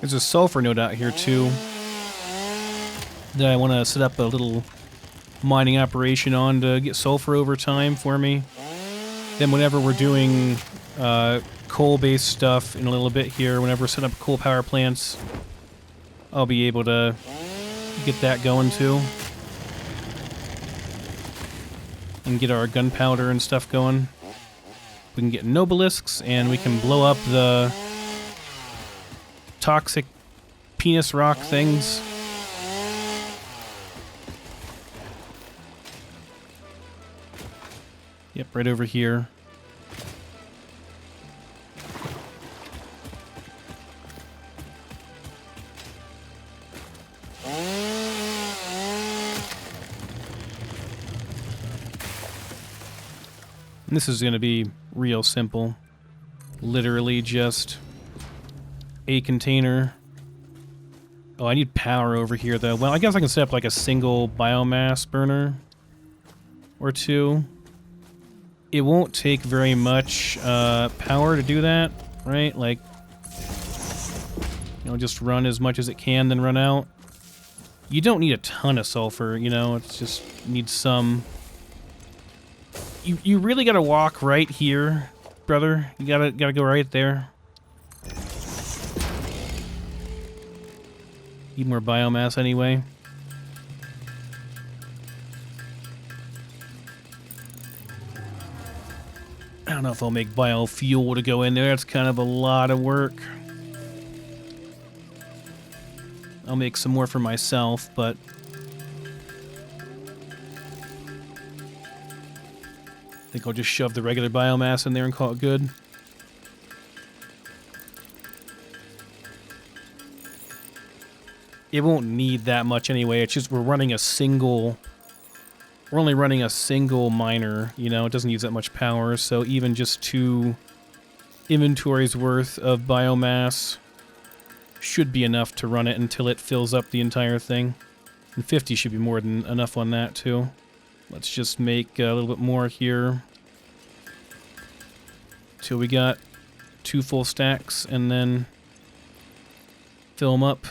There's a sulfur node out here too that I want to set up a little mining operation on to get sulfur over time for me. Then whenever we're doing coal-based stuff in a little bit here, whenever we're setting up coal power plants, I'll be able to get that going too. And get our gunpowder and stuff going. We can get nobelisks, and we can blow up the toxic penis rock things. Yep, right over here. And this is going to be real simple. Literally just a container. Oh, I need power over here, though. Well, I guess I can set up like a single biomass burner or two. It won't take very much power to do that, right? Like, you know, just run as much as it can, then run out. You don't need a ton of sulfur, you know, it's just needs some. You really gotta walk right here, brother. You gotta go right there. Need more biomass anyway. I don't know if I'll make biofuel to go in there. That's kind of a lot of work. I'll make some more for myself, but I think I'll just shove the regular biomass in there and call it good. It won't need that much anyway. It's just we're running a single... We're only running a single miner, you know, it doesn't use that much power, so even just 2 inventories worth of biomass should be enough to run it until it fills up the entire thing. And 50 should be more than enough on that, too. Let's just make a little bit more here. Till we got 2 full stacks, and then fill them up.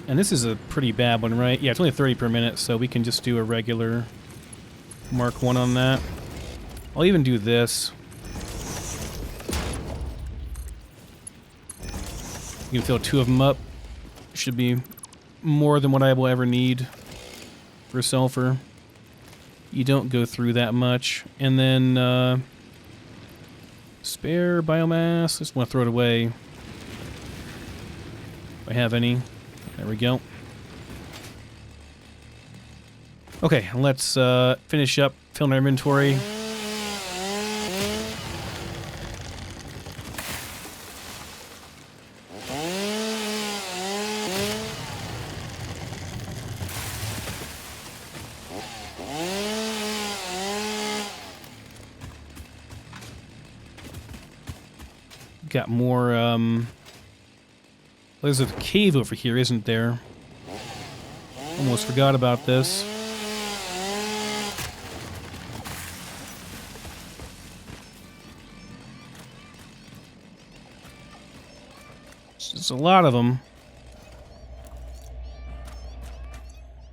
And this is a pretty bad one, right? Yeah, it's only 30 per minute, so we can just do a regular Mark 1 on that. I'll even do this. You can fill 2 of them up. Should be more than what I will ever need for sulfur. You don't go through that much. And then, spare biomass. I just want to throw it away. If I have any. There we go. Okay, let's finish up filling our inventory. Got more, there's a cave over here, isn't there? Almost forgot about this. There's a lot of them.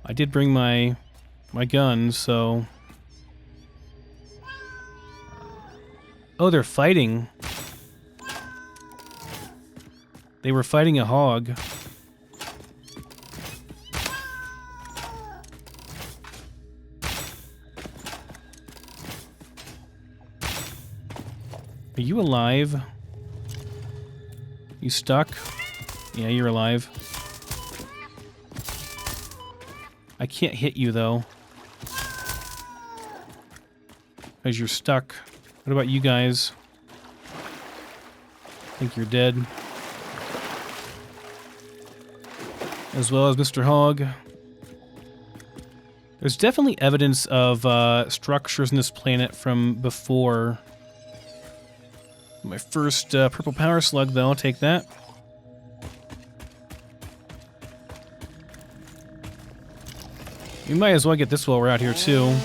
I did bring my guns, so... Oh, they're fighting. They were fighting a hog. Are you alive? You stuck? Yeah, you're alive. I can't hit you, though. Because you're stuck. What about you guys? I think you're dead. As well as Mr. Hog. There's definitely evidence of structures in this planet from before. My first purple power slug, though. I'll take that. We might as well get this while we're out here, too.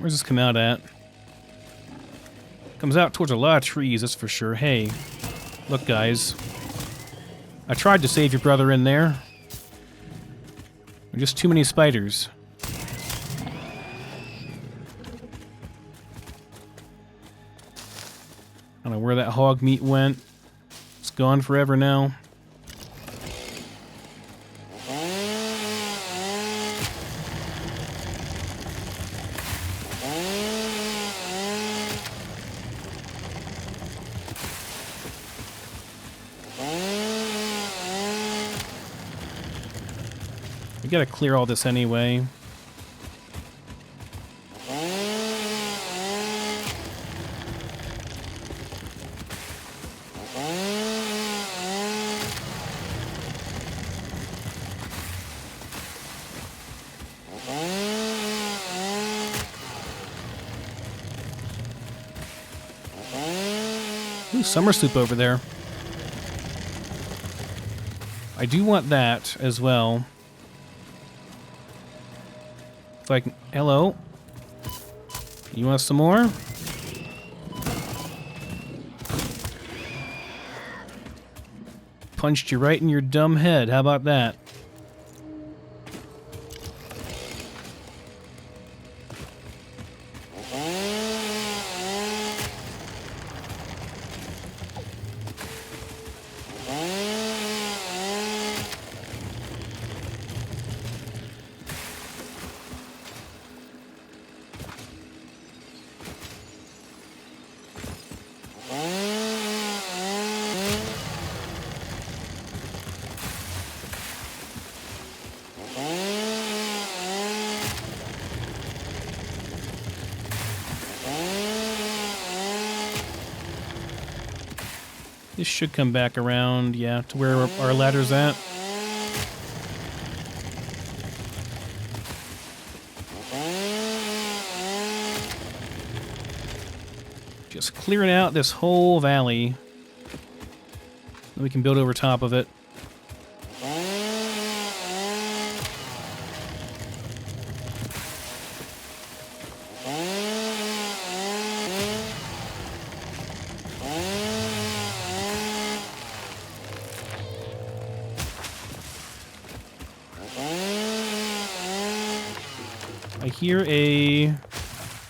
Where's this come out at? Comes out towards a lot of trees, that's for sure. Hey, look guys. I tried to save your brother in there. There are just too many spiders. I don't know where that hog meat went. It's gone forever now. We gotta clear all this anyway. Ooh, summer soup over there. I do want that as well. If I can... Hello? You want some more? Punched you right in your dumb head. How about that? This should come back around, yeah, to where our ladder's at. Just clearing out this whole valley. Then we can build over top of it.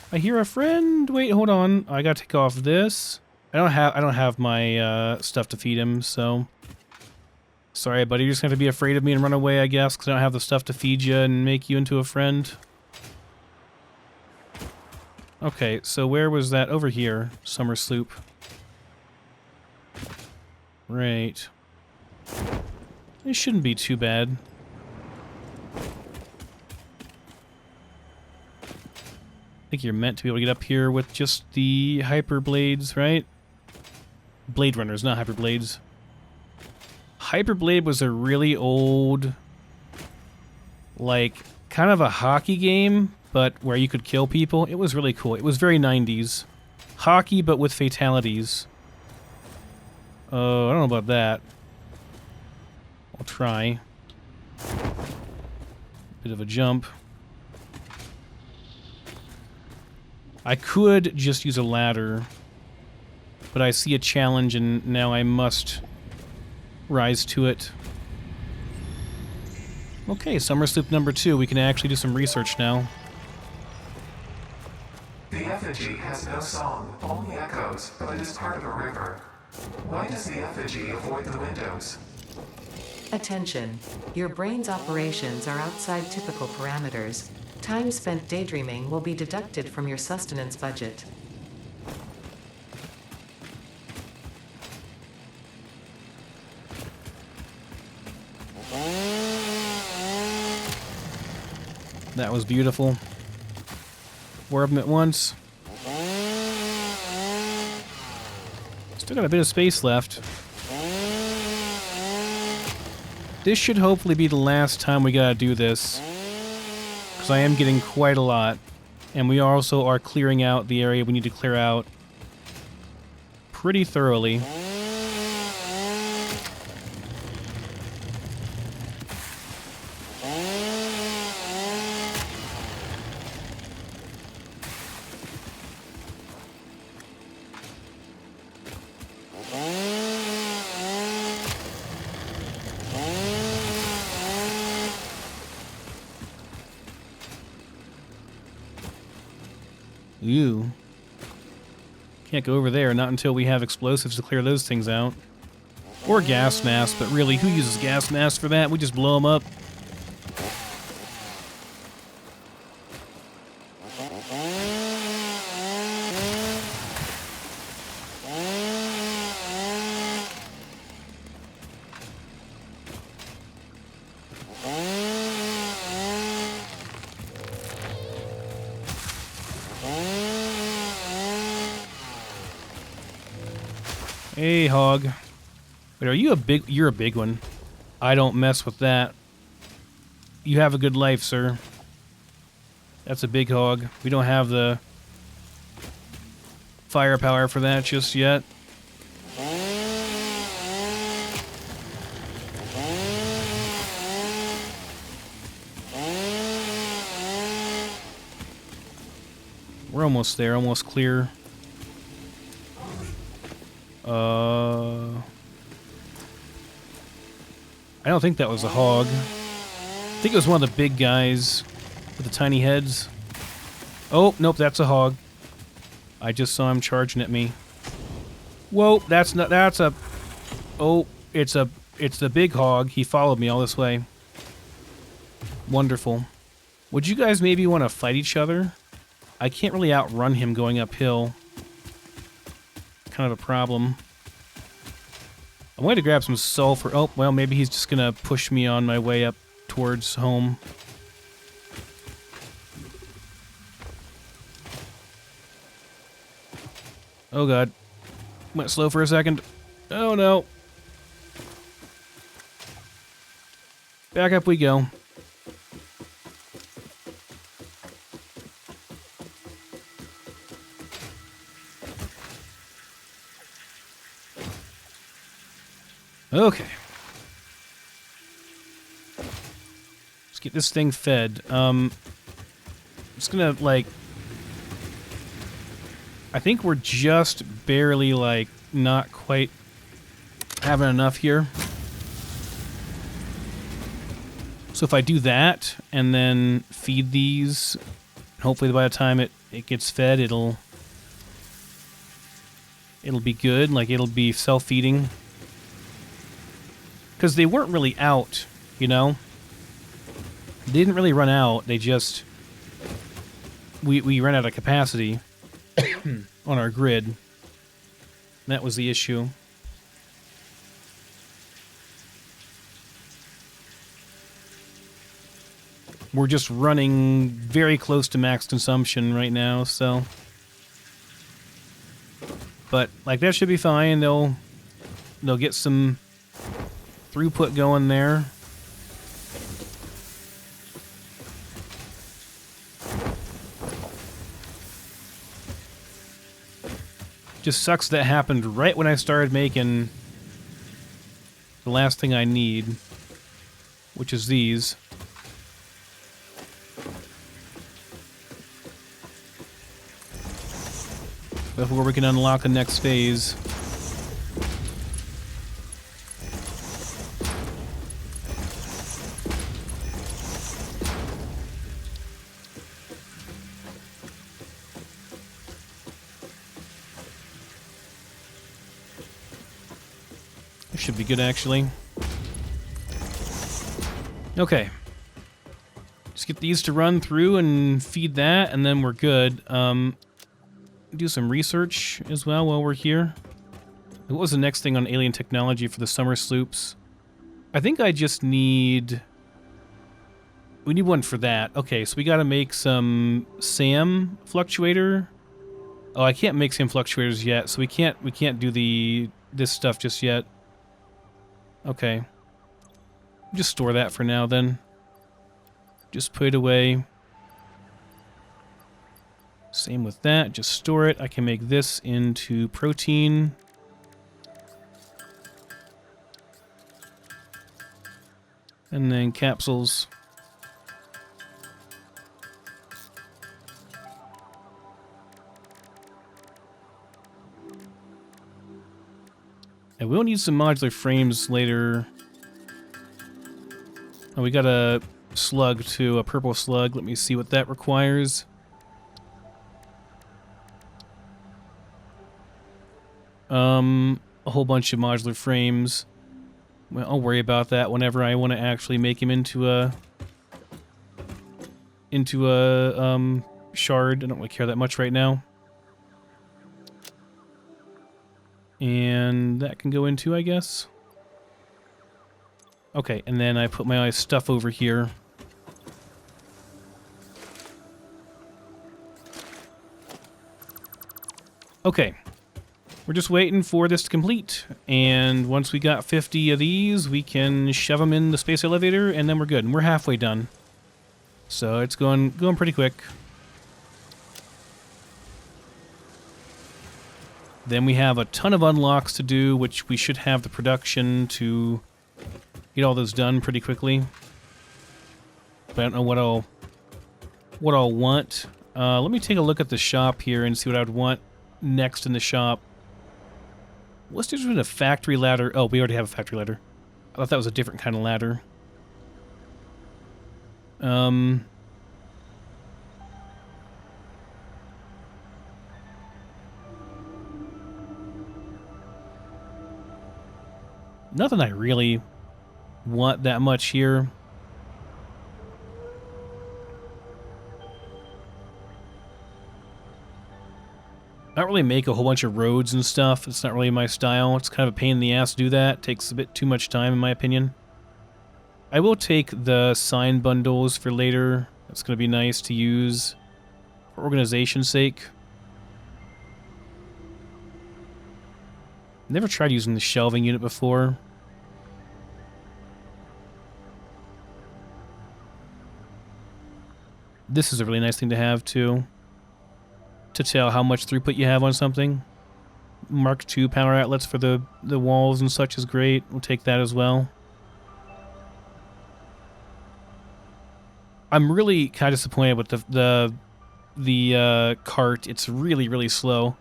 I hear a friend. Wait, hold on. I gotta take off this. I don't have my stuff to feed him, so sorry, buddy. You're just gonna have to be afraid of me and run away, I guess, because I don't have the stuff to feed you and make you into a friend. Okay, so where was that? Over here, summer sloop. Right. It shouldn't be too bad. I think you're meant to be able to get up here with just the hyper blades, right? Blade runners, not hyper blades. Hyper blade was a really old, like, kind of a hockey game, but where you could kill people. It was really cool. It was very 90s. Hockey, but with fatalities. Oh, I don't know about that. I'll try. Bit of a jump. I could just use a ladder, but I see a challenge and now I must rise to it. Okay, summer sloop number 2. We can actually do some research now. The effigy has no song, only echoes, but it is part of a river. Why does the effigy avoid the windows? Attention. Your brain's operations are outside typical parameters. Time spent daydreaming will be deducted from your sustenance budget. That was beautiful. 4 of them at once. Still got a bit of space left. This should hopefully be the last time we gotta do this, because I am getting quite a lot, and we also are clearing out the area we need to clear out pretty thoroughly. Ooh. Can't go over there, not until we have explosives to clear those things out. Or gas masks, but really, who uses gas masks for that? We just blow them up. Hey, hog. Wait, are you a big... You're a big one. I don't mess with that. You have a good life, sir. That's a big hog. We don't have the firepower for that just yet. We're almost there, almost clear. I don't think that was a hog. I think it was one of the big guys with the tiny heads. Oh, nope, that's a hog. I just saw him charging at me. Whoa, that's not, that's a... Oh, it's the big hog. He followed me all this way. Wonderful. Would you guys maybe want to fight each other? I can't really outrun him going uphill. Kind of a problem. I'm going to grab some sulfur. Oh, well, maybe he's just going to push me on my way up towards home. Oh, God. Went slow for a second. Oh, no. Back up we go. Okay. Let's get this thing fed. I'm just gonna, like... I think we're just barely, like, not quite having enough here. So if I do that, and then feed these, hopefully by the time it gets fed, it'll be good. Like, it'll be self-feeding. Because they weren't really out, you know? They didn't really run out, they just... We ran out of capacity on our grid. That was the issue. We're just running very close to max consumption right now, so... But, like, that should be fine. They'll get some throughput going there. Just sucks that happened right when I started making the last thing I need, which is these. Before we can unlock the next phase. This should be good, actually. Okay. Just get these to run through and feed that, and then we're good. Do some research as well while we're here. What was the next thing on alien technology for the summer sloops? I think I just need... We need one for that. Okay, so we gotta make some SAM fluctuator. Oh, I can't make SAM fluctuators yet, so we can't do this stuff just yet. Okay. Just store that for now then. Just put it away. Same with that, just store it. I can make this into protein. And then capsules. And we'll need some modular frames later. Oh, we got a slug too, a purple slug. Let me see what that requires. A whole bunch of modular frames. Well, I'll worry about that whenever I want to actually make him into a shard. I don't really care that much right now. And that can go into, I guess. Okay, and then I put my stuff over here. Okay. We're just waiting for this to complete, and once we got 50 of these, we can shove them in the space elevator, and then we're good. And we're halfway done. So it's going pretty quick. Then we have a ton of unlocks to do, which we should have the production to get all those done pretty quickly. But I don't know what I'll want. Let me take a look at the shop here and see what I would want next in the shop. What's the difference between a factory ladder? Oh, we already have a factory ladder. I thought that was a different kind of ladder. Nothing I really want that much here. I don't really make a whole bunch of roads and stuff. It's not really my style. It's kind of a pain in the ass to do that. It takes a bit too much time, in my opinion. I will take the sign bundles for later. That's going to be nice to use for organization's sake. Never tried using the shelving unit before. This is a really nice thing to have, too. To tell how much throughput you have on something. Mark II power outlets for the walls and such is great. We'll take that as well. I'm really kind of disappointed with the cart. It's really, really slow.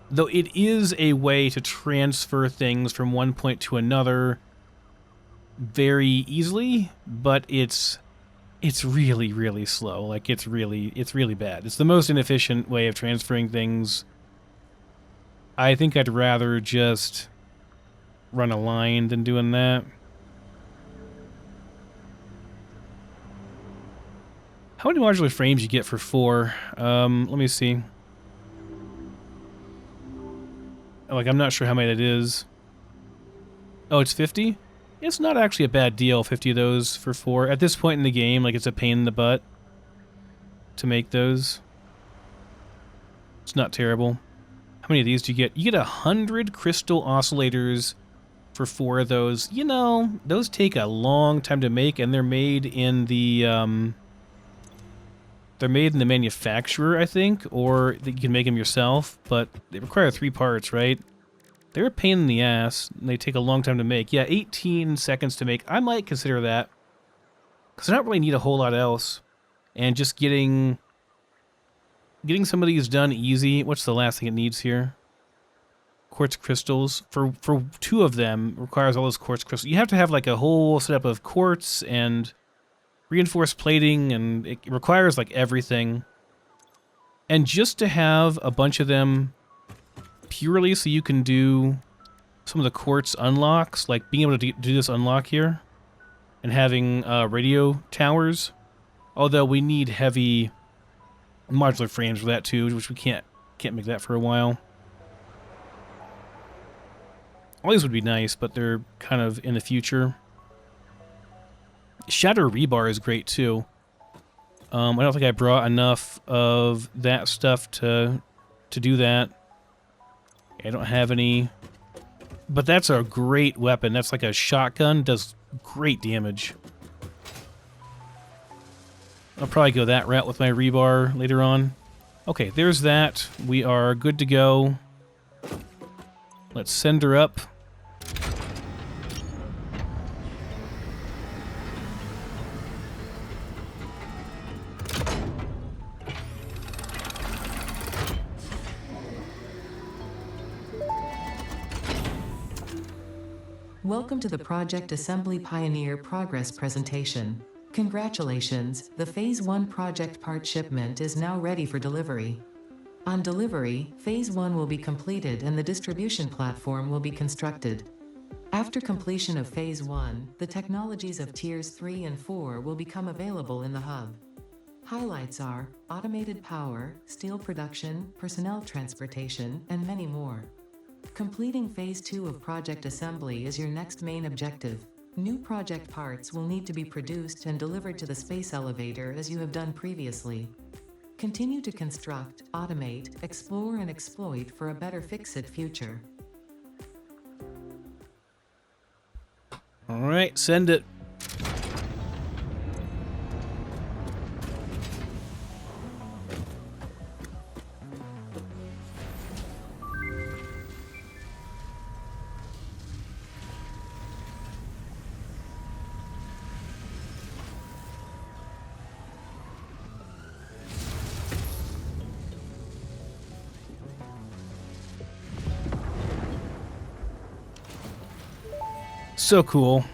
Though it is a way to transfer things from one point to another very easily, but it's really, really slow. Like, it's really bad. It's the most inefficient way of transferring things. I think I'd rather just run a line than doing that. How many modular frames you get for 4? Let me see. Like, I'm not sure how many that is. Oh, it's 50? It's not actually a bad deal, 50 of those for 4. At this point in the game, like, it's a pain in the butt to make those. It's not terrible. How many of these do you get? You get 100 crystal oscillators for 4 of those. You know, those take a long time to make, and they're made in the, manufacturer, I think, or you can make them yourself, but they require 3 parts, right? They're a pain in the ass, and they take a long time to make. Yeah, 18 seconds to make. I might consider that, because I don't really need a whole lot else. And just getting some of these done easy. What's the last thing it needs here? Quartz crystals. For 2 of them, requires all those quartz crystals. You have to have like a whole setup of quartz and reinforced plating, and it requires like everything. And just to have a bunch of them purely so you can do some of the quartz unlocks, like being able to do this unlock here, and having radio towers. Although we need heavy modular frames for that too, which we can't make that for a while. All these would be nice, but they're kind of in the future. Shatter rebar is great too. I don't think I brought enough of that stuff to do that. I don't have any, but that's a great weapon. That's like a shotgun, does great damage. I'll probably go that route with my rebar later on. Okay, there's that. We are good to go. Let's send her up. Welcome to the Project Assembly Pioneer Progress presentation. Congratulations, the Phase 1 project part shipment is now ready for delivery. On delivery, Phase 1 will be completed and the distribution platform will be constructed. After completion of Phase 1, the technologies of Tiers 3 and 4 will become available in the hub. Highlights are automated power, steel production, personnel transportation, and many more. Completing Phase 2 of project assembly is your next main objective. New project parts will need to be produced and delivered to the space elevator as you have done previously. Continue to construct, automate, explore, and exploit for a better Fix-It future. All right, send it. So cool.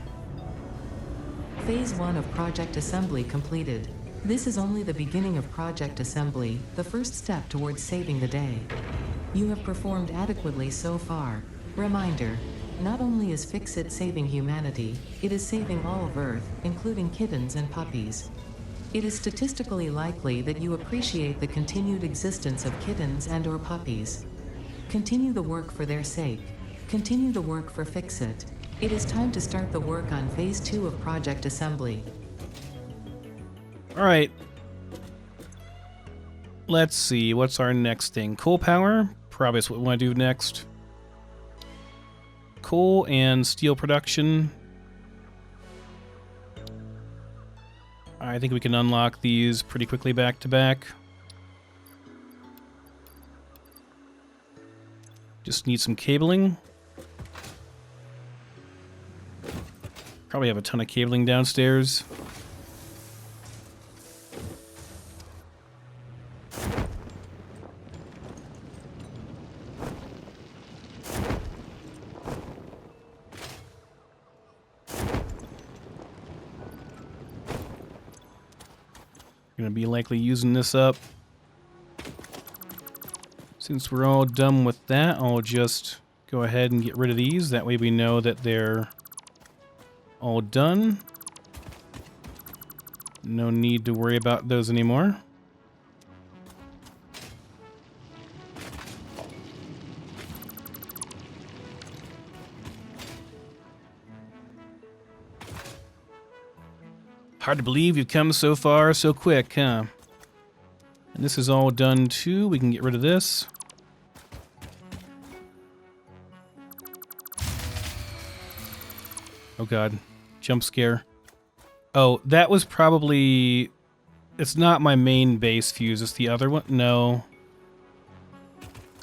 Phase 1 of project assembly completed. This is only the beginning of project assembly, the first step towards saving the day. You have performed adequately so far. Reminder, not only is Fix-It saving humanity, it is saving all of Earth, including kittens and puppies. It is statistically likely that you appreciate the continued existence of kittens and/or puppies. Continue the work for their sake. Continue the work for Fix-It. It is time to start the work on Phase 2 of project assembly. All right. Let's see. What's our next thing? Coal power? Probably is what we want to do next. Coal and steel production. I think we can unlock these pretty quickly back to back. Just need some cabling. Probably have a ton of cabling downstairs. Gonna be likely using this up. Since we're all done with that, I'll just go ahead and get rid of these. That way we know that they're all done. No need to worry about those anymore. Hard to believe you've come so far so quick, huh? And this is all done too. We can get rid of this. Oh god. Jump scare. Oh, that was probably... It's not my main base fuse, it's the other one? No.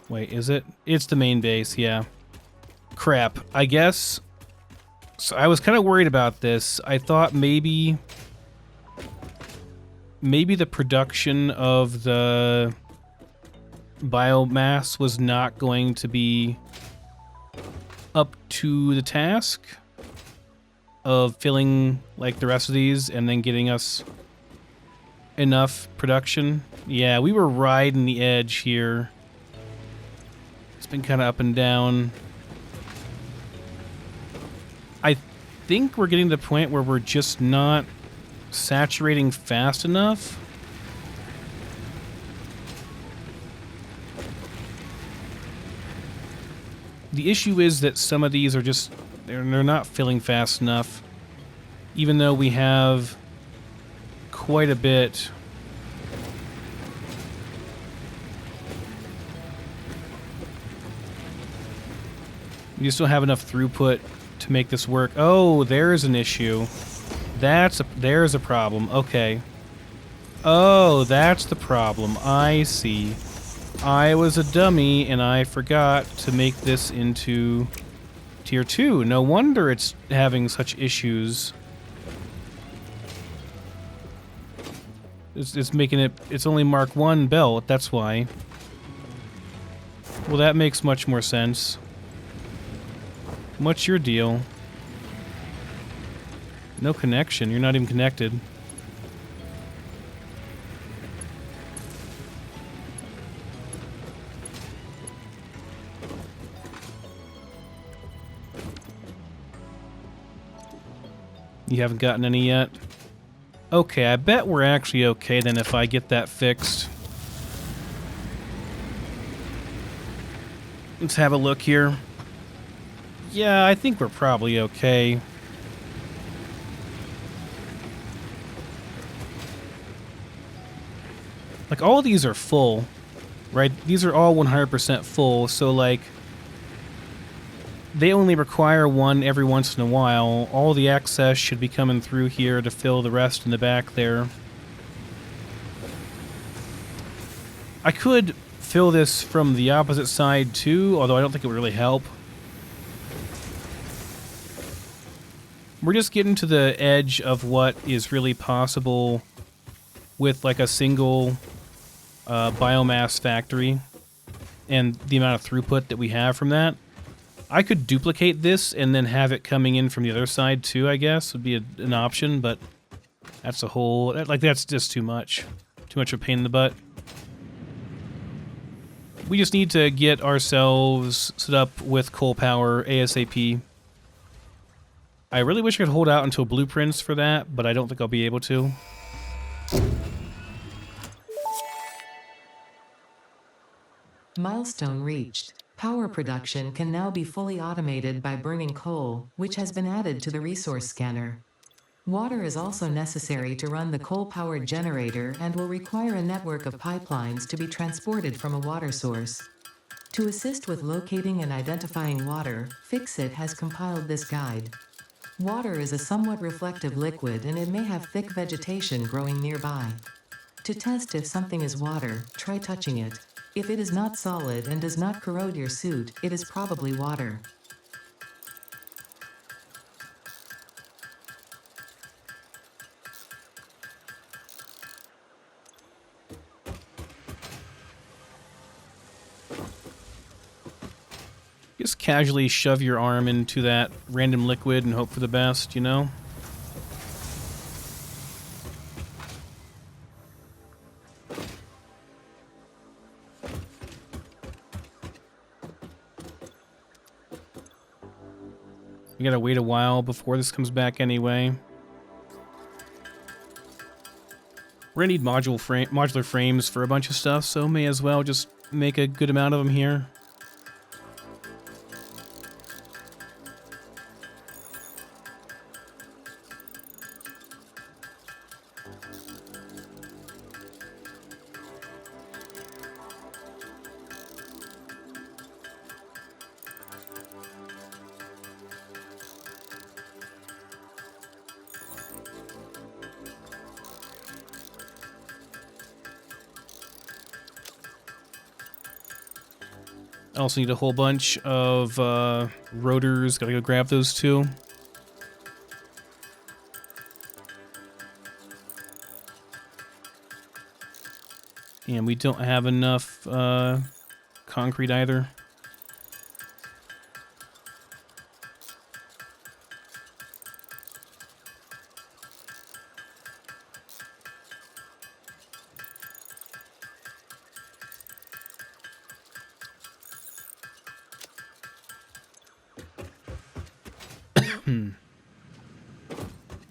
Wait, is it? It's the main base, yeah. Crap. I guess... So I was kind of worried about this. I thought maybe the production of the biomass was not going to be up to the task of filling like the rest of these and then getting us enough production. Yeah, we were riding the edge here. It's been kind of up and down. I think we're getting to the point where we're just not saturating fast enough. The issue is that some of these are just they're not filling fast enough, even though we have quite a bit. We just don't have enough throughput to make this work. Oh, there's an issue. There's a problem. Okay. Oh, that's the problem. I see. I was a dummy and I forgot to make this into Tier 2. No wonder it's having such issues. It's making it... It's only Mark 1 belt, that's why. Well, that makes much more sense. What's your deal? No connection. You're not even connected. You haven't gotten any yet? Okay, I bet we're actually okay then if I get that fixed. Let's have a look here. Yeah, I think we're probably okay. Like, all of these are full, right? These are all 100% full, so, like, they only require one every once in a while. All the excess should be coming through here to fill the rest in the back there. I could fill this from the opposite side, too, although I don't think it would really help. We're just getting to the edge of what is really possible with, like, a single biomass factory and the amount of throughput that we have from that. I could duplicate this and then have it coming in from the other side too, I guess, would be an option, but that's a whole, like, that's just too much. Too much of a pain in the butt. We just need to get ourselves set up with coal power ASAP. I really wish I could hold out until blueprints for that, but I don't think I'll be able to. Milestone reached. Power production can now be fully automated by burning coal, which has been added to the resource scanner. Water is also necessary to run the coal-powered generator and will require a network of pipelines to be transported from a water source. To assist with locating and identifying water, Fixit has compiled this guide. Water is a somewhat reflective liquid and it may have thick vegetation growing nearby. To test if something is water, try touching it. If it is not solid and does not corrode your suit, it is probably water. Just casually shove your arm into that random liquid and hope for the best, you know? We gotta wait a while before this comes back anyway. We're gonna need modular frames for a bunch of stuff, so may as well just make a good amount of them here. I also need a whole bunch of rotors. Gotta go grab those too. And we don't have enough concrete either.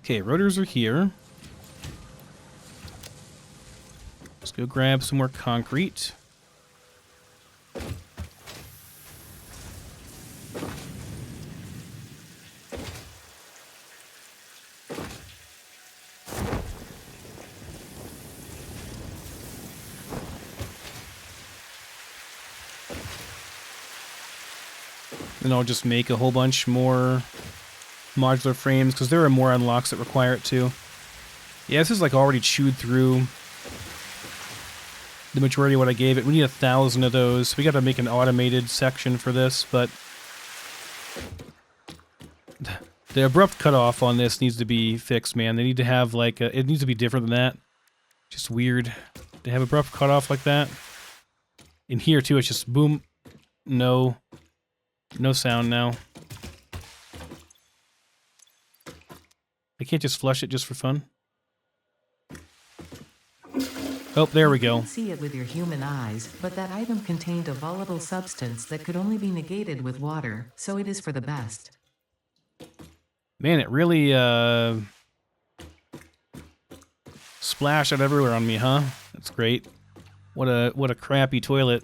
Okay, rotors are here. Let's go grab some more concrete. Then I'll just make a whole bunch more modular frames, because there are more unlocks that require it too. Yeah, this is like already chewed through the majority of what I gave it. We need 1,000 of those, so we gotta make an automated section for this, but the abrupt cutoff on this needs to be fixed, man. They need to have like it needs to be different than that. Just weird to have abrupt cutoff like that. In here too, it's just boom, no sound now. I can't just flush it just for fun. Oh, there we go. You can't see it with your human eyes, but that item contained a volatile substance that could only be negated with water, so it is for the best. Man, it really splashed out everywhere on me, huh? That's great. What a crappy toilet.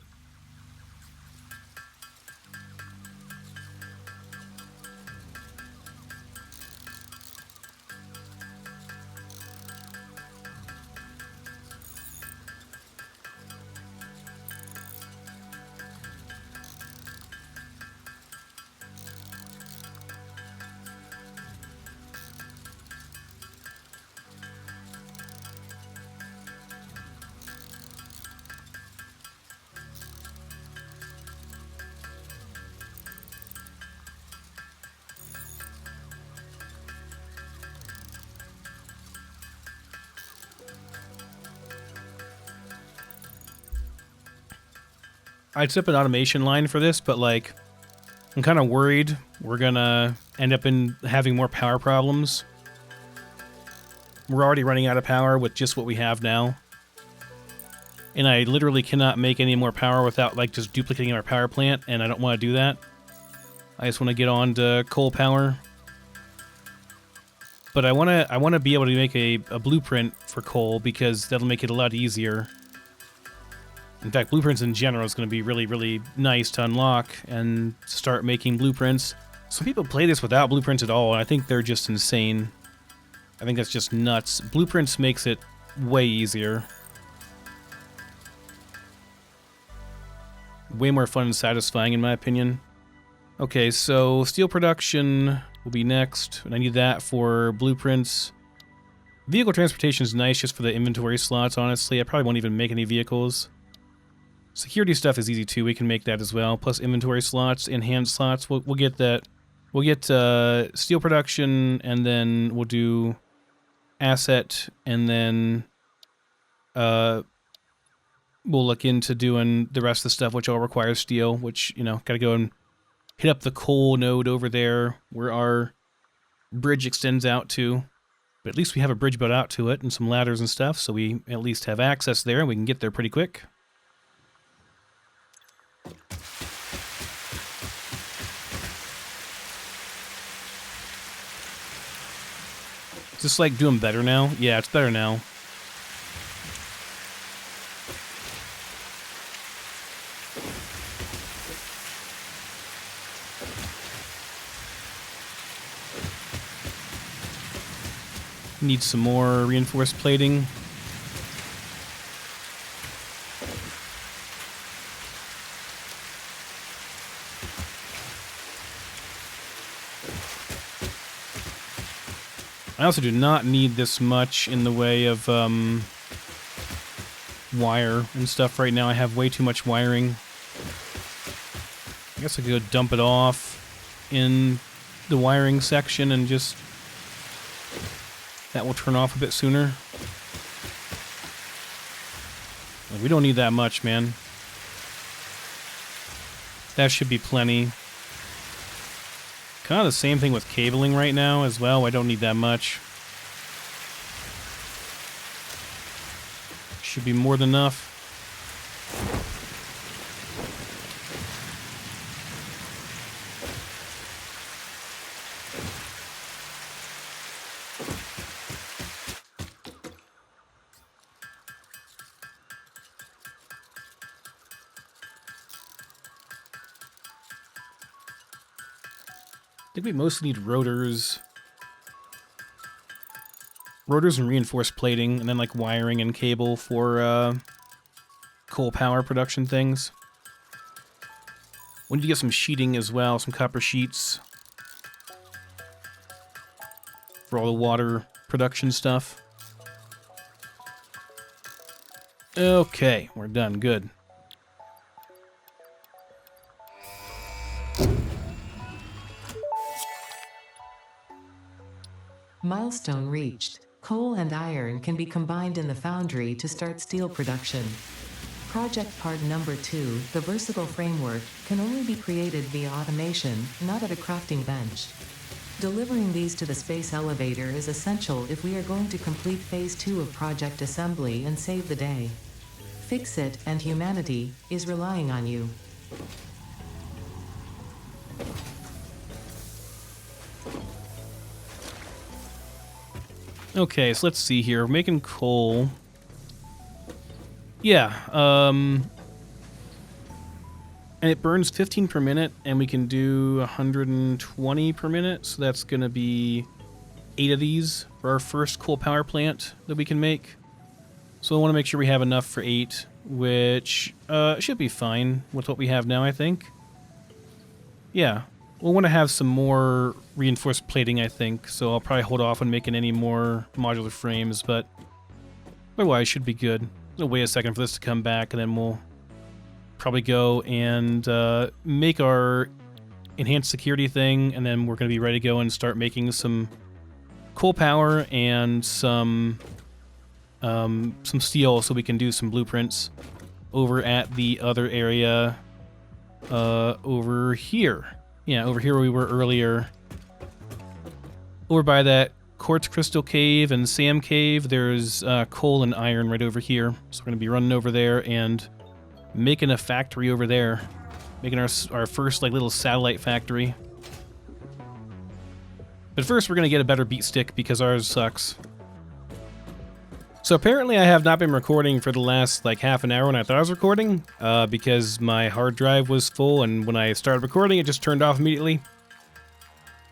I'd set up an automation line for this, but like, I'm kind of worried we're gonna end up having more power problems. We're already running out of power with just what we have now. And I literally cannot make any more power without like just duplicating our power plant, and I don't want to do that. I just want to get on to coal power. But I want to be able to make a blueprint for coal because that'll make it a lot easier. In fact, blueprints in general is going to be really, really nice to unlock and start making blueprints. Some people play this without blueprints at all, and I think they're just insane. I think that's just nuts. Blueprints makes it way easier. Way more fun and satisfying, in my opinion. Okay, so steel production will be next, and I need that for blueprints. Vehicle transportation is nice just for the inventory slots, honestly. I probably won't even make any vehicles. Security stuff is easy too. We can make that as well. Plus inventory slots, enhanced slots. We'll get that. We'll get steel production, and then we'll do asset, and then we'll look into doing the rest of the stuff, which all requires steel. Which, you know, gotta go and hit up the coal node over there where our bridge extends out to. But at least we have a bridge built out to it and some ladders and stuff, so we at least have access there, and we can get there pretty quick. Is this like doing better now? Yeah, it's better now. Need some more reinforced plating. I also do not need this much in the way of wire and stuff right now. I have way too much wiring. I guess I could go dump it off in the wiring section and just... that will turn off a bit sooner. We don't need that much, man. That should be plenty. Kind of the same thing with cabling right now as well. I don't need that much. Should be more than enough. I think we mostly need rotors. Rotors and reinforced plating, and then like wiring and cable for coal power production things. We need to get some sheeting as well, some copper sheets. For all the water production stuff. Okay, we're done. Good. Milestone reached. Coal and iron can be combined in the foundry to start steel production. Project part number 2, the versatile framework, can only be created via automation, not at a crafting bench. Delivering these to the space elevator is essential if we are going to complete phase 2 of project assembly and save the day. Fix It and humanity is relying on you. Okay, so let's see here. We're making coal. Yeah, and it burns 15 per minute, and we can do 120 per minute, so that's going to be 8 of these for our first coal power plant that we can make. So I want to make sure we have enough for 8, which should be fine with what we have now, I think. Yeah, we'll want to have some more reinforced plating, I think, so I'll probably hold off on making any more modular frames, but otherwise should be good. We'll wait a second for this to come back, and then we'll probably go and make our enhanced security thing, and then we're going to be ready to go and start making some coal power and some steel, so we can do some blueprints over at the other area over here. Yeah, over here where we were earlier. Over by that quartz crystal cave and Sam cave, there's coal and iron right over here. So we're going to be running over there and making a factory over there. Making our first like little satellite factory. But first we're going to get a better beat stick because ours sucks. So apparently I have not been recording for the last like half an hour when I thought I was recording, because my hard drive was full, and when I started recording it just turned off immediately.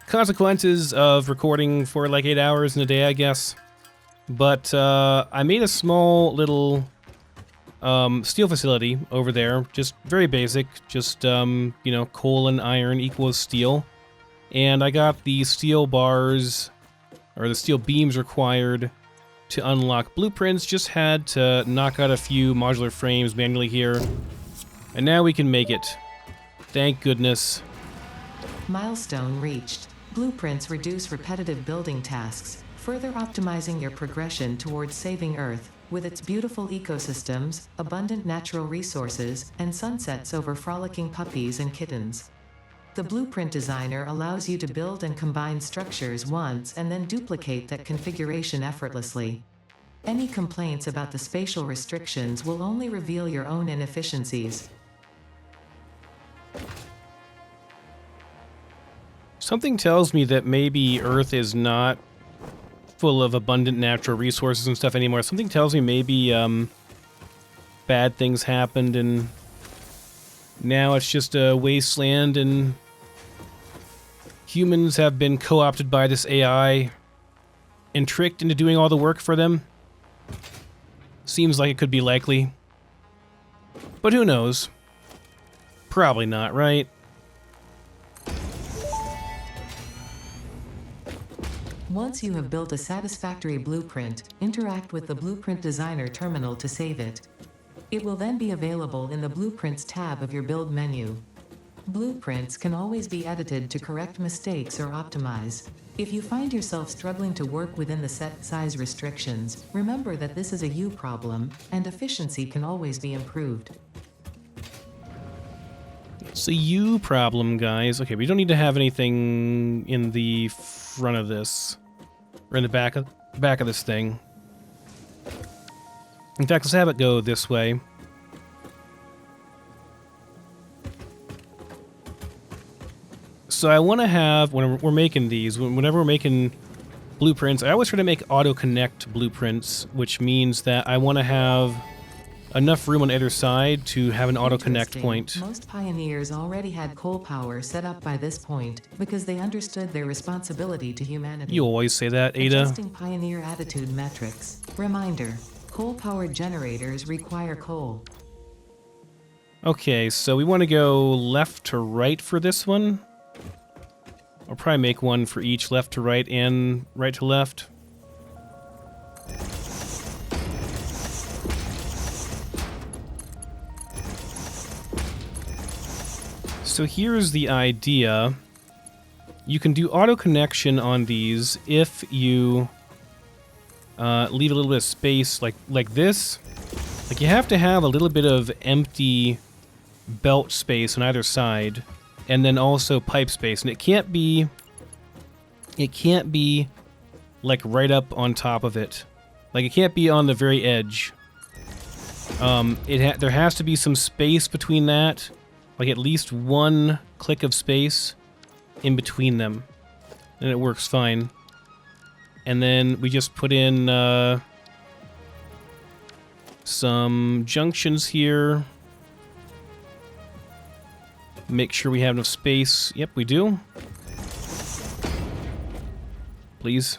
Consequences of recording for like 8 hours in a day, I guess. But I made a small little steel facility over there, just very basic, just you know, coal and iron equals steel. And I got the steel bars, or the steel beams required to unlock blueprints. Just had to knock out a few modular frames manually here. And now we can make it. Thank goodness. Milestone reached. Blueprints reduce repetitive building tasks, further optimizing your progression towards saving Earth, with its beautiful ecosystems, abundant natural resources, and sunsets over frolicking puppies and kittens. The blueprint designer allows you to build and combine structures once and then duplicate that configuration effortlessly. Any complaints about the spatial restrictions will only reveal your own inefficiencies. Something tells me that maybe Earth is not full of abundant natural resources and stuff anymore. Something tells me maybe bad things happened and now it's just a wasteland and humans have been co-opted by this AI and tricked into doing all the work for them. Seems like it could be likely. But who knows? Probably not, right? Once you have built a satisfactory blueprint, interact with the Blueprint Designer terminal to save it. It will then be available in the Blueprints tab of your build menu. Blueprints can always be edited to correct mistakes or optimize. If you find yourself struggling to work within the set size restrictions, remember that this is a you problem, and efficiency can always be improved. It's a you problem, guys. Okay, we don't need to have anything in the front of this. Or in the back of this thing. In fact, let's have it go this way. So I want to have, when we're making these, whenever we're making blueprints, I always try to make auto-connect blueprints, which means that I want to have enough room on either side to have an auto-connect point. Most pioneers already had coal power set up by this point, because they understood their responsibility to humanity. You always say that, Ada. Adjusting pioneer attitude metrics. Reminder, coal-powered generators require coal. Okay, so we want to go left to right for this one. I'll probably make one for each left to right and right to left. So here's the idea. You can do auto connection on these if you leave a little bit of space like this. Like you have to have a little bit of empty belt space on either side. And then also pipe space, and it can't be like right up on top of it. Like it can't be on the very edge. There has to be some space between that, like at least one click of space in between them, and it works fine. And then we just put in some junctions here. Make sure we have enough space. Yep, we do. Please.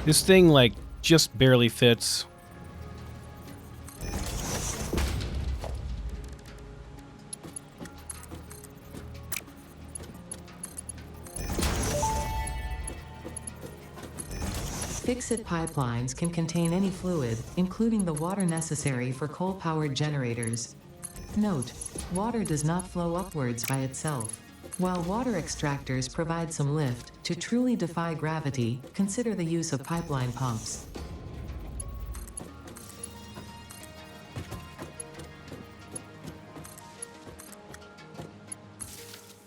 This thing, like, just barely fits. Fix-it pipelines can contain any fluid, including the water necessary for coal-powered generators. Note: water does not flow upwards by itself. While water extractors provide some lift, to truly defy gravity, consider the use of pipeline pumps.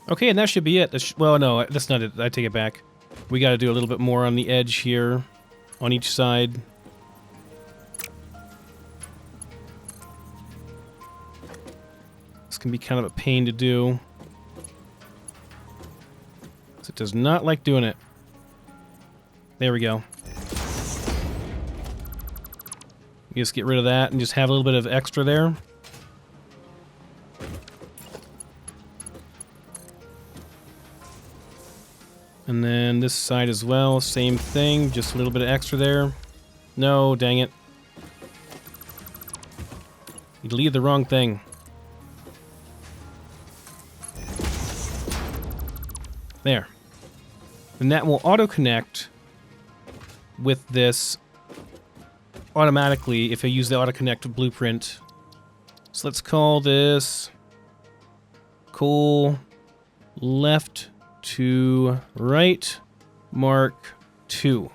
Okay, and that should be it. Well, no, that's not it. I take it back. We got to do a little bit more on the edge here, on each side. This can be kind of a pain to do. It does not like doing it. There we go. Just get rid of that and just have a little bit of extra there. And then this side as well, same thing, just a little bit of extra there. No, dang it. You deleted the wrong thing. There. And that will auto-connect with this automatically if I use the auto-connect blueprint. So let's call this coal left to right, mark 2.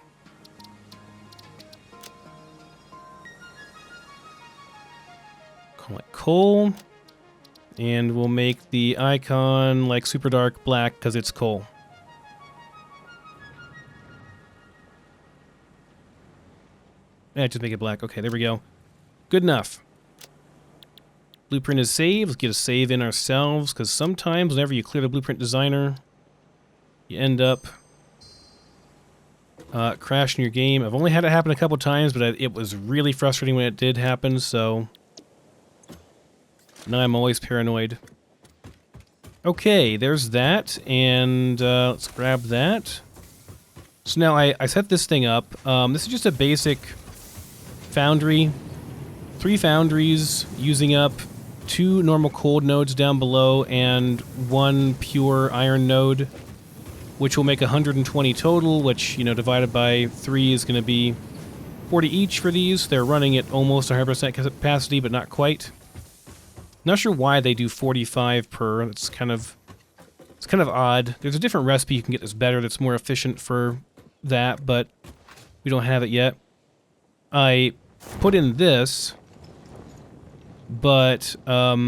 Call it coal. And we'll make the icon like super dark black because it's coal. Yeah, just make it black. Okay, there we go. Good enough. Blueprint is saved. Let's get a save in ourselves, because sometimes whenever you clear the blueprint designer, you end up crashing your game. I've only had it happen a couple times, but it was really frustrating when it did happen, so now I'm always paranoid. Okay, there's that, and let's grab that. So now I set this thing up. This is just a basic foundry. 3 foundries using up 2 normal cold nodes down below and 1 pure iron node, which will make 120 total, which, you know, divided by 3 is going to be 40 each for these. They're running at almost 100% capacity, but not quite. Not sure why they do 45 per. It's kind of odd. There's a different recipe you can get that's better, that's more efficient for that, but we don't have it yet. I put in this, but have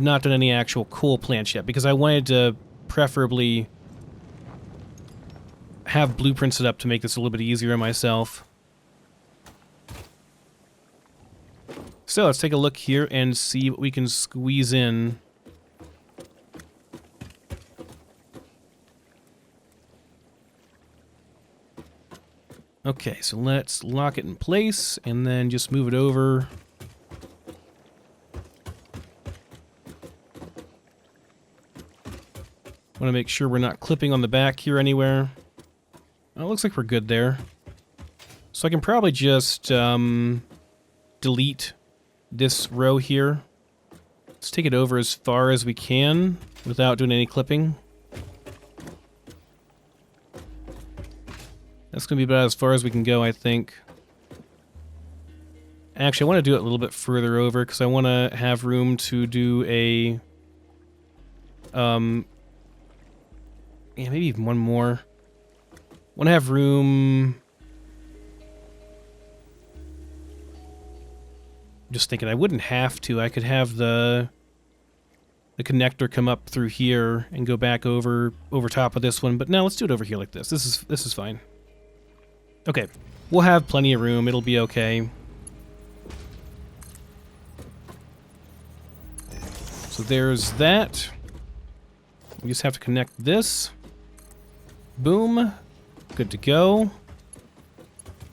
not done any actual coal plants yet, because I wanted to preferably have blueprints set up to make this a little bit easier on myself. So let's take a look here and see what we can squeeze in. Okay, so let's lock it in place and then just move it over. Want to make sure we're not clipping on the back here anywhere. Oh, it looks like we're good there. So I can probably just delete this row here. Let's take it over as far as we can without doing any clipping. That's going to be about as far as we can go, I think. Actually, I want to do it a little bit further over because I want to have room to do a... yeah, maybe even one more. Want to have room... I'm just thinking I wouldn't have to. I could have the connector come up through here and go back over top of this one. But no, let's do it over here like this. This is fine. Okay, we'll have plenty of room. It'll be okay. So there's that. We just have to connect this. Boom. Good to go. And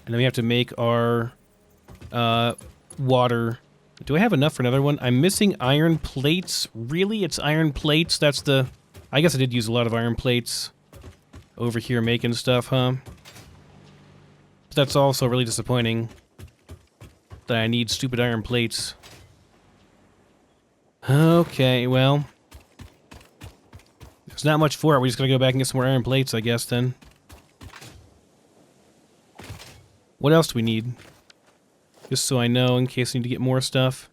then we have to make our water. Do I have enough for another one? I'm missing iron plates. Really? It's iron plates? That's the... I guess I did use a lot of iron plates over here making stuff, huh? But that's also really disappointing that I need stupid iron plates. Okay, well... There's not much for it. We just gotta go back and get some more iron plates, I guess, then. What else do we need? Just so I know, in case I need to get more stuff.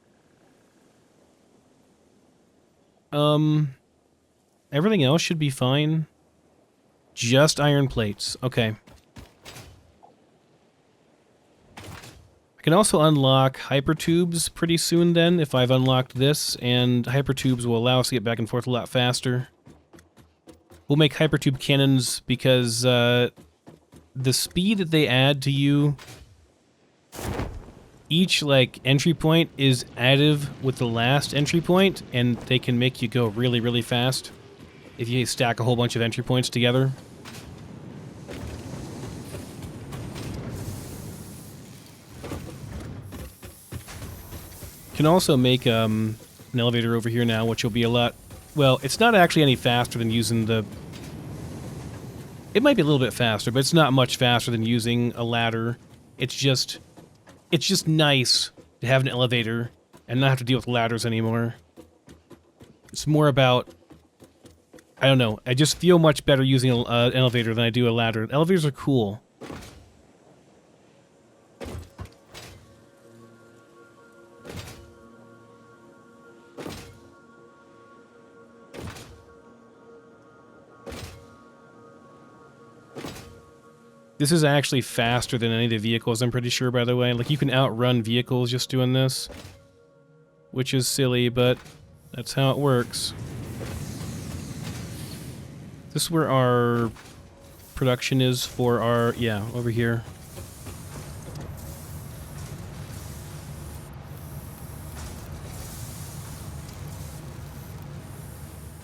Everything else should be fine. Just iron plates. Okay. I can also unlock hypertubes pretty soon then, if I've unlocked this, and hypertubes will allow us to get back and forth a lot faster. We'll make hypertube cannons because the speed that they add to you, each like entry point is additive with the last entry point, and they can make you go really, really fast if you stack a whole bunch of entry points together. Can also make an elevator over here now, which will be a lot... Well, it's not actually any faster than using the... It might be a little bit faster, but it's not much faster than using a ladder. It's just nice to have an elevator and not have to deal with ladders anymore. It's more about... I don't know. I just feel much better using an elevator than I do a ladder. Elevators are cool. This is actually faster than any of the vehicles, I'm pretty sure, by the way. Like, you can outrun vehicles just doing this. Which is silly, but that's how it works. This is where our production is for our... Yeah, over here.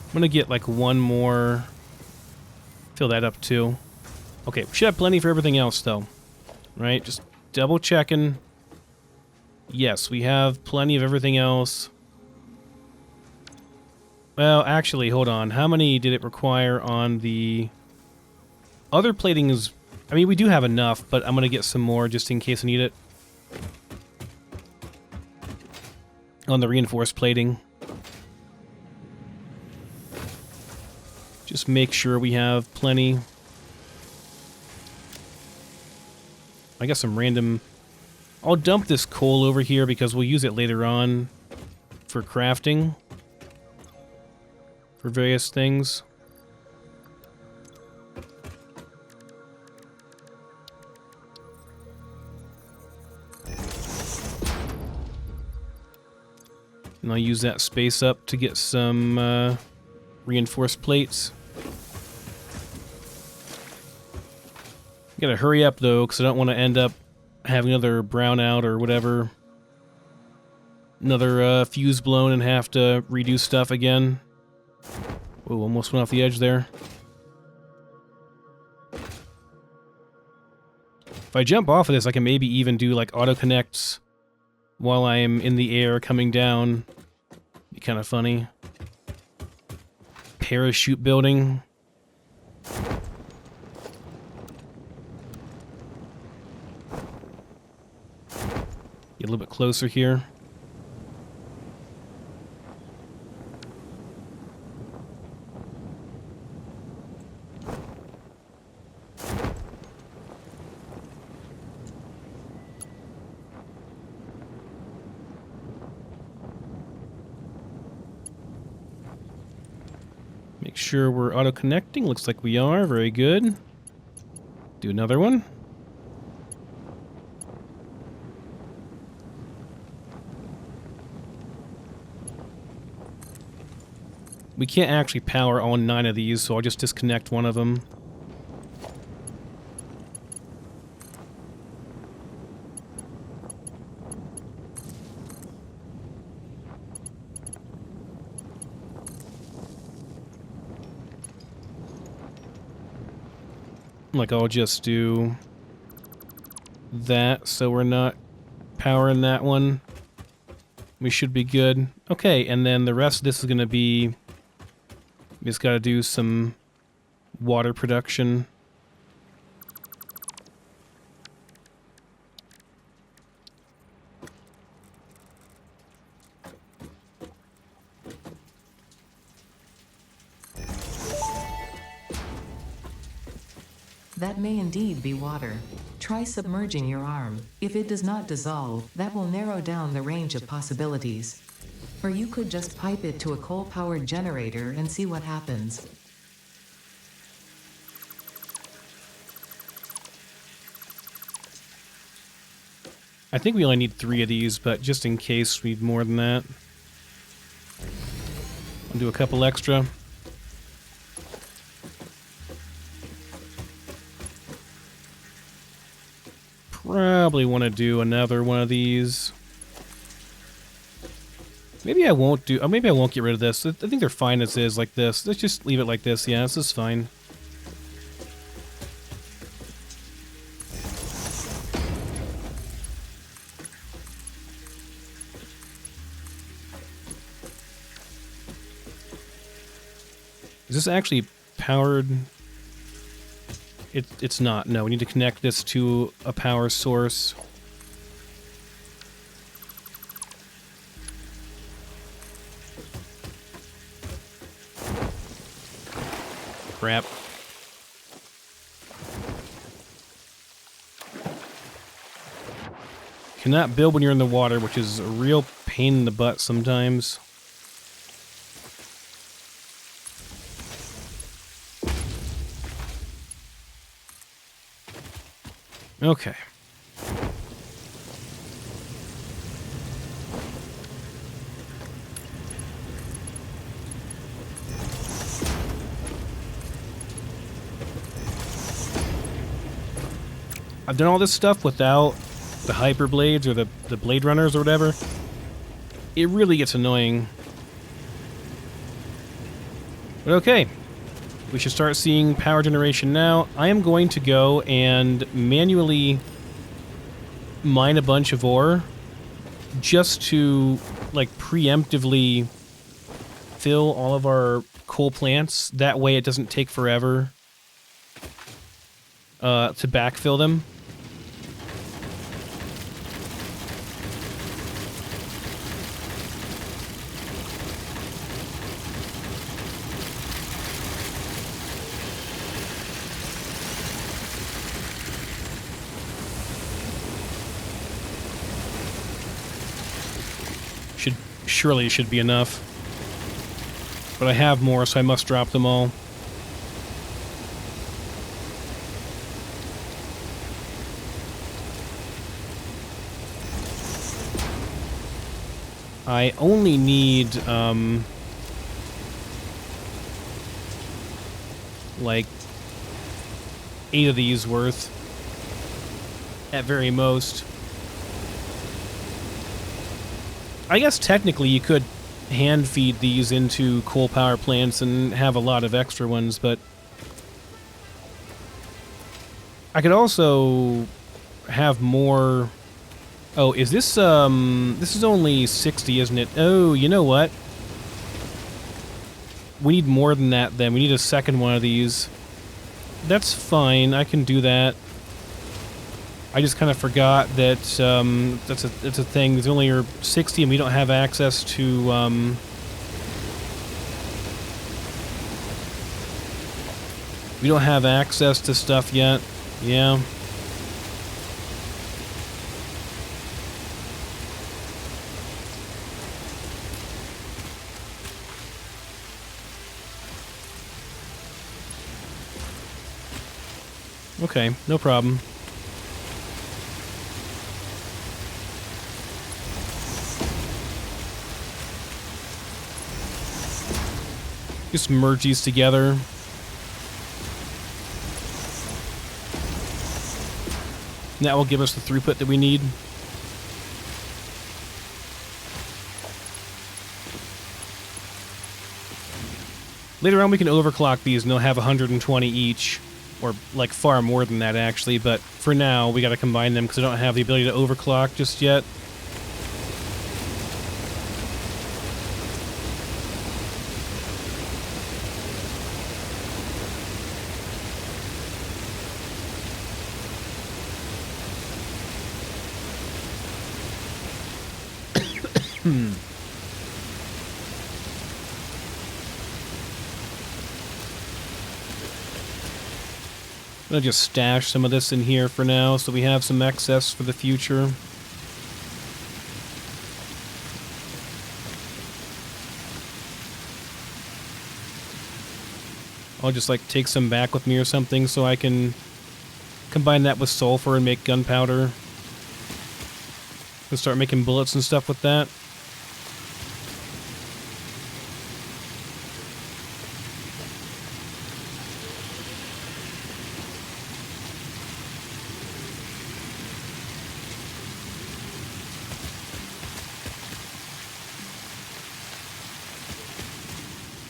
I'm gonna get, like, one more... Fill that up, too. Okay, we should have plenty for everything else, though. Right? Just double checking. Yes, we have plenty of everything else. Well, actually, hold on. How many did it require on the... Other plating is... I mean, we do have enough, but I'm going to get some more just in case I need it. On the reinforced plating. Just make sure we have plenty. I got some random... I'll dump this coal over here because we'll use it later on for crafting. For various things. And I'll use that space up to get some reinforced plates. Gotta hurry up though, because I don't want to end up having another brownout or whatever. Another fuse blown and have to redo stuff again. Whoa, almost went off the edge there. If I jump off of this, I can maybe even do like auto connects while I am in the air coming down. Be kind of funny. Parachute building. Get a little bit closer here. Make sure we're auto-connecting. Looks like we are. Very good. Do another one. We can't actually power all 9 of these, so I'll just disconnect one of them. Like, I'll just do that so we're not powering that one. We should be good. Okay, and then the rest of this is going to be... We just got to do some water production. That may indeed be water. Try submerging your arm. If it does not dissolve, that will narrow down the range of possibilities. Or you could just pipe it to a coal-powered generator and see what happens. I think we only need 3 of these, but just in case we need more than that. I'll do a couple extra. Probably want to do another one of these. Maybe I won't do... Oh, maybe I won't get rid of this. I think they're fine as is, like this. Let's just leave it like this. Yeah, this is fine. Is this actually powered? It's not. No, we need to connect this to a power source. Crap. Cannot build when you're in the water, which is a real pain in the butt sometimes. Okay. I've done all this stuff without the hyper blades or the blade runners or whatever. It really gets annoying. But okay. We should start seeing power generation now. I am going to go and manually mine a bunch of ore just to, like, preemptively fill all of our coal plants. That way it doesn't take forever to backfill them. Surely it should be enough. But I have more, so I must drop them all. I only need, like, 8 of these worth. At very most. I guess technically you could hand feed these into coal power plants and have a lot of extra ones, but I could also have more. Oh, is this this is only 60, isn't it? Oh, you know what? We need more than that then. We need a second one of these. That's fine. I can do that. I just kind of forgot that that's a thing. There's only 60, and we don't have access to. We don't have access to stuff yet. Yeah. Okay, no problem. Just merge these together. And that will give us the throughput that we need. Later on we can overclock these and they'll have 120 each. Or, like, far more than that, actually. But for now, we gotta combine them because I don't have the ability to overclock just yet. I'm gonna just stash some of this in here for now so we have some excess for the future. I'll just like take some back with me or something so I can combine that with sulfur and make gunpowder. And start making bullets and stuff with that.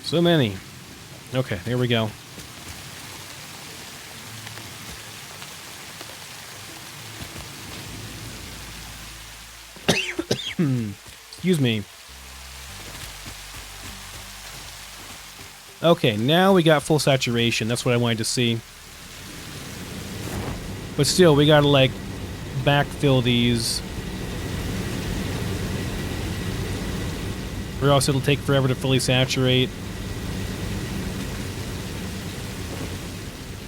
So many. Okay, there we go. Excuse me. Okay, now we got full saturation. That's what I wanted to see. But still, we gotta, like, backfill these. Or else it'll take forever to fully saturate.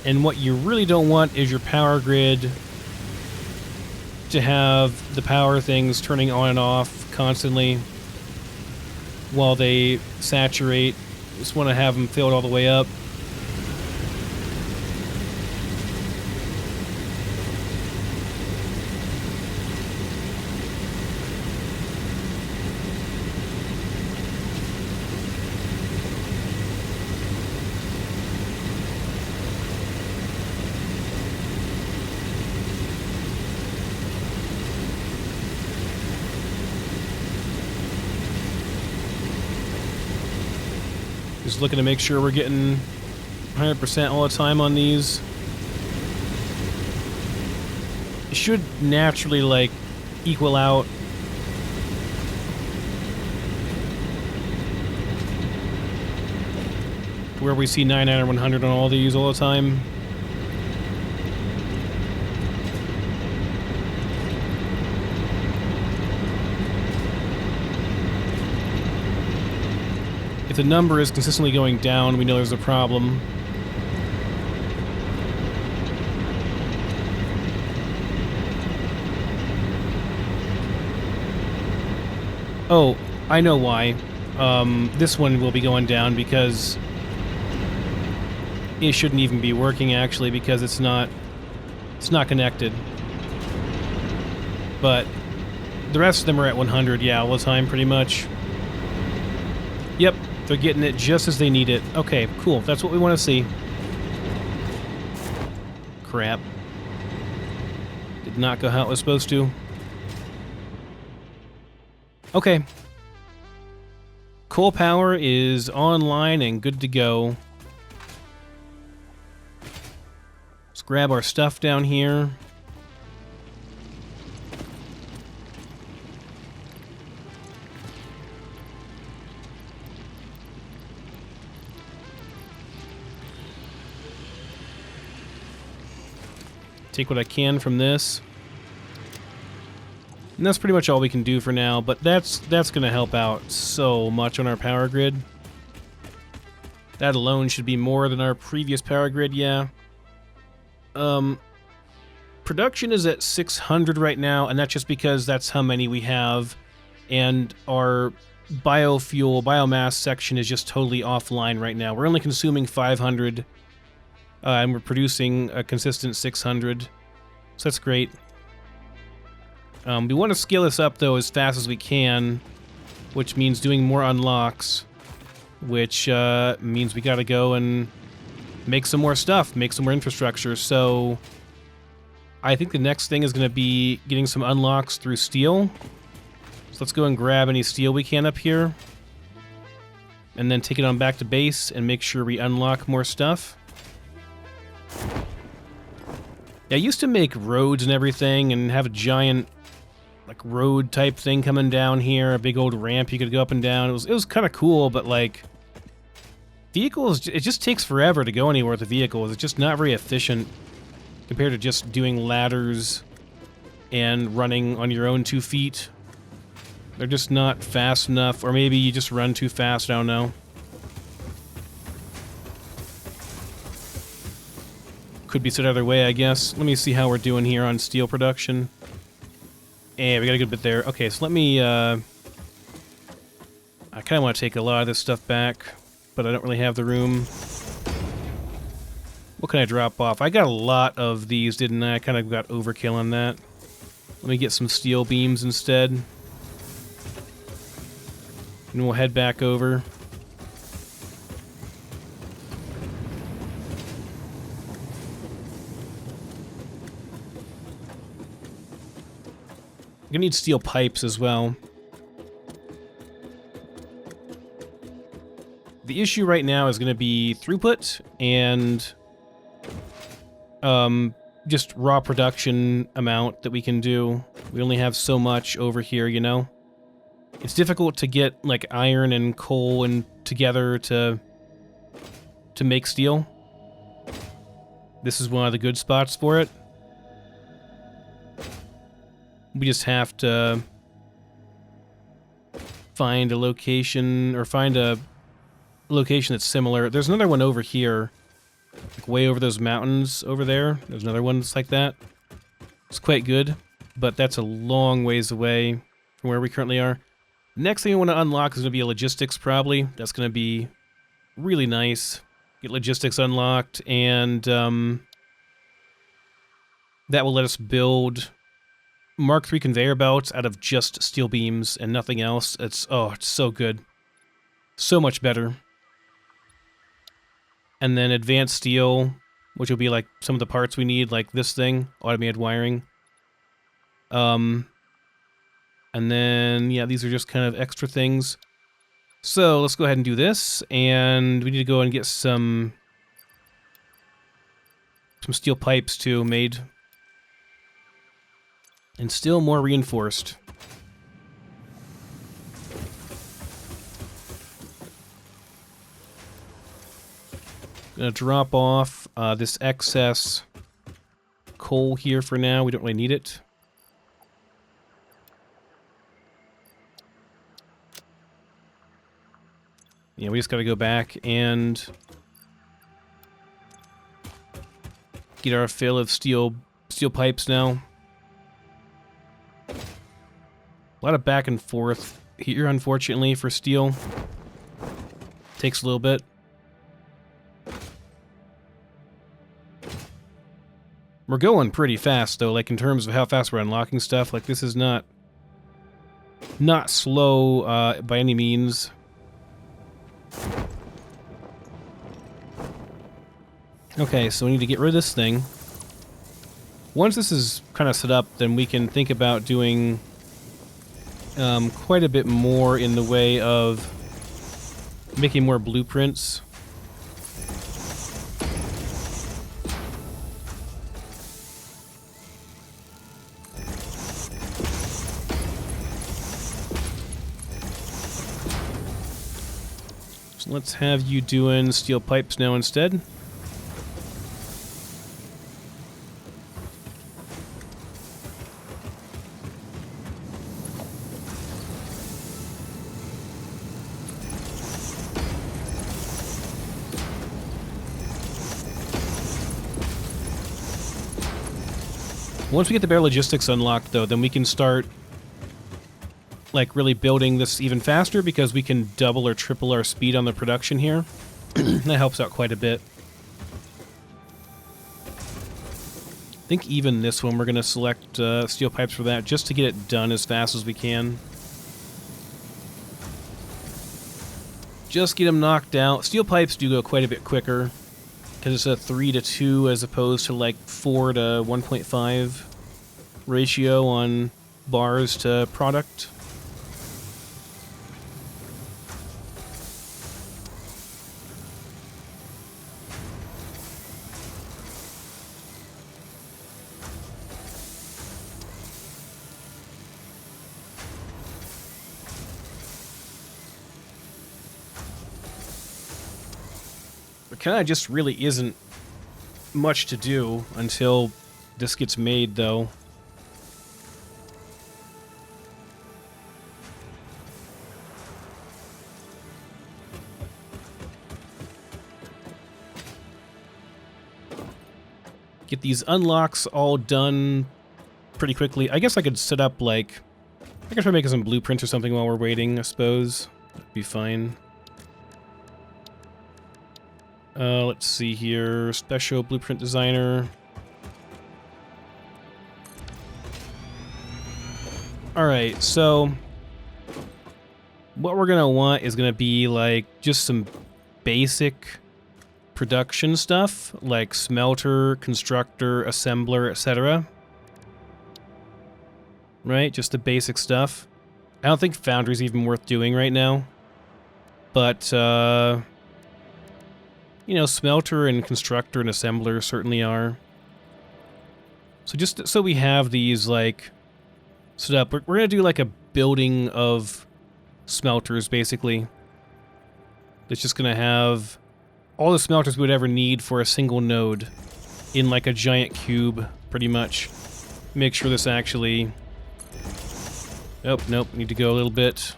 And what you really don't want is your power grid to have the power things turning on and off constantly while they saturate. You just want to have them filled all the way up. Just looking to make sure we're getting 100% all the time on these. It should naturally, like, equal out. Where we see 99 or 100 on all these all the time. If the number is consistently going down, we know there's a problem. Oh, I know why. This one will be going down because it shouldn't even be working, actually, because it's not connected. But the rest of them are at 100, yeah, all the time, pretty much. Yep. They're getting it just as they need it. Okay, cool. That's what we want to see. Crap. Did not go how it was supposed to. Okay. Coal power is online and good to go. Let's grab our stuff down here. Take what I can from this. And that's pretty much all we can do for now, but that's going to help out so much on our power grid. That alone should be more than our previous power grid, yeah. Production is at 600 right now, and that's just because that's how many we have, and our biomass section is just totally offline right now. We're only consuming 500. And we're producing a consistent 600, so that's great. We want to scale this up, though, as fast as we can, which means doing more unlocks, which means we gotta go and make some more stuff, make some more infrastructure. So I think the next thing is going to be getting some unlocks through steel. So let's go and grab any steel we can up here, and then take it on back to base and make sure we unlock more stuff. I used to make roads and everything and have a giant, like, road type thing coming down here, a big old ramp you could go up and down. It was kind of cool, but, like, vehicles, it just takes forever to go anywhere with the vehicles. It's just not very efficient compared to just doing ladders and running on your own 2 feet. They're just not fast enough, or maybe you just run too fast, I don't know. Could be said either way, I guess. Let me see how we're doing here on steel production. And we got a good bit there. Okay, so let me, I kind of want to take a lot of this stuff back, but I don't really have the room. What can I drop off? I got a lot of these, didn't I? I kind of got overkill on that. Let me get some steel beams instead. And we'll head back over. I'm gonna need steel pipes as well. The issue right now is gonna be throughput and just raw production amount that we can do. We only have so much over here, you know? It's difficult to get, like, iron and coal and together to make steel. This is one of the good spots for it. We just have to find a location, or find a location that's similar. There's another one over here, like way over those mountains over there. There's another one that's like that. It's quite good, but that's a long ways away from where we currently are. Next thing we want to unlock is going to be a logistics, probably. That's going to be really nice. Get logistics unlocked, and that will let us build Mark III conveyor belts out of just steel beams and nothing else. It's so good. So much better. And then advanced steel, which will be like some of the parts we need, like this thing, automated wiring. And then, yeah, these are just kind of extra things. So let's go ahead and do this, and we need to go and get some steel pipes too made. And still more reinforced. Gonna drop off this excess coal here for now. We don't really need it. Yeah, we just gotta go back and get our fill of steel pipes now. A lot of back and forth here, unfortunately, for steel. Takes a little bit. We're going pretty fast, though, like, in terms of how fast we're unlocking stuff. Like, this is not slow by any means. Okay, so we need to get rid of this thing. Once this is kind of set up, then we can think about doing quite a bit more in the way of making more blueprints. So let's have you doing steel pipes now instead. Once we get the bare logistics unlocked, though, then we can start, like, really building this even faster, because we can double or triple our speed on the production here. That helps out quite a bit. I think even this one we're going to select steel pipes for that, just to get it done as fast as we can. Just get them knocked out. Steel pipes do go quite a bit quicker, because it's a 3 to 2 as opposed to like 4 to 1.5 ratio on bars to product. kind of just really isn't much to do until this gets made, though. Get these unlocks all done pretty quickly. I guess I could set up, like... I could try making some blueprints or something while we're waiting, I suppose. That'd be fine. Let's see here. Special blueprint designer. Alright, so... what we're gonna want is gonna be, like, just some basic production stuff, like smelter, constructor, assembler, etc. Right? Just the basic stuff. I don't think Foundry's even worth doing right now. But, you know, smelter and constructor and assembler certainly are. So just so we have these, like, set up, we're going to do, like, a building of smelters, basically. It's just going to have all the smelters we would ever need for a single node in, like, a giant cube, pretty much. Make sure this actually... oh, nope, need to go a little bit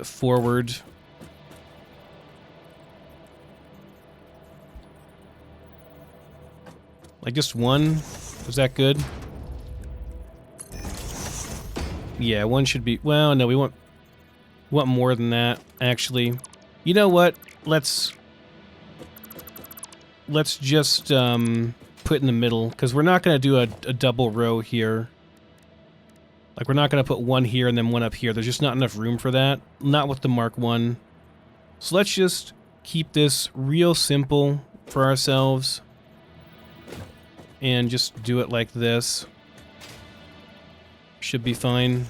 forward. Like just one? Was that good? Yeah, one should be... well, no, we want more than that, actually. You know what? Let's just put in the middle, because we're not going to do a double row here. Like, we're not going to put one here and then one up here. There's just not enough room for that. Not with the Mark 1. So let's just keep this real simple for ourselves. And just do it like this. Should be fine.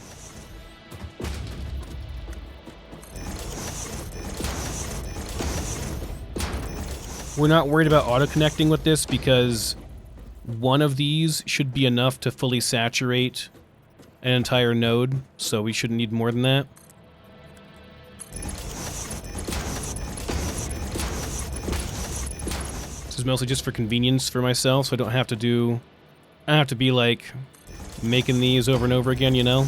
We're not worried about auto-connecting with this because one of these should be enough to fully saturate an entire node, so we shouldn't need more than that. This is mostly just for convenience for myself, so I don't have to do... I don't have to be, like, making these over and over again, you know?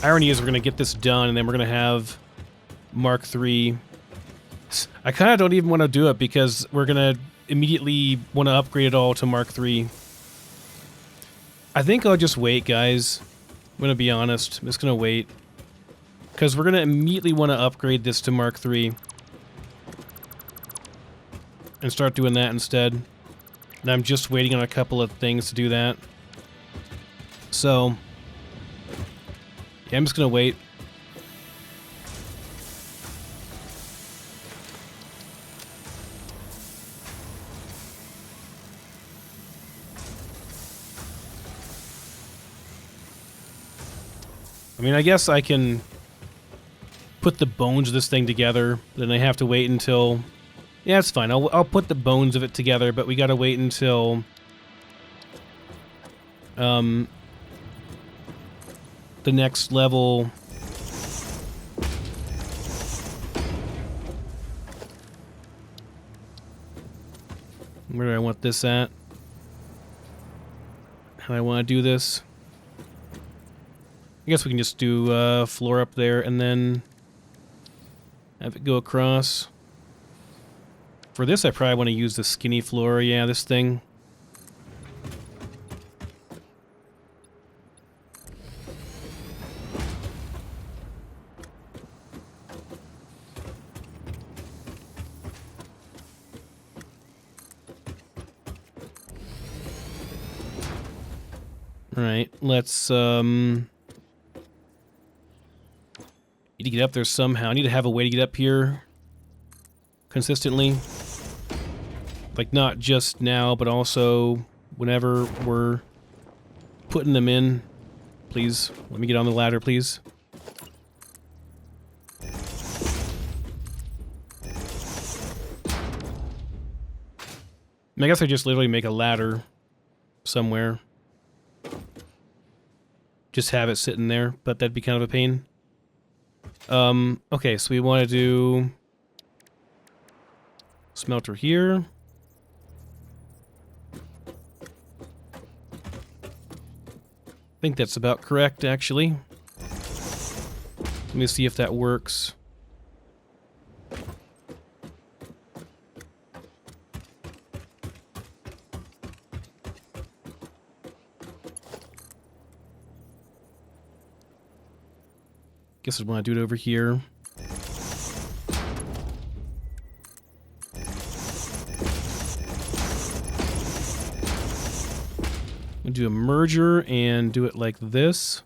Irony is we're going to get this done, and then we're going to have Mark III. I kind of don't even want to do it, because we're going to immediately want to upgrade it all to Mark III. I think I'll just wait, guys. I'm going to be honest. I'm just going to wait. Because we're going to immediately want to upgrade this to Mark III. And start doing that instead. And I'm just waiting on a couple of things to do that. So... yeah, I'm just going to wait. I mean, I guess I can put the bones of this thing together, then I have to wait until... yeah, it's fine. I'll put the bones of it together, but we gotta wait until... the next level... where do I want this at? How do I want to do this? I guess we can just do floor up there and then have it go across. For this, I probably want to use the skinny floor. Yeah, this thing. Alright, let's, need to get up there somehow. I need to have a way to get up here consistently. Like, not just now, but also whenever we're putting them in. Please, let me get on the ladder, please. I guess I just literally make a ladder somewhere. just have it sitting there, but that'd be kind of a pain. Okay, so we want to do smelter here. I think that's about correct, actually. Let me see if that works. Guess I'd want to do it over here. We'll do a merger and do it like this.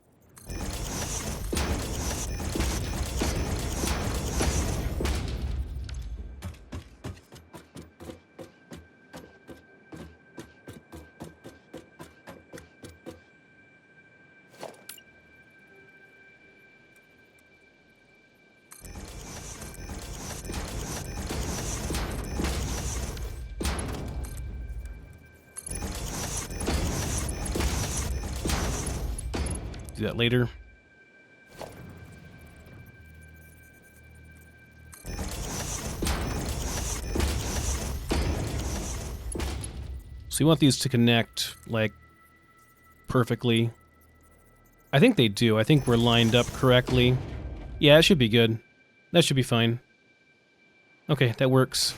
Do that later. So you want these to connect, like, perfectly. I think they do. I think we're lined up correctly. Yeah, it should be good. That should be fine. Okay, that works.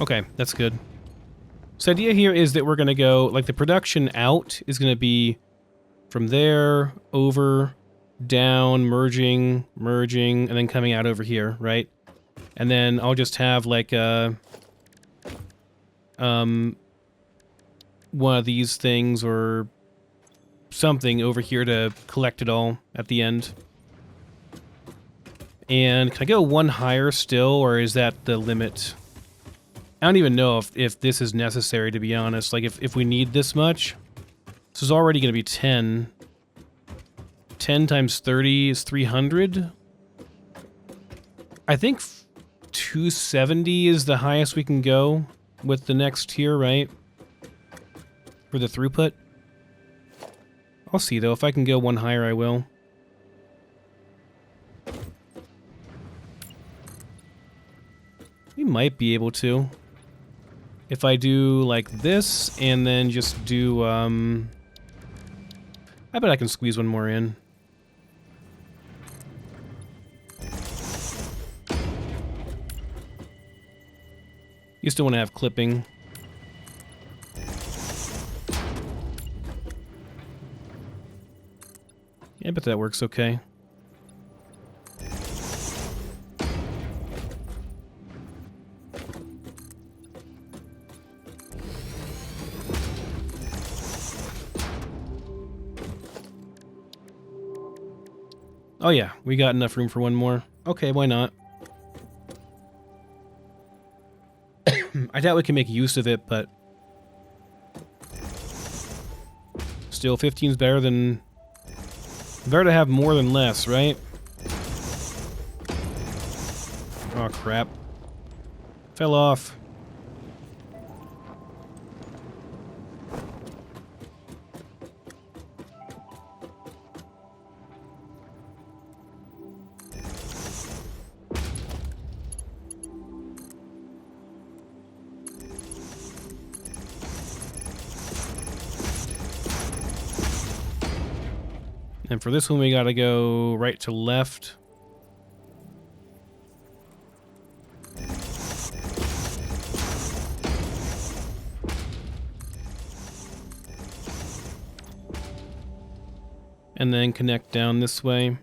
Okay, that's good. So the idea here is that we're going to go, like, the production out is going to be from there, over, down, merging, and then coming out over here, right? And then I'll just have, like, one of these things or something over here to collect it all at the end. And can I go one higher still, or is that the limit? I don't even know if this is necessary, to be honest. Like, if we need this much. This is already going to be 10. 10 times 30 is 300. I think 270 is the highest we can go with the next tier, right? For the throughput. I'll see, though. If I can go one higher, I will. We might be able to. If I do like this, and then just do, I bet I can squeeze one more in. You still want to have clipping. Yeah, I bet that works okay. Oh yeah, we got enough room for one more. Okay, why not? I doubt we can make use of it, but still 15's better than... Better to have more than less, right? Oh crap. Fell off. And for this one, we gotta go right to left. And then connect down this way.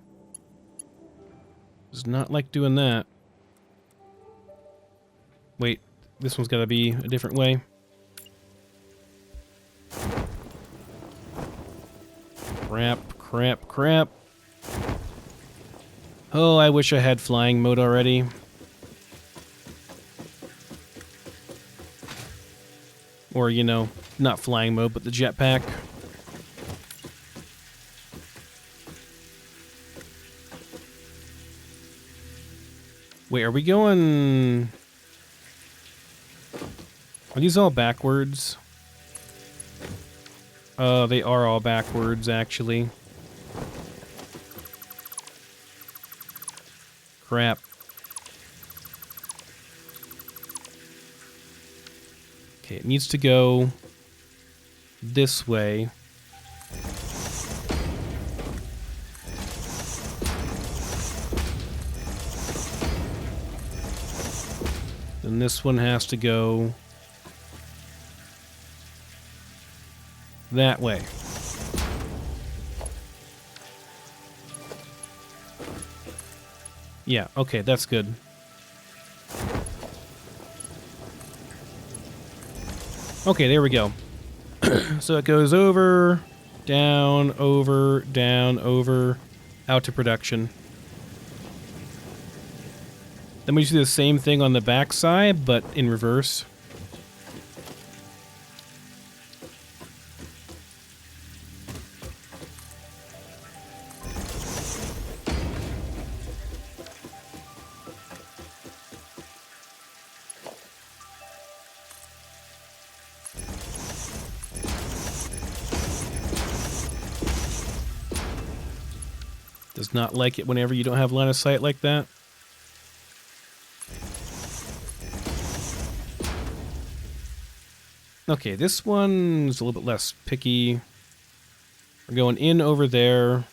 Does not like doing that. Wait, this one's gotta be a different way. Crap. Oh, I wish I had flying mode already. Or, you know, not flying mode, but the jetpack. Wait, are we going... Are these all backwards? They are all backwards, actually. Crap. Okay, it needs to go this way. Then this one has to go that way. Yeah, okay, that's good. Okay, there we go. So it goes over, down, over, out to production. Then we do the same thing on the back side, but in reverse. Does not like it whenever you don't have line of sight like that. Okay, this one's a little bit less picky. We're going in over there.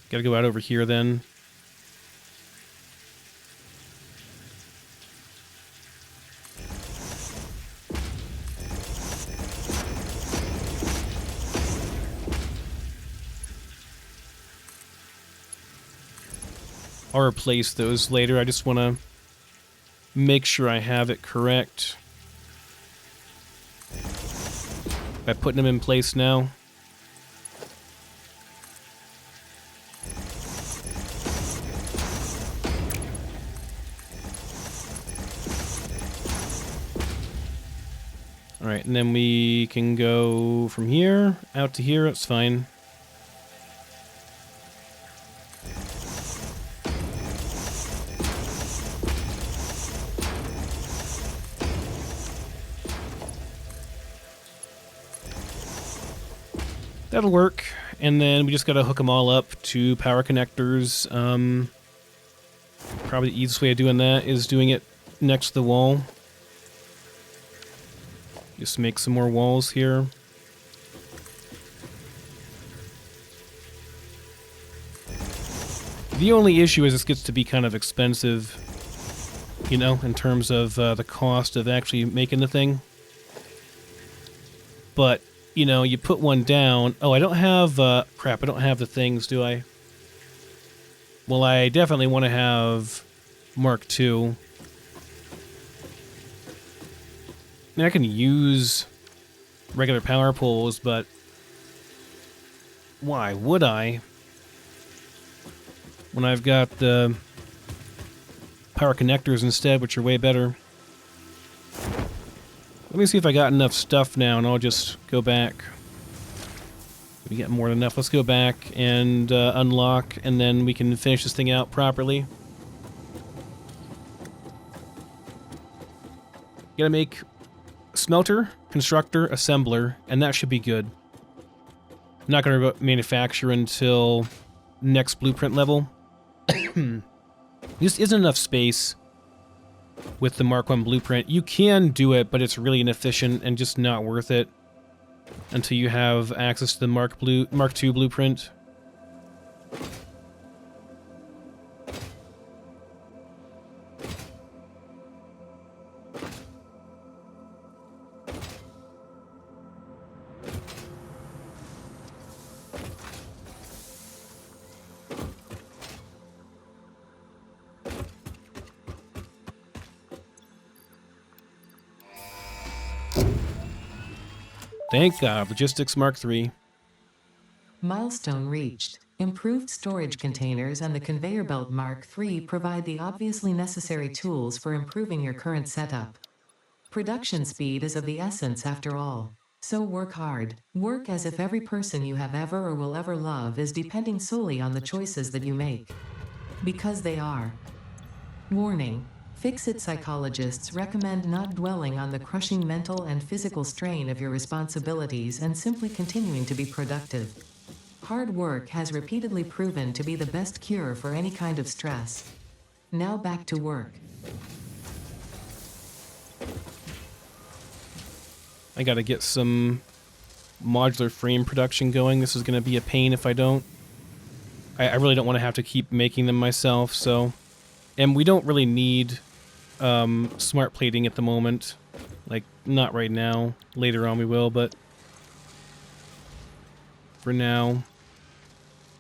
Gotta go out over here then. I'll replace those later. I just want to make sure I have it correct by putting them in place now. Alright, and then we can go from here out to here. It's fine. That'll work, and then we just gotta hook them all up to power connectors. Probably the easiest way of doing that is doing it next to the wall. Just make some more walls here. The only issue is this gets to be kind of expensive, you know, in terms of the cost of actually making the thing. But you know, you put one down. Oh, I don't have, crap, I don't have the things, do I? Well, I definitely want to have Mark II. I mean, I can use regular power poles, but why would I? When I've got the power connectors instead, which are way better. Let me see if I got enough stuff now, and I'll just go back. We get more than enough. Let's go back and unlock, and then we can finish this thing out properly. Gotta make smelter, constructor, assembler, and that should be good. I'm not gonna manufacture until next blueprint level. Just isn't enough space with the Mark I blueprint. You can do it, but it's really inefficient and just not worth it until you have access to the Mark II blueprint. Thank God, Logistics Mark III. Milestone reached. Improved storage containers and the conveyor belt Mark III provide the obviously necessary tools for improving your current setup. Production speed is of the essence after all. So work hard. Work as if every person you have ever or will ever love is depending solely on the choices that you make. Because they are. Warning. Fix-it psychologists recommend not dwelling on the crushing mental and physical strain of your responsibilities and simply continuing to be productive. Hard work has repeatedly proven to be the best cure for any kind of stress. Now back to work. I gotta get some modular frame production going. This is gonna be a pain if I don't. I really don't want to have to keep making them myself, so... And we don't really need smart plating at the moment. Like, not right now. Later on we will, but... For now,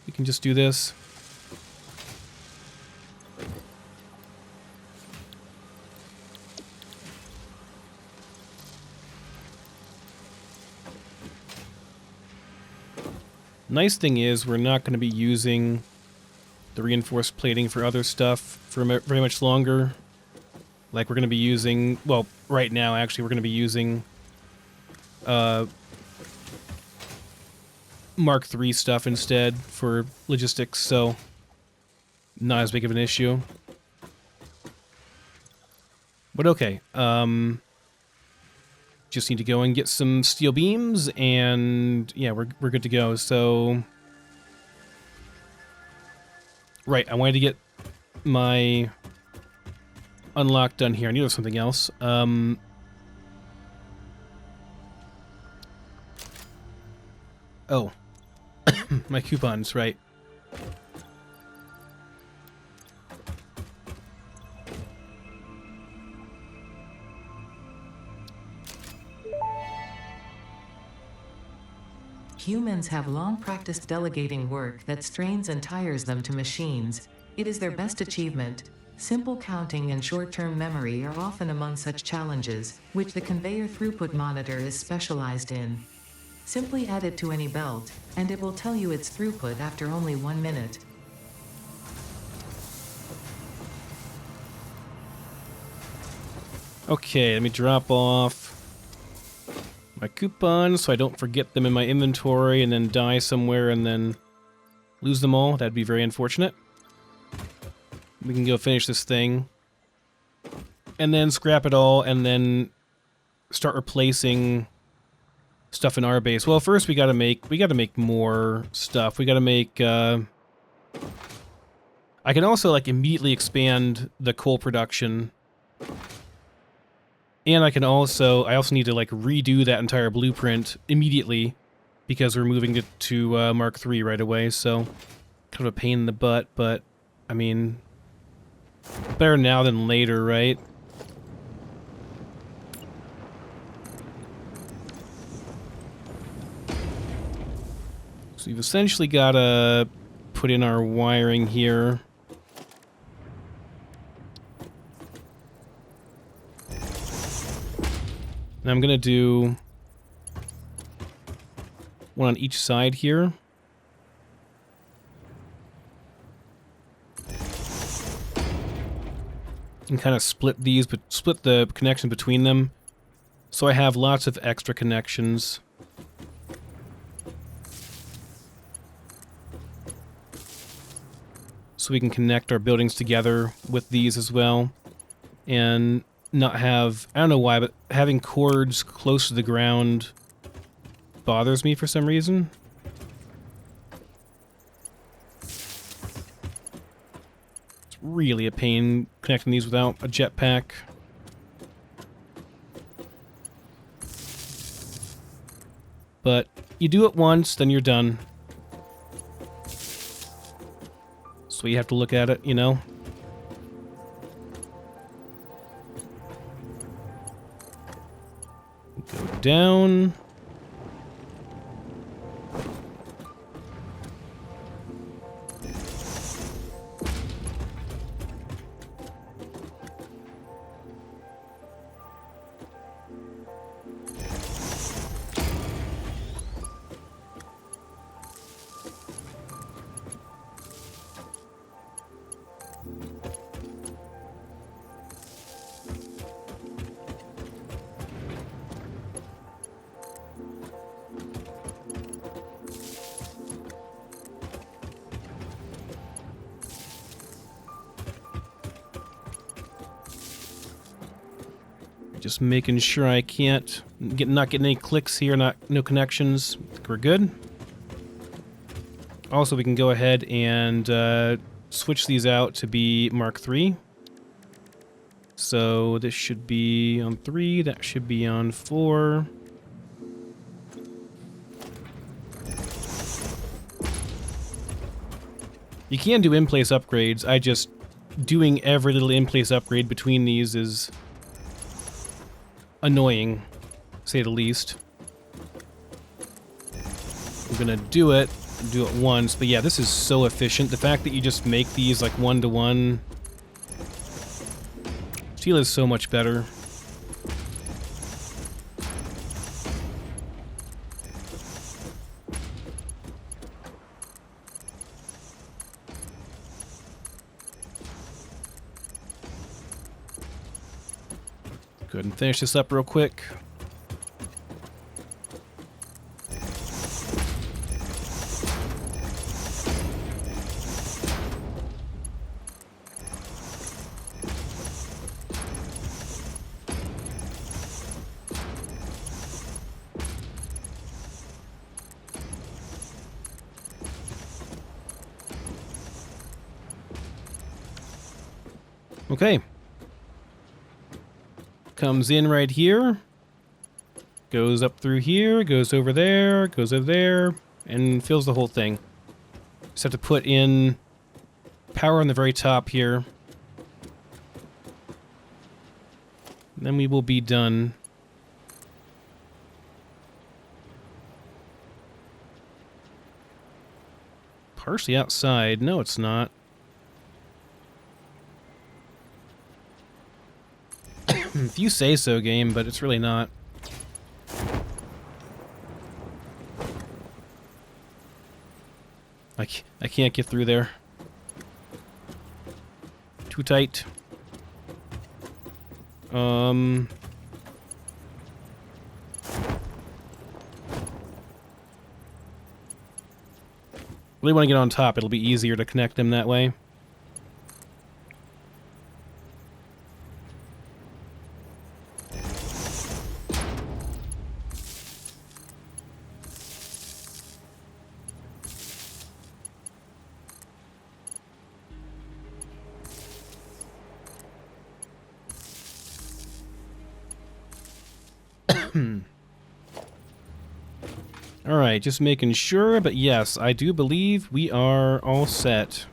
we can just do this. Nice thing is, we're not going to be using the reinforced plating for other stuff for very much longer. Like, we're going to be using... Well, right now, actually, we're going to be using... Mark III stuff instead for logistics, so... Not as big of an issue. But okay, just need to go and get some steel beams, and yeah, we're good to go. So, right, I wanted to get my unlock done here. I knew there was something else. Oh, my coupons, right. Humans have long practiced delegating work that strains and tires them to machines. It is their best achievement. Simple counting and short-term memory are often among such challenges, which the conveyor throughput monitor is specialized in. Simply add it to any belt, and it will tell you its throughput after only 1 minute. Okay, let me drop off my coupons so I don't forget them in my inventory and then die somewhere and then lose them all. That'd be very unfortunate. We can go finish this thing and then scrap it all and then start replacing stuff in our base. Well, first we gotta make more stuff. We gotta make I can also like immediately expand the coal production. And I also need to like redo that entire blueprint immediately because we're moving it to Mark III right away, so kind of a pain in the butt, but I mean, better now than later, right? So we've essentially got to put in our wiring here. And I'm going to do one on each side here. And kind of split these, but split the connection between them. So I have lots of extra connections. So we can connect our buildings together with these as well. And not have, I don't know why, but having cords close to the ground bothers me for some reason. It's really a pain connecting these without a jetpack. But you do it once, then you're done. So you have to look at it, you know? Go down. Just making sure I can't not getting any clicks here, no connections. I think we're good. Also, we can go ahead and switch these out to be Mark III. So this should be on 3, that should be on 4. You can do in-place upgrades. Doing every little in-place upgrade between these is annoying, to say the least. I'm gonna do it once, but yeah, this is so efficient. The fact that you just make these like one-to-one, steel is so much better. Go ahead and finish this up real quick. Okay. Comes in right here. Goes up through here, goes over there, and fills the whole thing. Just have to put in power on the very top here. Then we will be done. Partially outside. No, it's not. If you say so, game, but it's really not. I can't get through there. Too tight. Really want to get on top. It'll be easier to connect them that way. Alright, just making sure, but yes, I do believe we are all set.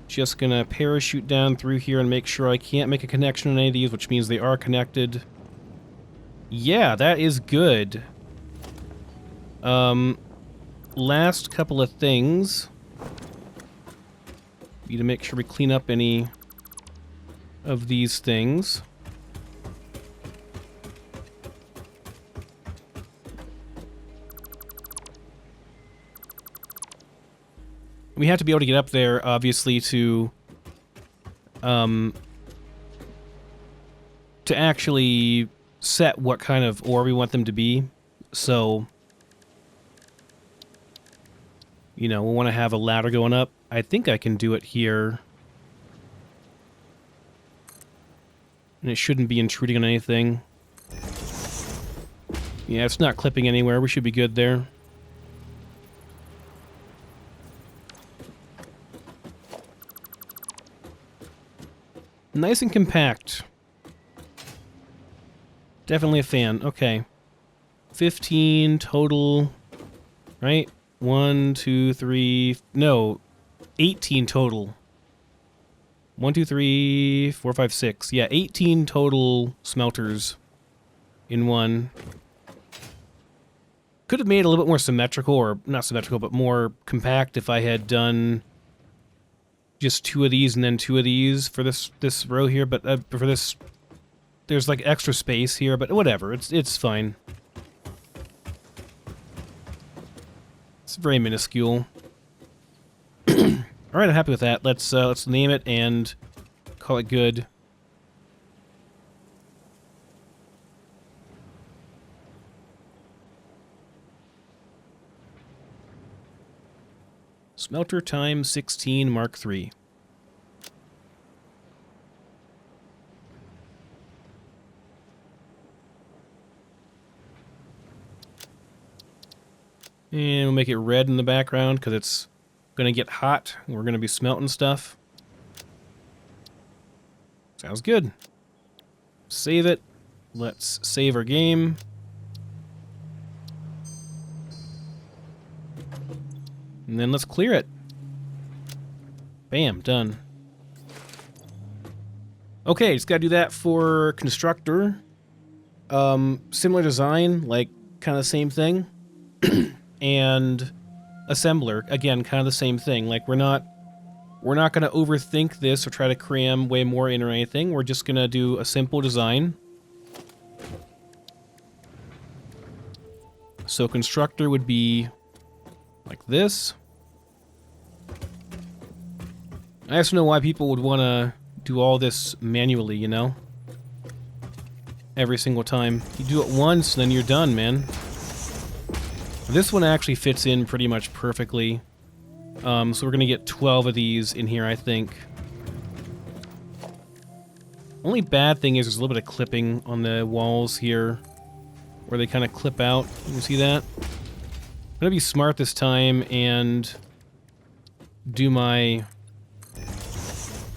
Just gonna parachute down through here and make sure I can't make a connection on any of these, which means they are connected. Yeah, that is good. Last couple of things. Need to make sure we clean up any of these things. We have to be able to get up there, obviously, to actually set what kind of ore we want them to be. So, you know, we'll want to have a ladder going up. I think I can do it here. And it shouldn't be intruding on anything. Yeah, it's not clipping anywhere. We should be good there. Nice and compact. Definitely a fan. Okay. 15 total. Right? 1, 2, 3... No. 18 total. 1, 2, 3, 4, 5, 6. Yeah, 18 total smelters in one. Could have made it a little bit more symmetrical, or not symmetrical, but more compact if I had done just 2 of these and then 2 of these for this row here, but for this, there's like extra space here, but whatever, it's fine. It's very minuscule. All right, I'm happy with that. Let's name it and call it good. Smelter time 16 Mark III. And we'll make it red in the background because it's going to get hot. We're going to be smelting stuff. Sounds good. Save it. Let's save our game. And then let's clear it. Bam, done. Okay, just gotta do that for constructor. Similar design, like kind of the same thing. And assembler, again, kind of the same thing. Like we're not gonna overthink this or try to cram way more in or anything. We're just gonna do a simple design. So constructor would be like this. I just don't know why people would want to do all this manually, you know? Every single time. You do it once, then you're done, man. This one actually fits in pretty much perfectly. So we're going to get 12 of these in here, I think. Only bad thing is there's a little bit of clipping on the walls here, where they kind of clip out. You can see that? I'm going to be smart this time and do my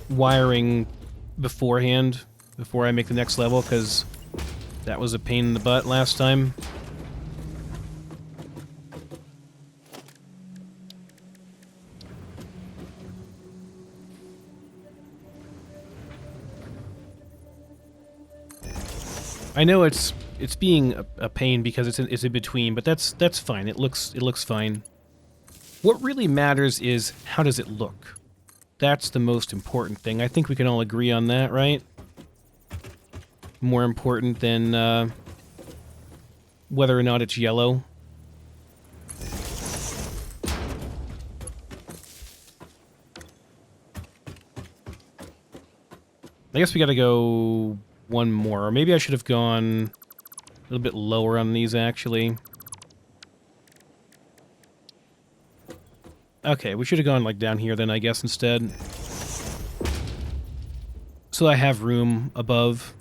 wiring beforehand, before I make the next level, because that was a pain in the butt last time. I know it's being a pain because it's in between, but that's fine. It looks fine. What really matters is how does it look? That's the most important thing. I think we can all agree on that, right? More important than whether or not it's yellow. I guess we gotta go one more. Or maybe I should have gone a little bit lower on these, actually. Okay, we should have gone, like, down here then, I guess, instead. So I have room above.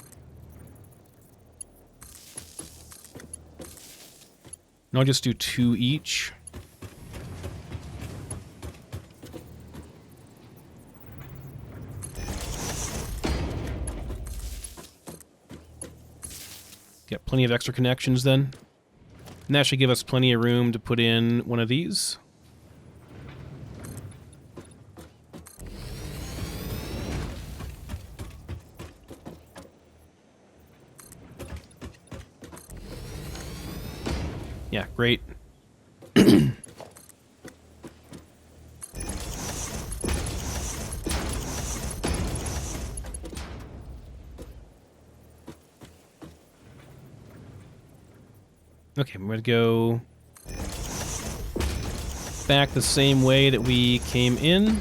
And I'll just do 2 each. Get plenty of extra connections then. And that should give us plenty of room to put in one of these. Yeah, great. Okay, I'm going to go back the same way that we came in.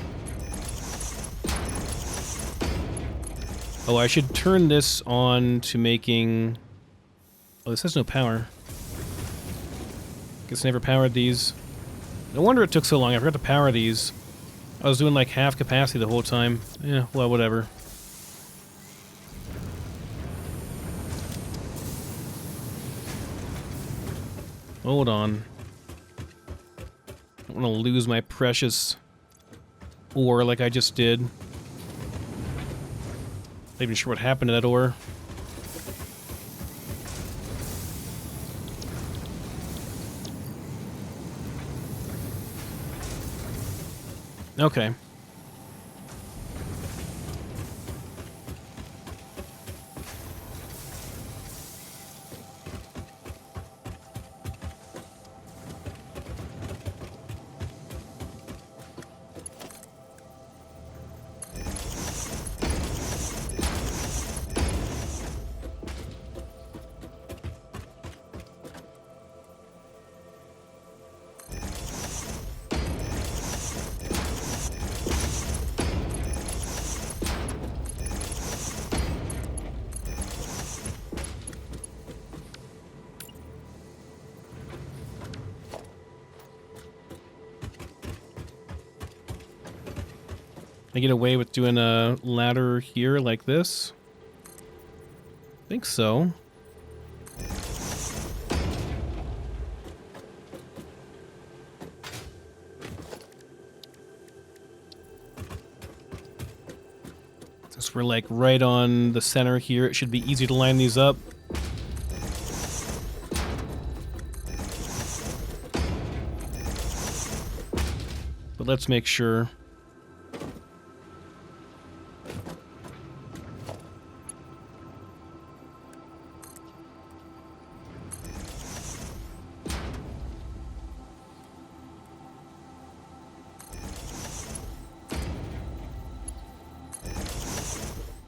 Oh, I should turn this on to making... Oh, this has no power. Guess I never powered these. No wonder it took so long. I forgot to power these. I was doing like half capacity the whole time. Yeah, well, whatever. Hold on. I don't want to lose my precious ore like I just did. Not even sure what happened to that ore. Okay. I get away with doing a ladder here like this? I think so. Since we're like right on the center here, it should be easy to line these up. But let's make sure.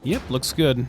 Yep, looks good.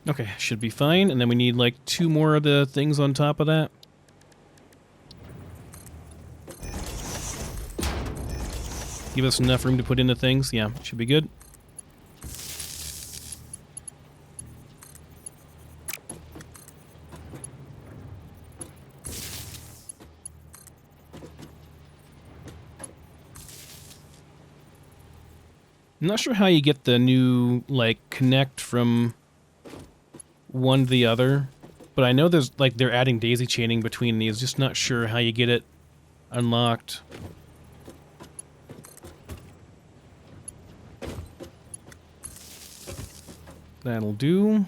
Okay, should be fine. And then we need like 2 more of the things on top of that. Give us enough room to put in the things. Yeah, should be good. I'm not sure how you get the new, like, connect from one to the other, but I know there's, like, they're adding daisy chaining between these. Just not sure how you get it unlocked. That'll do.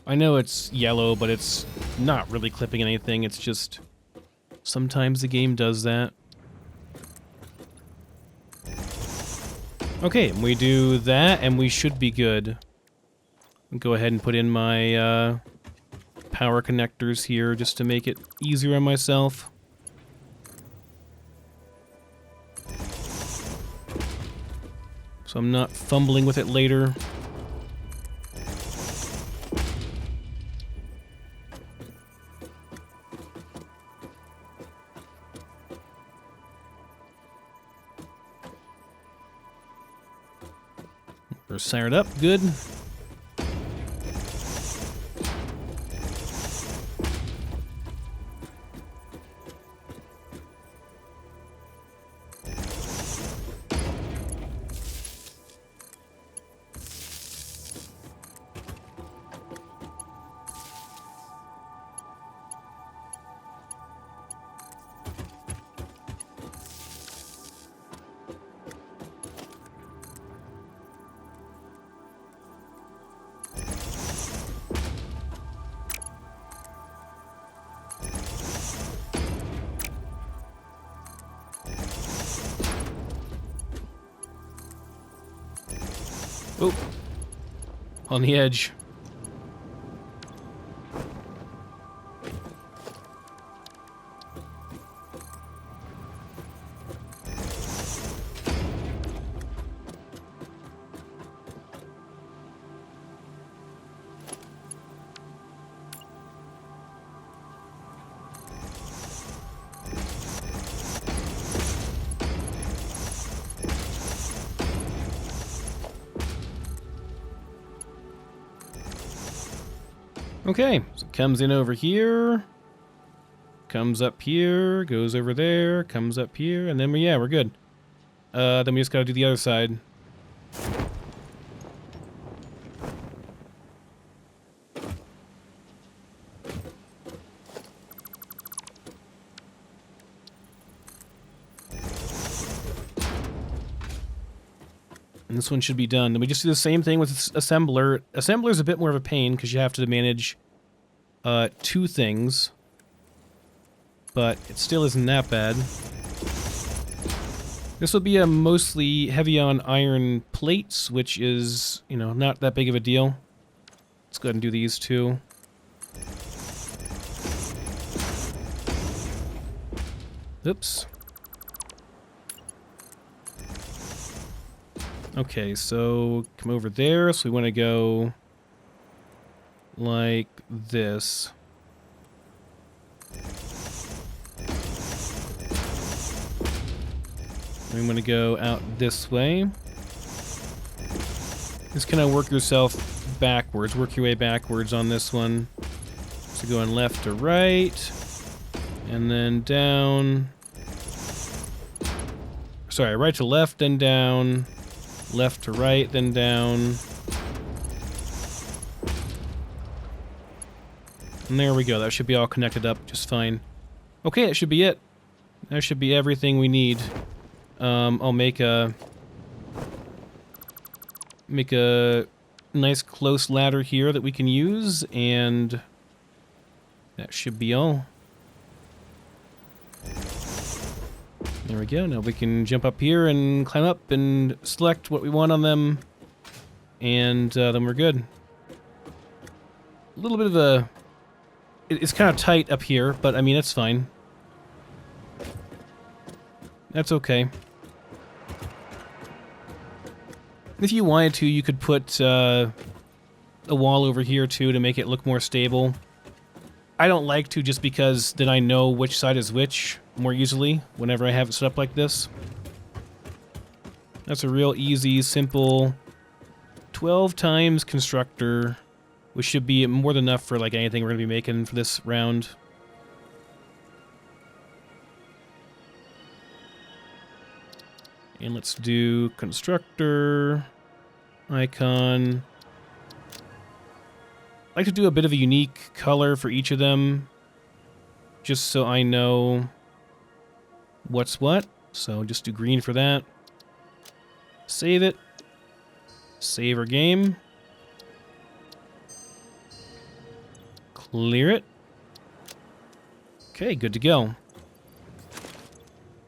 I know it's yellow, but it's not really clipping anything. It's just sometimes the game does that. Okay, we do that, and we should be good. I'll go ahead and put in my power connectors here just to make it easier on myself. So I'm not fumbling with it later. We're sired up, good. Oh, on the edge. Okay, so it comes in over here, comes up here, goes over there, comes up here, and then we're good. Then we just gotta do the other side. And this one should be done. Then we just do the same thing with assembler. Assembler is a bit more of a pain because you have to manage 2 things. But it still isn't that bad. This will be a mostly heavy on iron plates, which is, you know, not that big of a deal. Let's go ahead and do these 2. Oops. Okay, so come over there. So we want to go like this. We want to go out this way. Just kind of work yourself backwards. Work your way backwards on this one. So going left to right. And then down. Sorry, right to left, then down. Left to right, then down. And there we go. That should be all connected up just fine. Okay, that should be it. That should be everything we need. I'll make a nice close ladder here that we can use, and that should be all. There we go. Now we can jump up here and climb up and select what we want on them, and then we're good. A little bit of a... It's kind of tight up here, but I mean, it's fine. That's okay. If you wanted to, you could put a wall over here too to make it look more stable. I don't like to just because then I know which side is which more easily whenever I have it set up like this. That's a real easy, simple 12 times constructor, which should be more than enough for like anything we're going to be making for this round. And let's do constructor, icon. I like to do a bit of a unique color for each of them, just so I know what's what. So just do green for that. Save it. Save our game. Clear it. Okay, good to go.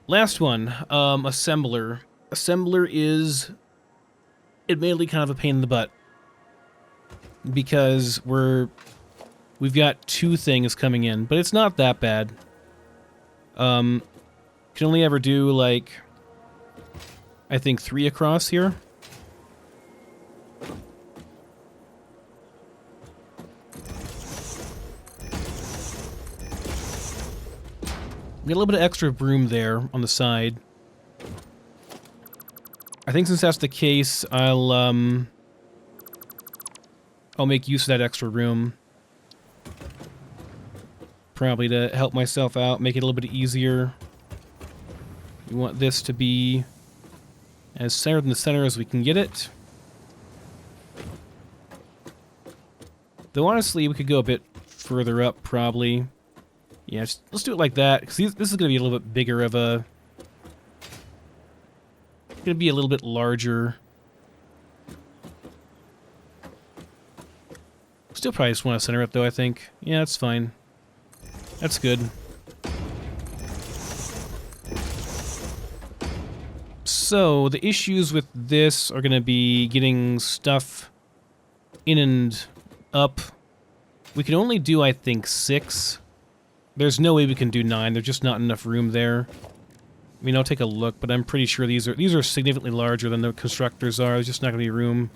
Last one, assembler. Assembler is admittedly kind of a pain in the butt because we've got 2 things coming in, but it's not that bad. Can only ever do like I think 3 across here. Get a little bit of extra room there on the side. I think since that's the case, I'll make use of that extra room. Probably to help myself out, make it a little bit easier. We want this to be as centered in the center as we can get it. Though honestly, we could go a bit further up, probably. Yeah, let's do it like that, because this is going to be a little bit bigger of a... It's going to be a little bit larger. Still probably just want to center it, though, I think. Yeah, that's fine. That's good. So, the issues with this are going to be getting stuff in and up. We can only do, I think, 6. There's no way we can do 9. There's just not enough room there. I mean, I'll take a look, but I'm pretty sure these are significantly larger than the constructors are. There's just not going to be room.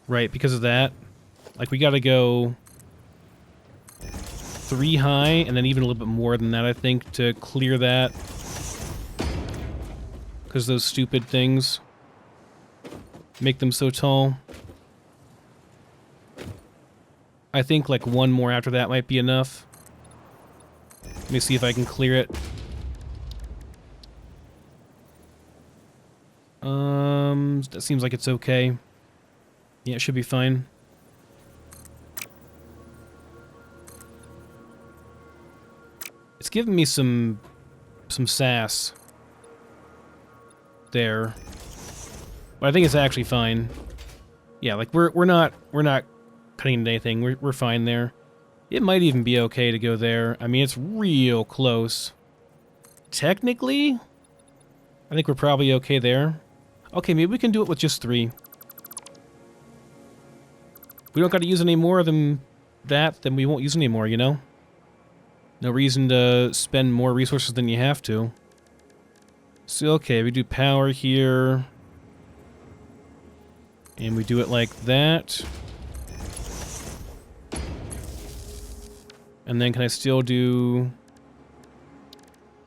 Right, because of that. Like, we got to go 3 high, and then even a little bit more than that, I think, to clear that. Because those stupid things make them so tall. I think like 1 more after that might be enough. Let me see if I can clear it. That seems like it's okay. Yeah, it should be fine. It's giving me some sass there. But I think it's actually fine. Yeah, like we're not cutting into anything. We're fine there. It might even be okay to go there. I mean, it's real close. Technically, I think we're probably okay there. Okay, maybe we can do it with just 3. We don't got to use any more than that, then we won't use any more, you know? No reason to spend more resources than you have to. So, okay, we do power here. And we do it like that. And then can I still do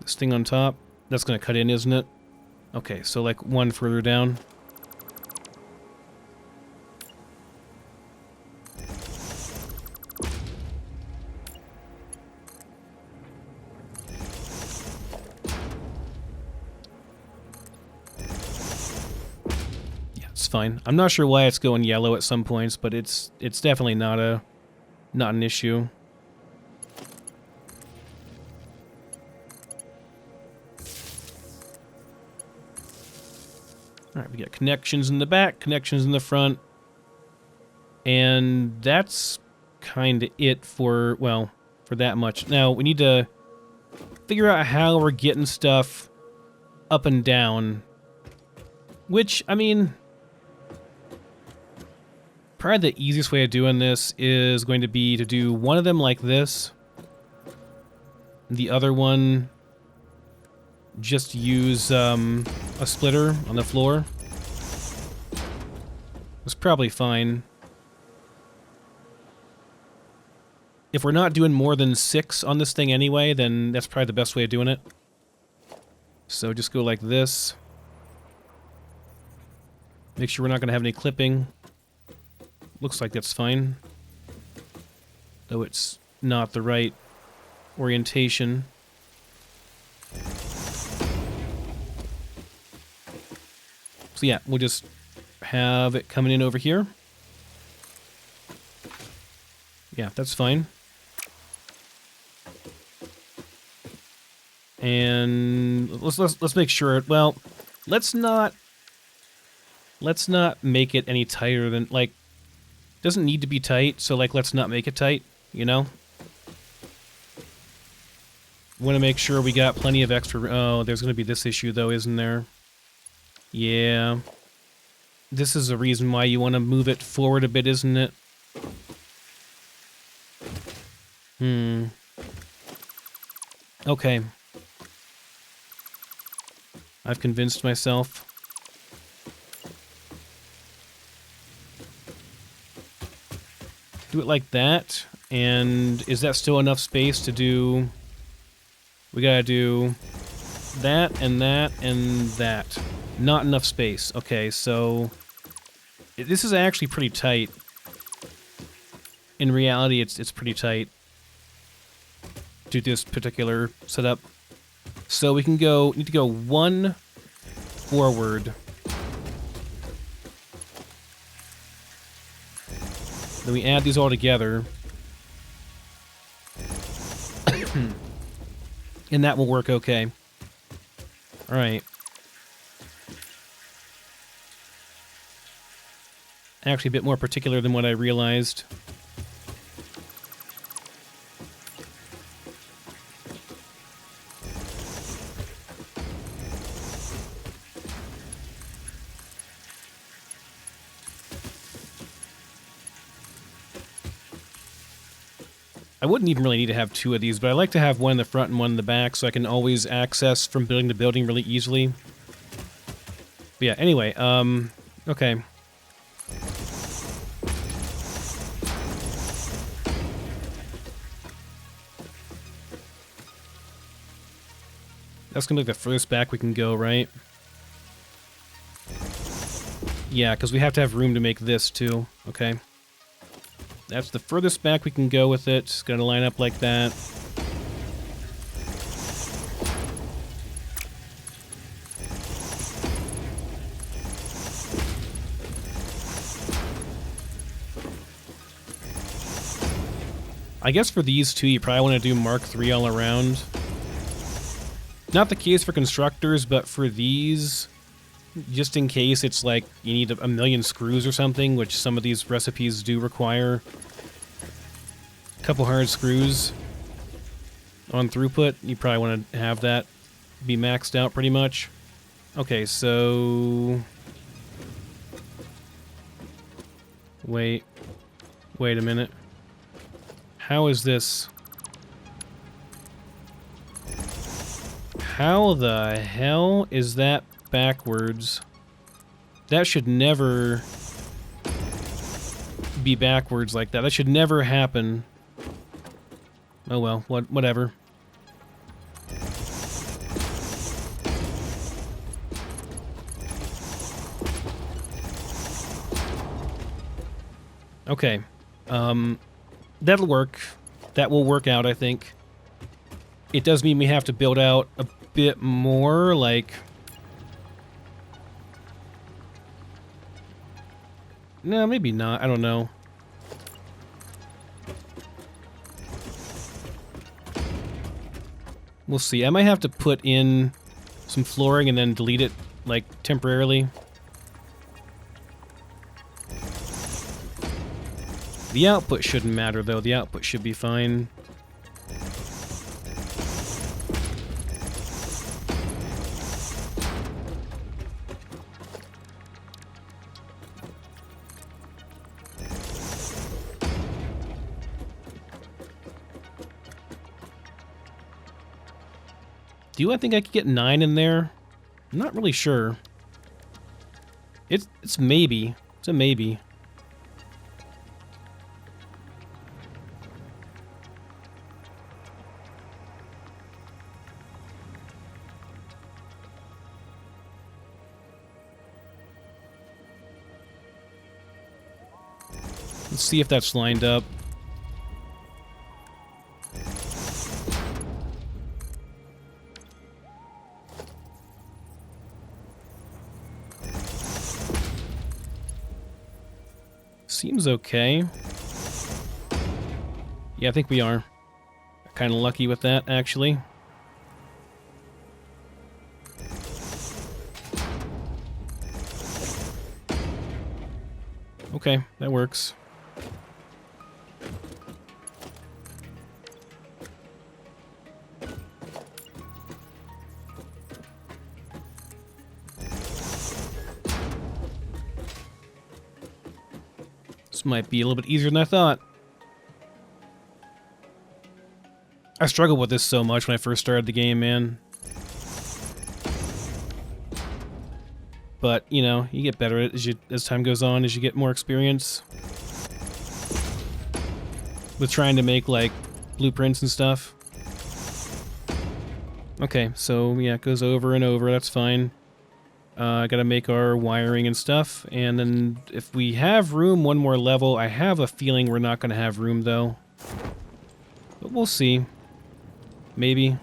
this thing on top? That's going to cut in, isn't it? Okay, so like 1 further down. Yeah, it's fine. I'm not sure why it's going yellow at some points, but it's definitely not an issue. Alright, we got connections in the back, connections in the front. And that's kind of it for, well, for that much. Now, we need to figure out how we're getting stuff up and down. Which, I mean, probably the easiest way of doing this is going to be to do one of them like this. The other one, just use a splitter on the floor. It's probably fine. If we're not doing more than 6 on this thing anyway, then that's probably the best way of doing it. So just go like this. Make sure we're not going to have any clipping. Looks like that's fine. Though it's not the right orientation. So yeah, we'll just have it coming in over here. Yeah, that's fine. And let's make sure. Well, let's not make it any tighter than, like, doesn't need to be tight. So like, let's not make it tight. You know. Want to make sure we got plenty of extra. Oh, there's going to be this issue though, isn't there? Yeah. This is a reason why you want to move it forward a bit, isn't it? Okay. I've convinced myself. Do it like that. And is that still enough space to do... We gotta do that and that and that. Not enough space. Okay, so... This is actually pretty tight. In reality, it's pretty tight. To this particular setup. So we can go... Need to go 1 forward. Then we add these all together. And that will work okay. Alright. Actually a bit more particular than what I realized. I wouldn't even really need to have 2 of these, but I like to have one in the front and one in the back so I can always access from building to building really easily. But yeah, anyway, okay. That's gonna be the furthest back we can go, right? Yeah, because we have to have room to make this too. Okay. That's the furthest back we can go with it. It's gonna line up like that. I guess for these two, you probably want to do Mark III all around. Not the case for constructors, but for these, just in case it's like you need a million screws or something, which some of these recipes do require. A couple hard screws on throughput, you probably want to have that be maxed out pretty much. Okay, so... Wait a minute. How is this? How the hell is that backwards? That should never be backwards like that. That should never happen. Oh well, whatever. Okay. That'll work. That will work out, I think. It does mean we have to build out a bit more, like... No, maybe not. I don't know. We'll see. I might have to put in some flooring and then delete it, like, temporarily. The output shouldn't matter, though. The output should be fine. Do I think I could get 9 in there? I'm not really sure. It's maybe. It's a maybe. Let's see if that's lined up. Seems okay. Yeah, I think we are. Kind of lucky with that, actually. Okay, that works. This might be a little bit easier than I thought. I struggled with this so much when I first started the game, man. But, you know, you get better at it as time goes on, as you get more experience. With trying to make, like, blueprints and stuff. Okay, so, yeah, it goes over and over, that's fine. Gotta make our wiring and stuff, and then if we have room, one more level. I have a feeling we're not gonna have room, though. But we'll see. Maybe.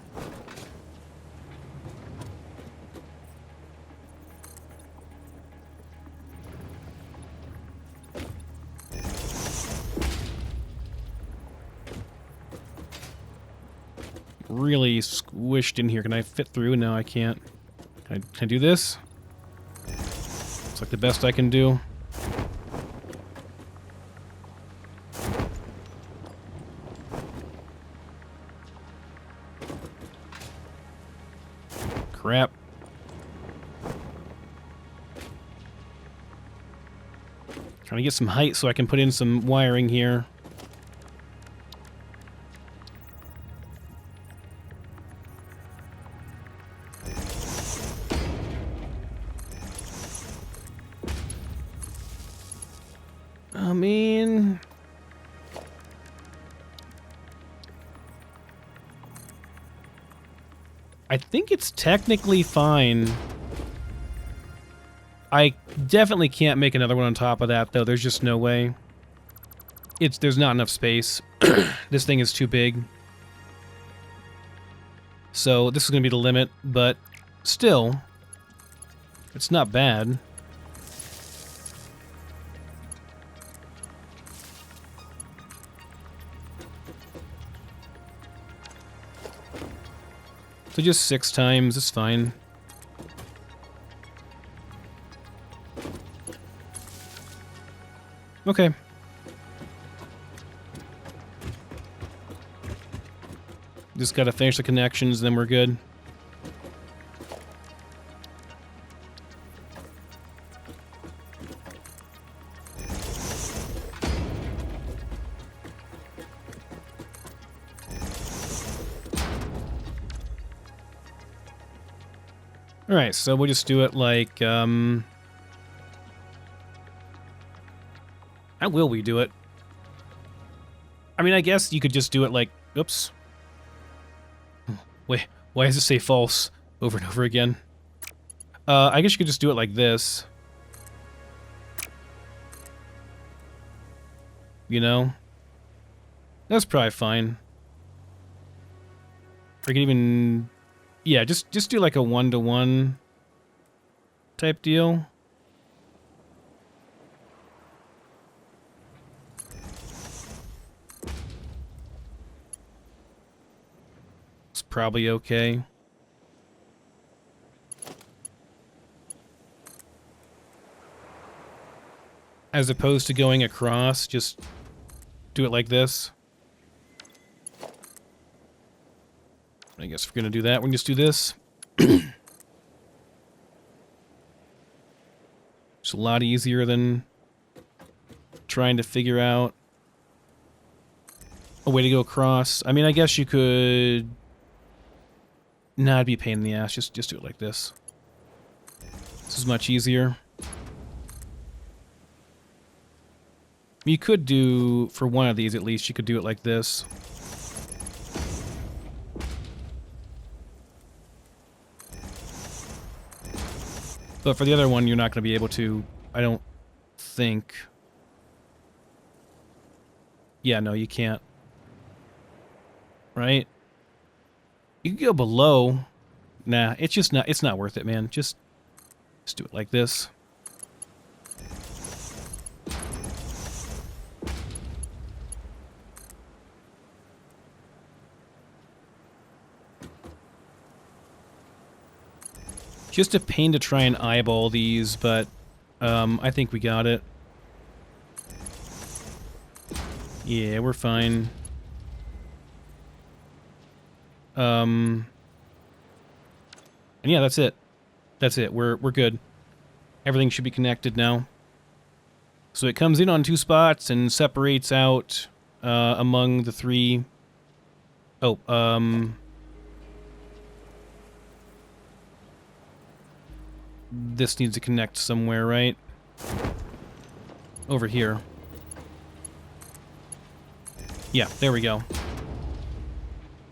Really squished in here. Can I fit through? No, I can't. Can I do this? It's like the best I can do. Crap. Trying to get some height so I can put in some wiring here. I mean... I think it's technically fine. I definitely can't make another one on top of that, though. There's just no way. There's not enough space. This thing is too big. So this is going to be the limit, but still, it's not bad. So just 6 times is fine. Okay. Just gotta finish the connections, then we're good. Alright, so we'll just do it like, how will we do it? I mean, I guess you could just do it like, oops. Wait, why does it say false over and over again? I guess you could just do it like this. You know? That's probably fine. I could even... Yeah, just do like a 1-to-1 type deal. It's probably okay. As opposed to going across, just do it like this. I guess if we're gonna do that, we can just do this. It's a lot easier than trying to figure out a way to go across. I mean, I guess you could... Nah, it'd be a pain in the ass. Just do it like this. This is much easier. You could do, for one of these at least, you could do it like this. But for the other one, you're not going to be able to, I don't think. Yeah, no, you can't. Right? You can go below. Nah, it's just not, it's not worth it, man. Just do it like this. Just a pain to try and eyeball these, but I think we got it. Yeah, we're fine. And yeah, that's it. That's it. We're good. Everything should be connected now. So it comes in on 2 spots and separates out among the 3. Oh, this needs to connect somewhere, right? Over here. Yeah, there we go.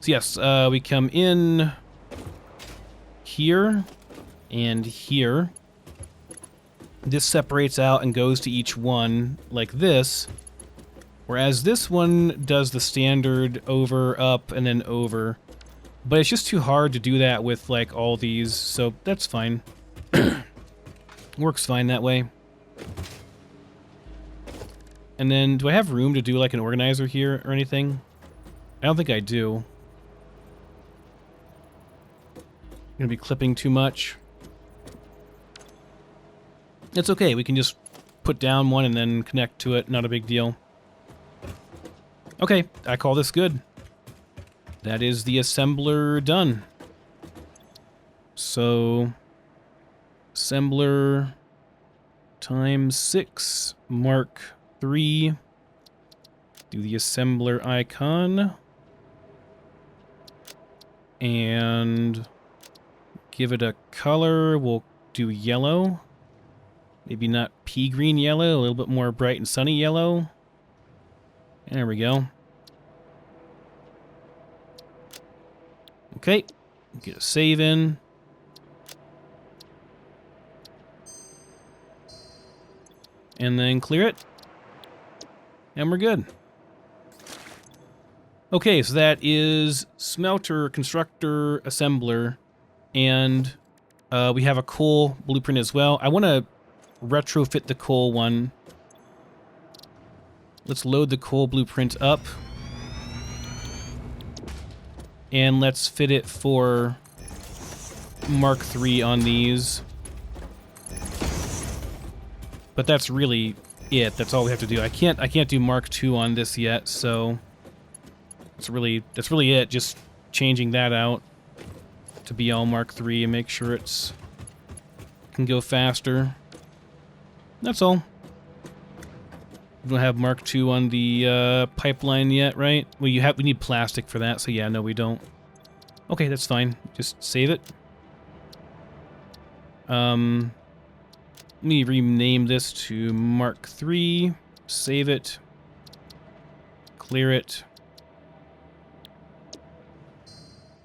So yes, we come in here and here. This separates out and goes to each one like this, whereas this one does the standard over, up, and then over. But it's just too hard to do that with like all these, so that's fine. Works fine that way. And then, do I have room to do like an organizer here or anything? I don't think I do. Gonna be clipping too much. It's okay, we can just put down one and then connect to it, not a big deal. Okay, I call this good. That is the assembler done. So... Assembler times 6, Mark 3. Do the assembler icon. And give it a color. We'll do yellow. Maybe not pea green yellow, a little bit more bright and sunny yellow. There we go. Okay, get a save in. And then clear it. And we're good. Okay, so that is smelter, constructor, assembler, and we have a coal blueprint as well. I want to retrofit the coal one. Let's load the coal blueprint up. And let's fit it for Mark III on these. But that's really it. That's all we have to do. I can't do Mark II on this yet, so that's really it. Just changing that out to be all Mark III and make sure it's can go faster. That's all. We don't have Mark II on the pipeline yet, right? Well, we need plastic for that, so yeah, no, we don't. Okay, that's fine. Just save it. Let me rename this to Mark III. Save it. Clear it.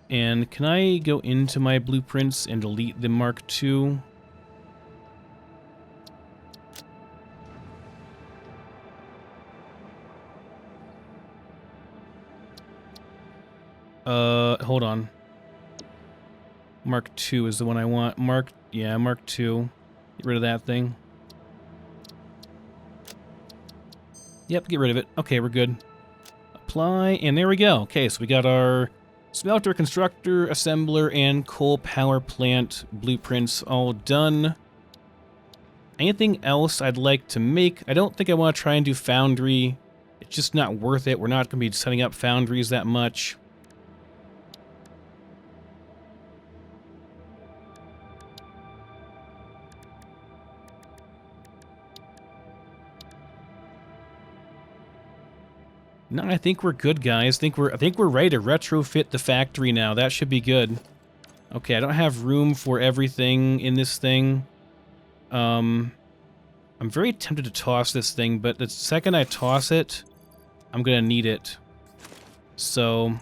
And can I go into my blueprints and delete the Mark II? Hold on. Mark II is the one I want. Mark II. Get rid of that thing. Yep, get rid of it. Okay, we're good. Apply, and there we go. Okay, so we got our smelter, constructor, assembler, and coal power plant blueprints all done. Anything else I'd like to make? I don't think I want to try and do foundry. It's just not worth it. We're not going to be setting up foundries that much. No, I think we're good, guys. I think we're ready to retrofit the factory now. That should be good. Okay, I don't have room for everything in this thing. I'm very tempted to toss this thing, but the second I toss it, I'm gonna need it. So,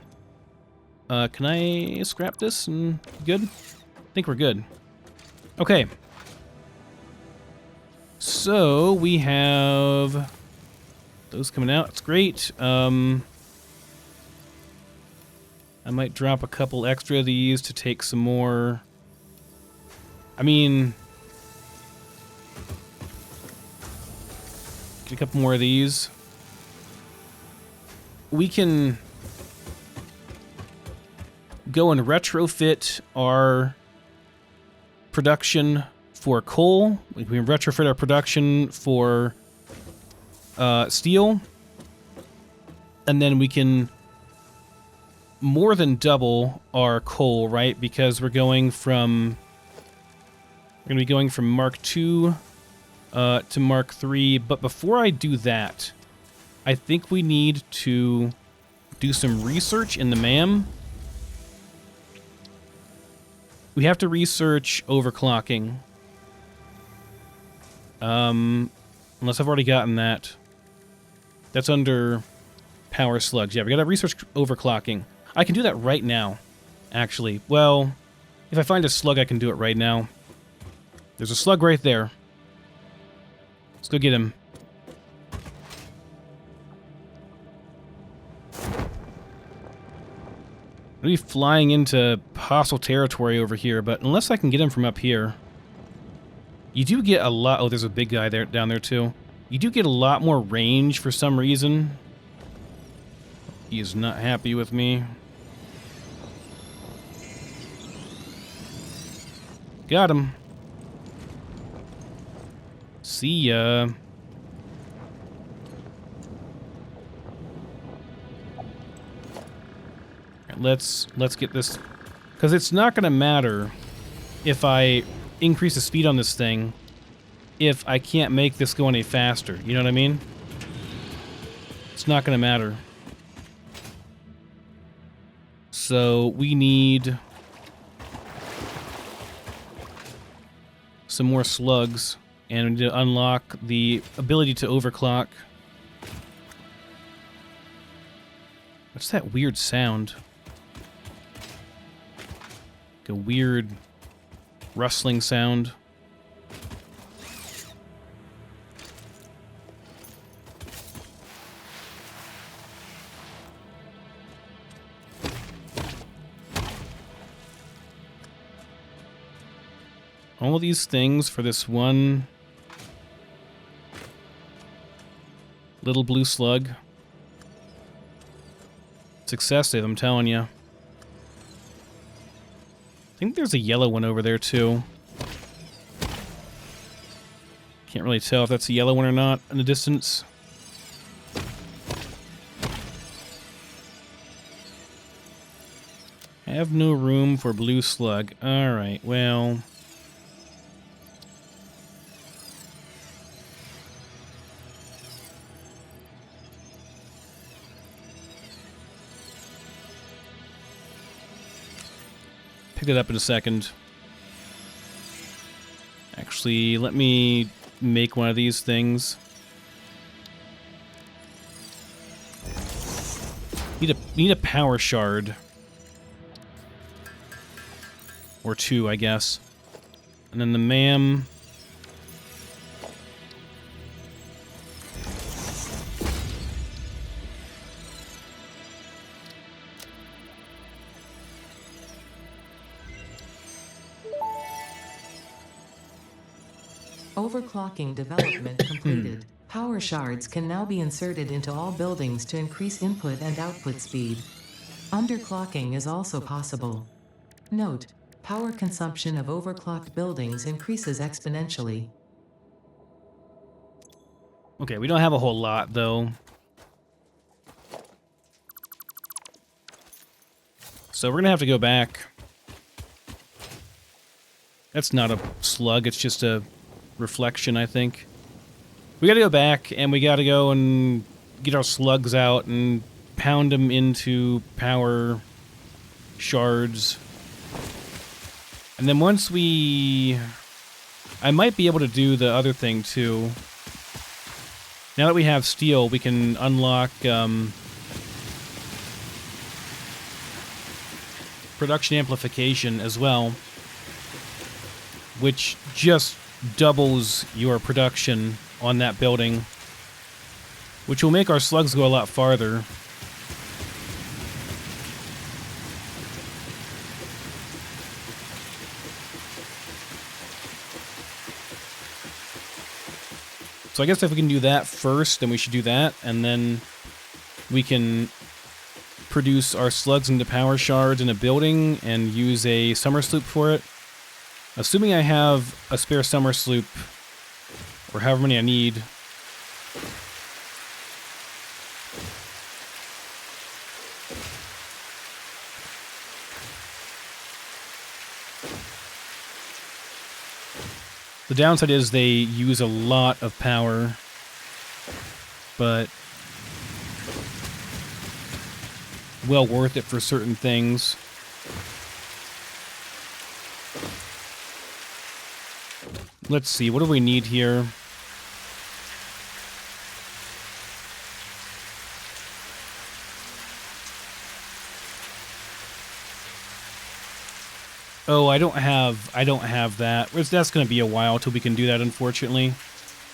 can I scrap this and good? I think we're good. Okay. So, we have those coming out. It's great. I might drop a couple extra of these to take some more. I mean, get a couple more of these. We can go and retrofit our production for coal. We can retrofit our production for steel, and then we can more than double our coal, right? Because we're going from Mark II to Mark III. But before I do that, I think we need to do some research in the MAM. We have to research overclocking. Unless I've already gotten that. That's under power slugs. Yeah, we gotta research overclocking. I can do that right now, actually. Well, if I find a slug, I can do it right now. There's a slug right there. Let's go get him. I'm gonna be flying into hostile territory over here, but unless I can get him from up here, you do get a lot. Oh, there's a big guy there down there too. You do get a lot more range for some reason. He is not happy with me. Got him. See ya. Let's get this, because it's not going to matter if I increase the speed on this thing if I can't make this go any faster. You know what I mean? It's not going to matter. So we need some more slugs, and we need to unlock the ability to overclock. What's that weird sound? Like a weird rustling sound. All these things for this one little blue slug. It's excessive, I'm telling you. think there's a yellow one over there, too. Can't really tell if that's a yellow one or not in the distance. Have no room for blue slug. Alright, well... pick it up in a second. Actually, let me make one of these things. Need a power shard. Or two, I guess. And then the MAM. Overclocking development completed. Power shards can now be inserted into all buildings to increase input and output speed. Underclocking is also possible. Note: power consumption of overclocked buildings increases exponentially. Okay, we don't have a whole lot, though. So we're gonna have to go back. That's not a slug, it's just a reflection, I think. We gotta go back, and we gotta go and get our slugs out and pound them into power shards. And then once we... I might be able to do the other thing, too. Now that we have steel, we can unlock production amplification as well, which just doubles your production on that building, which will make our slugs go a lot farther. So I guess if we can do that first, then we should do that, and then we can produce our slugs into power shards in a building and use a summer sloop for it. Assuming I have a spare summer sloop, or however many I need. The downside is they use a lot of power, but well worth it for certain things. Let's see, what do we need here? Oh, I don't have that. That's going to be a while till we can do that, unfortunately.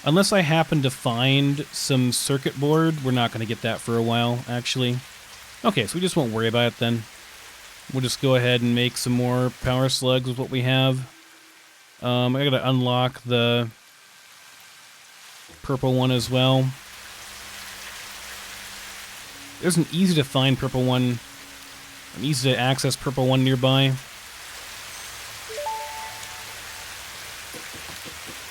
Unless I happen to find some circuit board, we're not going to get that for a while, actually. Okay, so we just won't worry about it then. We'll just go ahead and make some more power slugs with what we have. I gotta unlock the purple one as well. There's an easy to find purple one, an easy to access purple one nearby.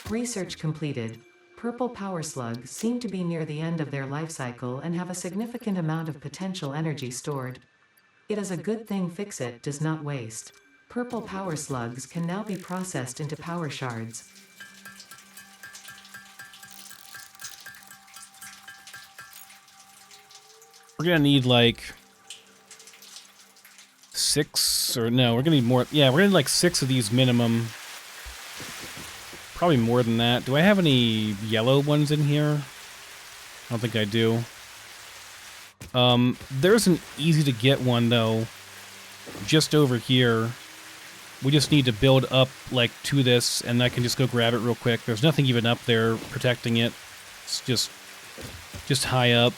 Research completed. Purple power slugs seem to be near the end of their life cycle and have a significant amount of potential energy stored. It is a good thing Fix-It does not waste. Purple power slugs can now be processed into power shards. We're gonna need like 6, or no, we're gonna need more. Yeah, we're gonna need like 6 of these minimum. Probably more than that. Do I have any yellow ones in here? I don't think I do. There's an easy to get one though, just over here. We just need to build up like to this, and I can just go grab it real quick. There's nothing even up there protecting it. It's just high up.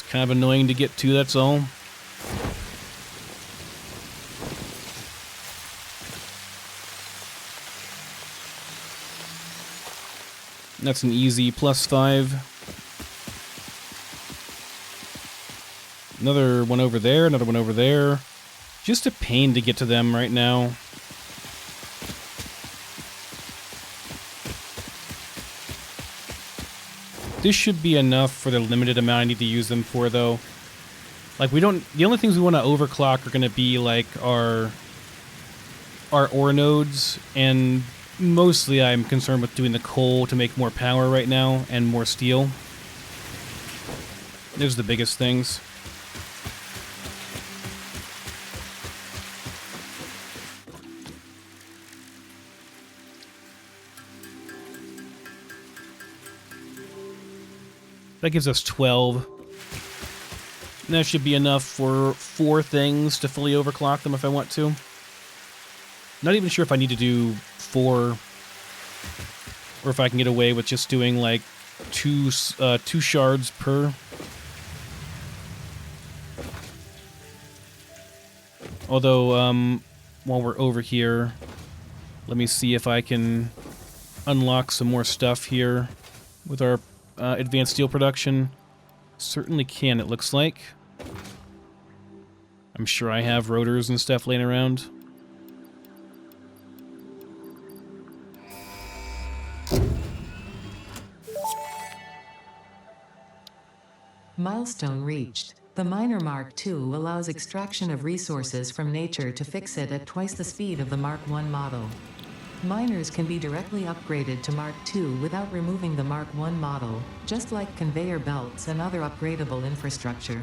Kind of annoying to get to, that's all. That's an easy +5. Another one over there, another one over there. Just a pain to get to them right now. This should be enough for the limited amount I need to use them for, though. Like, we don't... The only things we want to overclock are going to be, like, our ore nodes, and mostly I'm concerned with doing the coal to make more power right now, and more steel. Those are the biggest things. That gives us 12. And that should be enough for 4 things to fully overclock them if I want to. Not even sure if I need to do 4, or if I can get away with just doing like 2 shards per. Although, while we're over here, let me see if I can unlock some more stuff here with our advanced steel production. Certainly can, it looks like. I'm sure I have rotors and stuff laying around. Milestone reached. The Miner Mark II allows extraction of resources from nature to fix it at twice the speed of the Mark I model. Miners can be directly upgraded to Mark II without removing the Mark I model, just like conveyor belts and other upgradable infrastructure.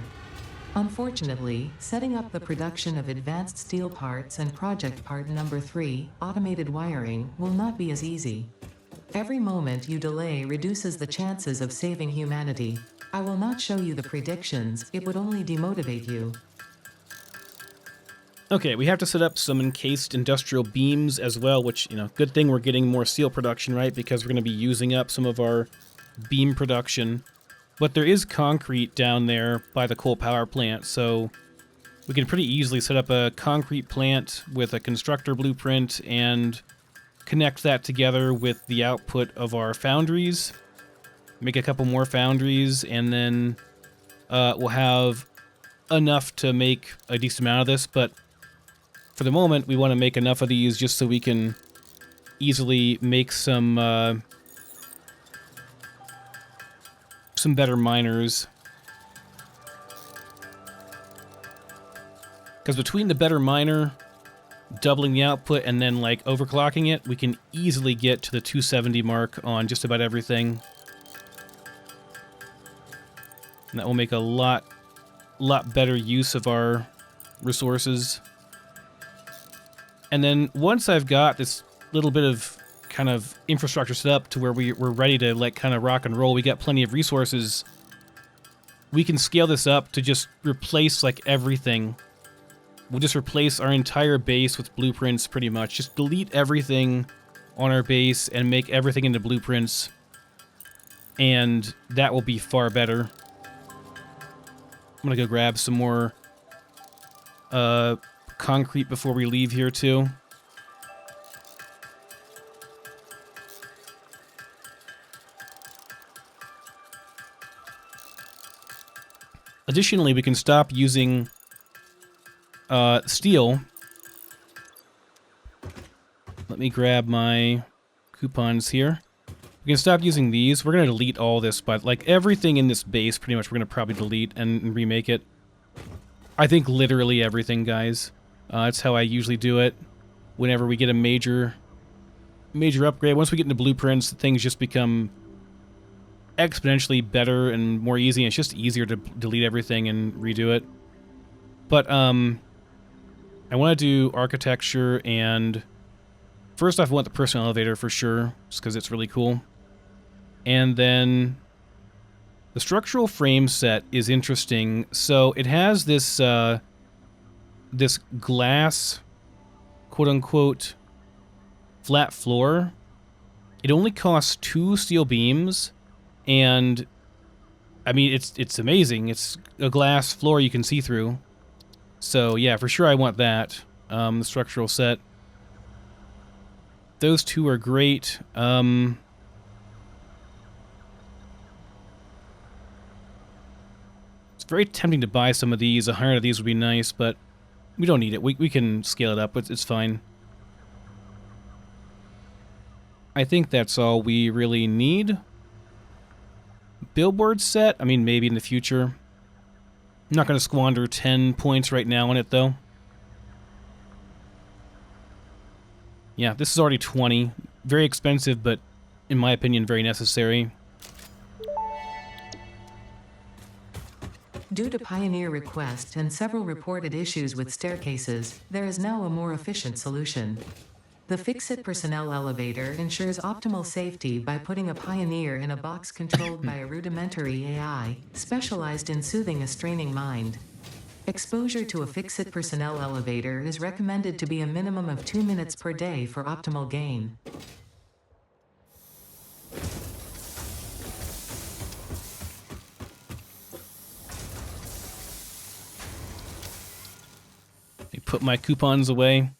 Unfortunately, setting up the production of advanced steel parts and project part number 3, automated wiring, will not be as easy. Every moment you delay reduces the chances of saving humanity. I will not show you the predictions, it would only demotivate you. Okay, we have to set up some encased industrial beams as well, which, you know, good thing we're getting more steel production, right? Because we're going to be using up some of our beam production. But there is concrete down there by the coal power plant, so we can pretty easily set up a concrete plant with a constructor blueprint and connect that together with the output of our foundries. Make a couple more foundries, and then we'll have enough to make a decent amount of this, but for the moment, we want to make enough of these just so we can easily make some better miners. Because between the better miner, doubling the output, and then like overclocking it, we can easily get to the 270 mark on just about everything. And that will make a lot better use of our resources. And then once I've got this little bit of kind of infrastructure set up to where we're ready to like kind of rock and roll, we got plenty of resources, we can scale this up to just replace like everything. We'll just replace our entire base with blueprints pretty much. Just delete everything on our base and make everything into blueprints. And that will be far better. I'm gonna go grab some more concrete before we leave here too. Additionally, we can stop using steel. Let me grab my coupons here. We can stop using these. We're going to delete all this, but like everything in this base, pretty much we're going to probably delete and remake it. I think literally everything, guys. That's how I usually do it. Whenever we get a major upgrade, once we get into blueprints, things just become exponentially better and more easy, and it's just easier to delete everything and redo it. But I want to do architecture, and first off I want the personal elevator for sure, just because it's really cool. And then the structural frame set is interesting. So it has this this glass, quote-unquote, flat floor. It only costs 2 steel beams, and I mean, it's amazing. It's a glass floor you can see through. So yeah, for sure I want that. The structural set. Those 2 are great. very tempting to buy some of these. 100 of these would be nice, but we don't need it. We can scale it up. It's fine. I think that's all we really need. Billboard set? I mean, maybe in the future. I'm not going to squander 10 points right now on it, though. Yeah, this is already 20. Very expensive, but in my opinion, very necessary. Due to Pioneer request and several reported issues with staircases, there is now a more efficient solution. The Fix-It personnel elevator ensures optimal safety by putting a Pioneer in a box controlled by a rudimentary AI, specialized in soothing a straining mind. Exposure to a Fix-It personnel elevator is recommended to be a minimum of 2 minutes per day for optimal gain. Put my coupons away.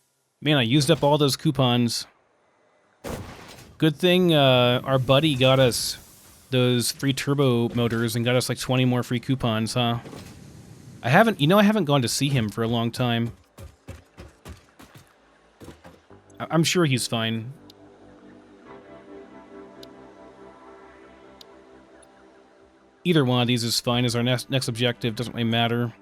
Man, I used up all those coupons. Good thing our buddy got us those free turbo motors and got us like 20 more free coupons, huh? I haven't gone to see him for a long time. I'm sure he's fine. Either one of these is fine as our next objective. Doesn't really matter.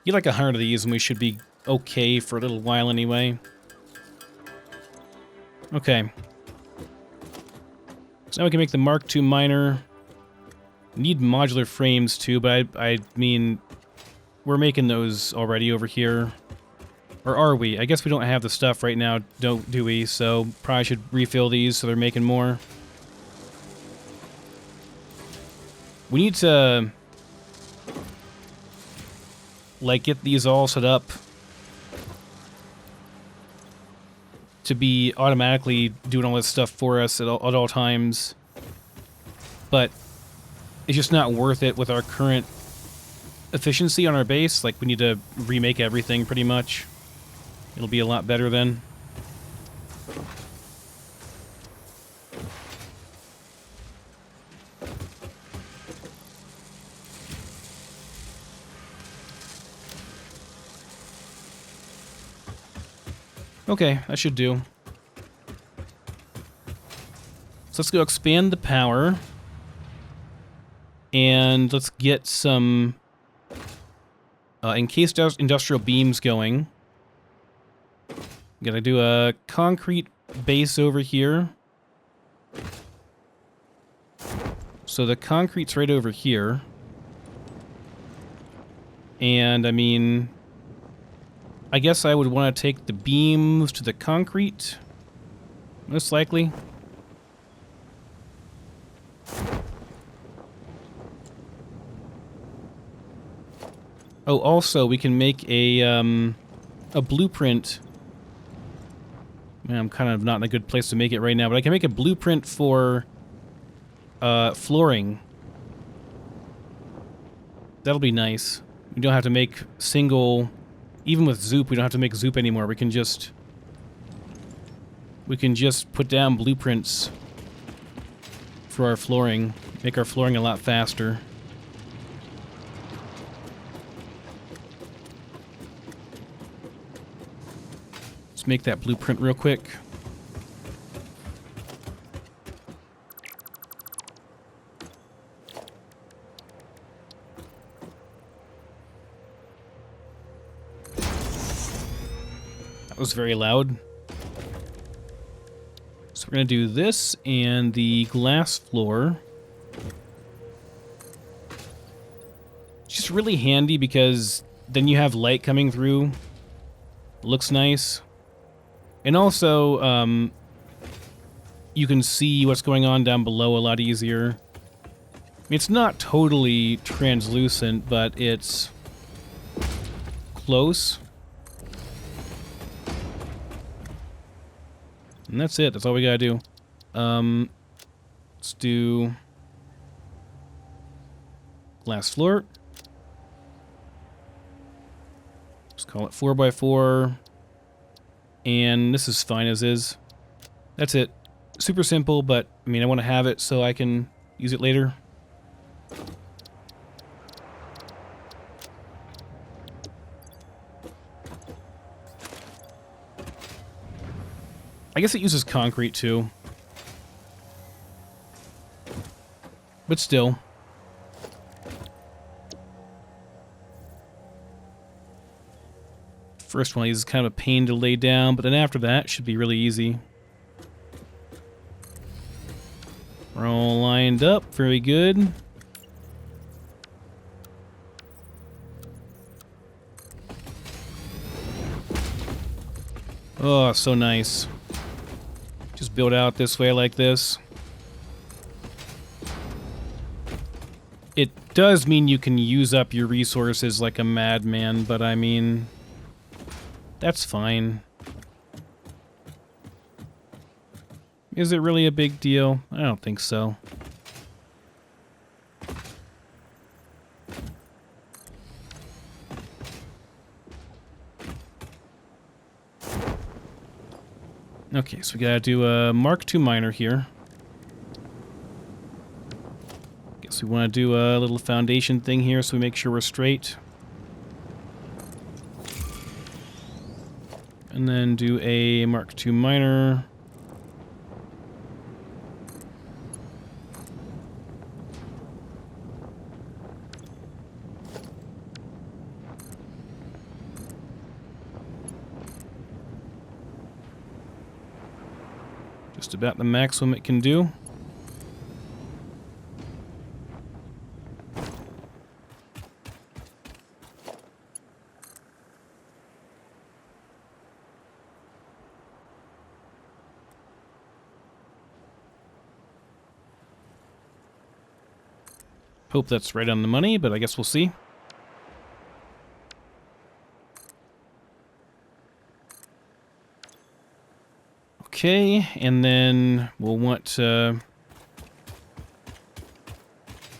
Get like 100 of these and we should be okay for a little while anyway. Okay. So now we can make the Mark II miner. Need modular frames too, but I mean, we're making those already over here. Or are we? I guess we don't have the stuff right now, do we? So probably should refill these so they're making more. We need to like get these all set up to be automatically doing all this stuff for us at all times. But it's just not worth it with our current efficiency on our base. Like, we need to remake everything pretty much. It'll be a lot better then. Okay, that should do. So let's go expand the power. And let's get some encased industrial beams going. Gotta do a concrete base over here. So the concrete's right over here. And, I mean, I guess I would want to take the beams to the concrete, most likely. Oh, also, we can make a blueprint. Man, I'm kind of not in a good place to make it right now, but I can make a blueprint for flooring. That'll be nice. We don't have to make single... Even with Zoop, we don't have to make Zoop anymore. We can just put down blueprints for our flooring. Make our flooring a lot faster. Let's make that blueprint real quick. Was very loud. So we're going to do this and the glass floor. It's just really handy because then you have light coming through. Looks nice. And also, you can see what's going on down below a lot easier. It's not totally translucent, but it's close. And that's it. That's all we gotta do. Let's do glass floor. Just call it 4x4. And this is fine as is. That's it. Super simple, but I mean, I want to have it so I can use it later. I guess it uses concrete too. But still. First one is kind of a pain to lay down, but then after that, it should be really easy. We're all lined up. Very good. Oh, so nice. Just build out this way like this. It does mean you can use up your resources like a madman, but I mean, that's fine. Is it really a big deal? I don't think so. Okay, so we gotta do a Mark II miner here. Guess we want to do a little foundation thing here so we make sure we're straight. And then do a Mark II miner. Just about the maximum it can do. Hope that's right on the money, but I guess we'll see. Okay, and then we'll want to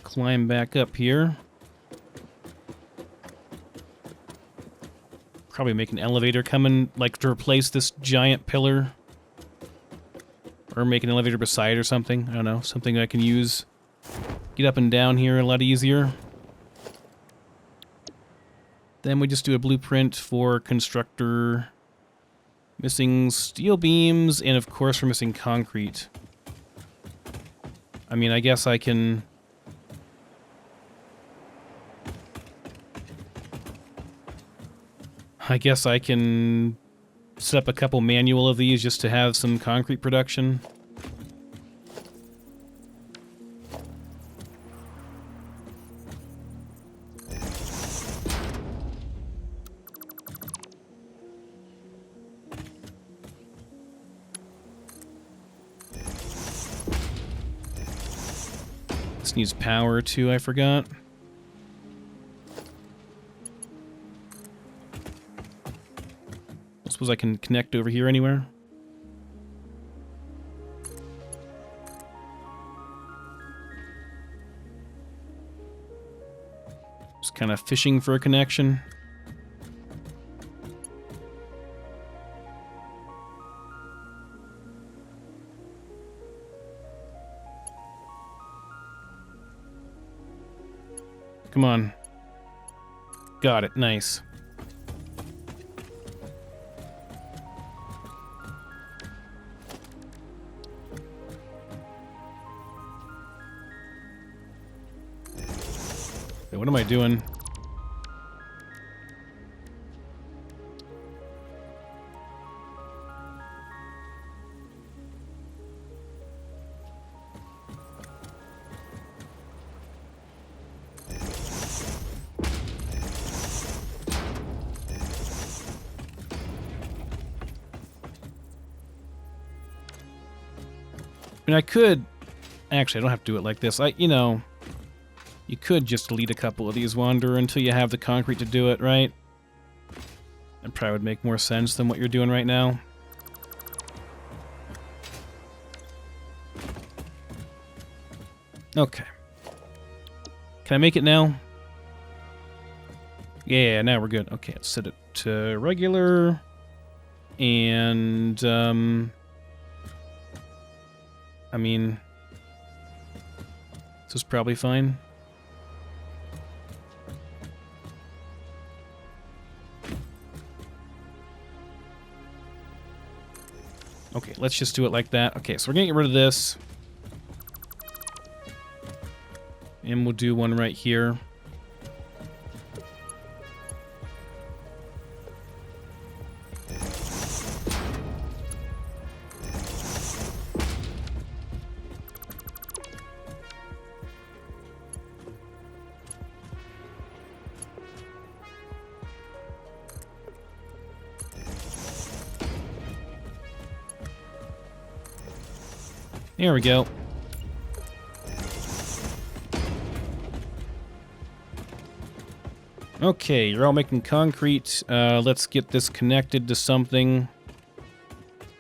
climb back up here. Probably make an elevator coming, like to replace this giant pillar. Or make an elevator beside or something. I don't know, something I can use. Get up and down here a lot easier. Then we just do a blueprint for constructor. Missing steel beams, and of course we're missing concrete. I mean, I guess I can... set up a couple manual of these just to have some concrete production. This needs power too, I forgot. I suppose I can connect over here anywhere. Just kind of fishing for a connection. Come on. Got it. Nice. Hey, what am I doing? I mean, I could... Actually, I don't have to do it like this. You could just delete a couple of these wander until you have the concrete to do it, right? That probably would make more sense than what you're doing right now. Okay. Can I make it now? Yeah, now we're good. Okay, let's set it to regular. And, I mean, this is probably fine. Okay, let's just do it like that. Okay, so we're gonna get rid of this. And we'll do one right here. There we go. Okay, you're all making concrete. Let's get this connected to something.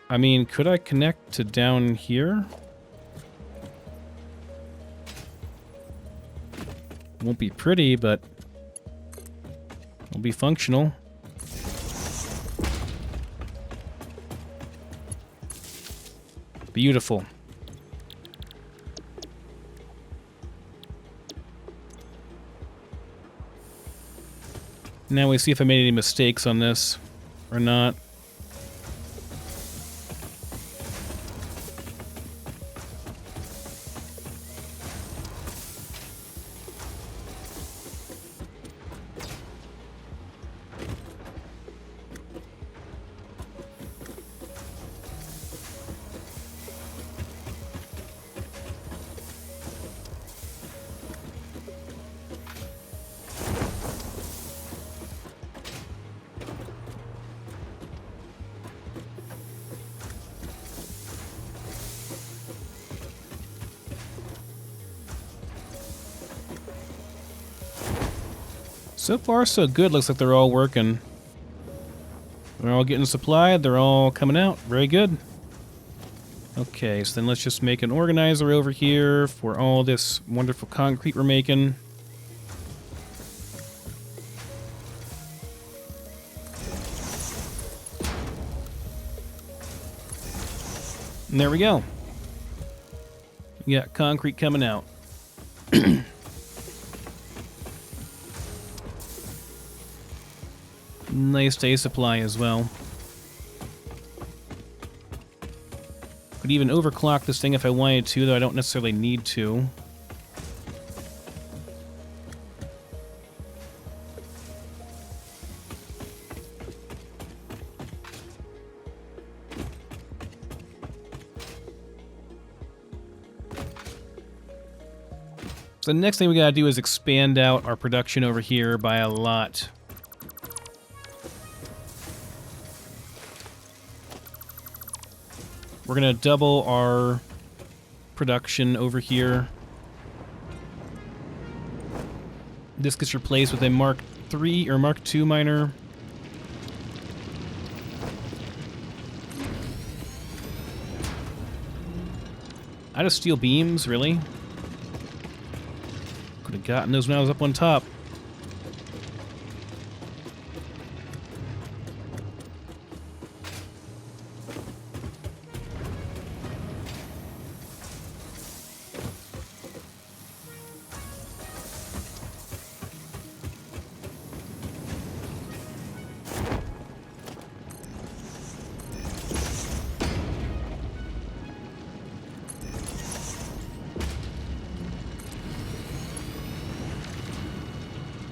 I mean, could I connect to down here? Won't be pretty, but it'll be functional. Beautiful. Now we see if I made any mistakes on this or not. So far, so good. Looks like they're all working. They're all getting supplied. They're all coming out. Very good. Okay, so then let's just make an organizer over here for all this wonderful concrete we're making. And there we go. We got concrete coming out. Nice day supply as well. Could even overclock this thing if I wanted to, though I don't necessarily need to. So the next thing we gotta do is expand out our production over here by a lot. We're gonna double our production over here. This gets replaced with a Mark III or Mark II miner. Out of steel beams, really? Could have gotten those when I was up on top.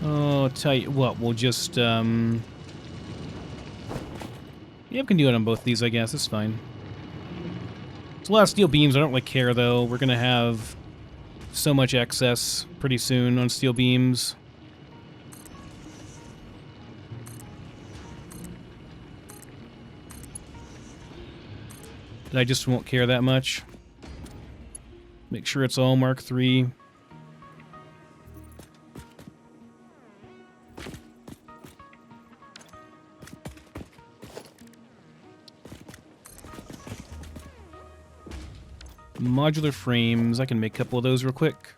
Oh, tell you what, we'll just, yeah, we can do it on both of these, I guess. It's fine. It's a lot of steel beams. I don't really care, though. We're going to have so much excess pretty soon on steel beams. That I just won't care that much. Make sure it's all Mark III. Modular frames. I can make a couple of those real quick.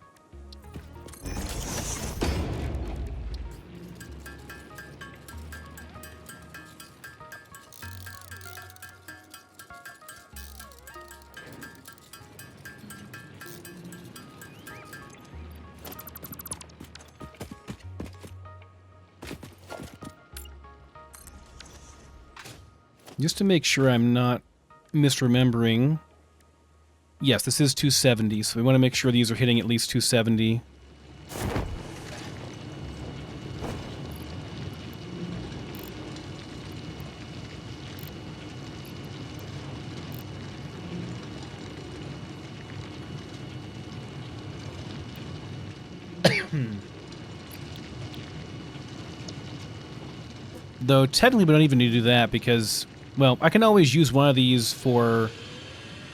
Just to make sure I'm not misremembering. Yes, this is 270, so we want to make sure these are hitting at least 270. Though technically we don't even need to do that because, well, I can always use one of these for...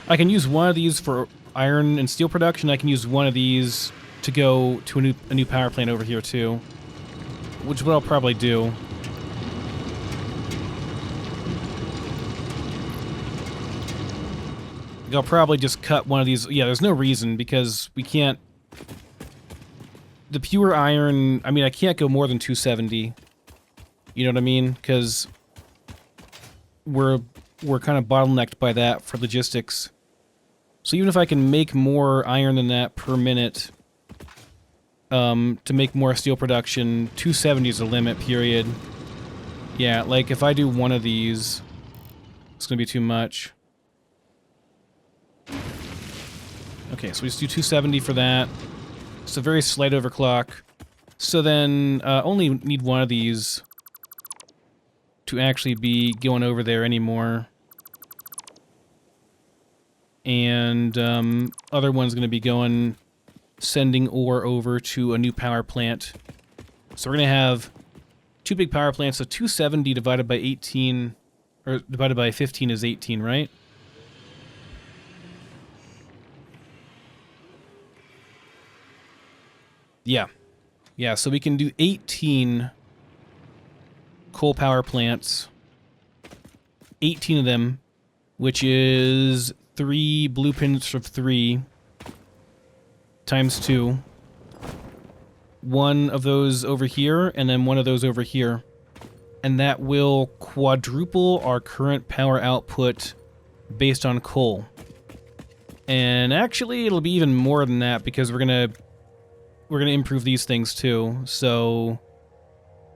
I can use one of these for iron and steel production. I can use one of these to go to a new power plant over here too, which is what I'll probably do. I'll probably just cut one of these. Yeah, there's no reason because we can't... The pure iron, I mean, I can't go more than 270. You know what I mean? Because we're kind of bottlenecked by that for logistics. So even if I can make more iron than that per minute, to make more steel production, 270 is the limit, period. Yeah, like if I do one of these, it's going to be too much. Okay, so we just do 270 for that. It's a very slight overclock. So then, only need one of these to actually be going over there anymore. And other one's going to be going, sending ore over to a new power plant. So we're going to have two big power plants. So 270 divided by 18, or divided by 15 is 18, right? Yeah. Yeah, so we can do 18 coal power plants. 18 of them, which is 3 blueprints of 3 times 2. One of those over here, and then one of those over here. And that will quadruple our current power output based on coal. And actually, it'll be even more than that because we're gonna improve these things too. So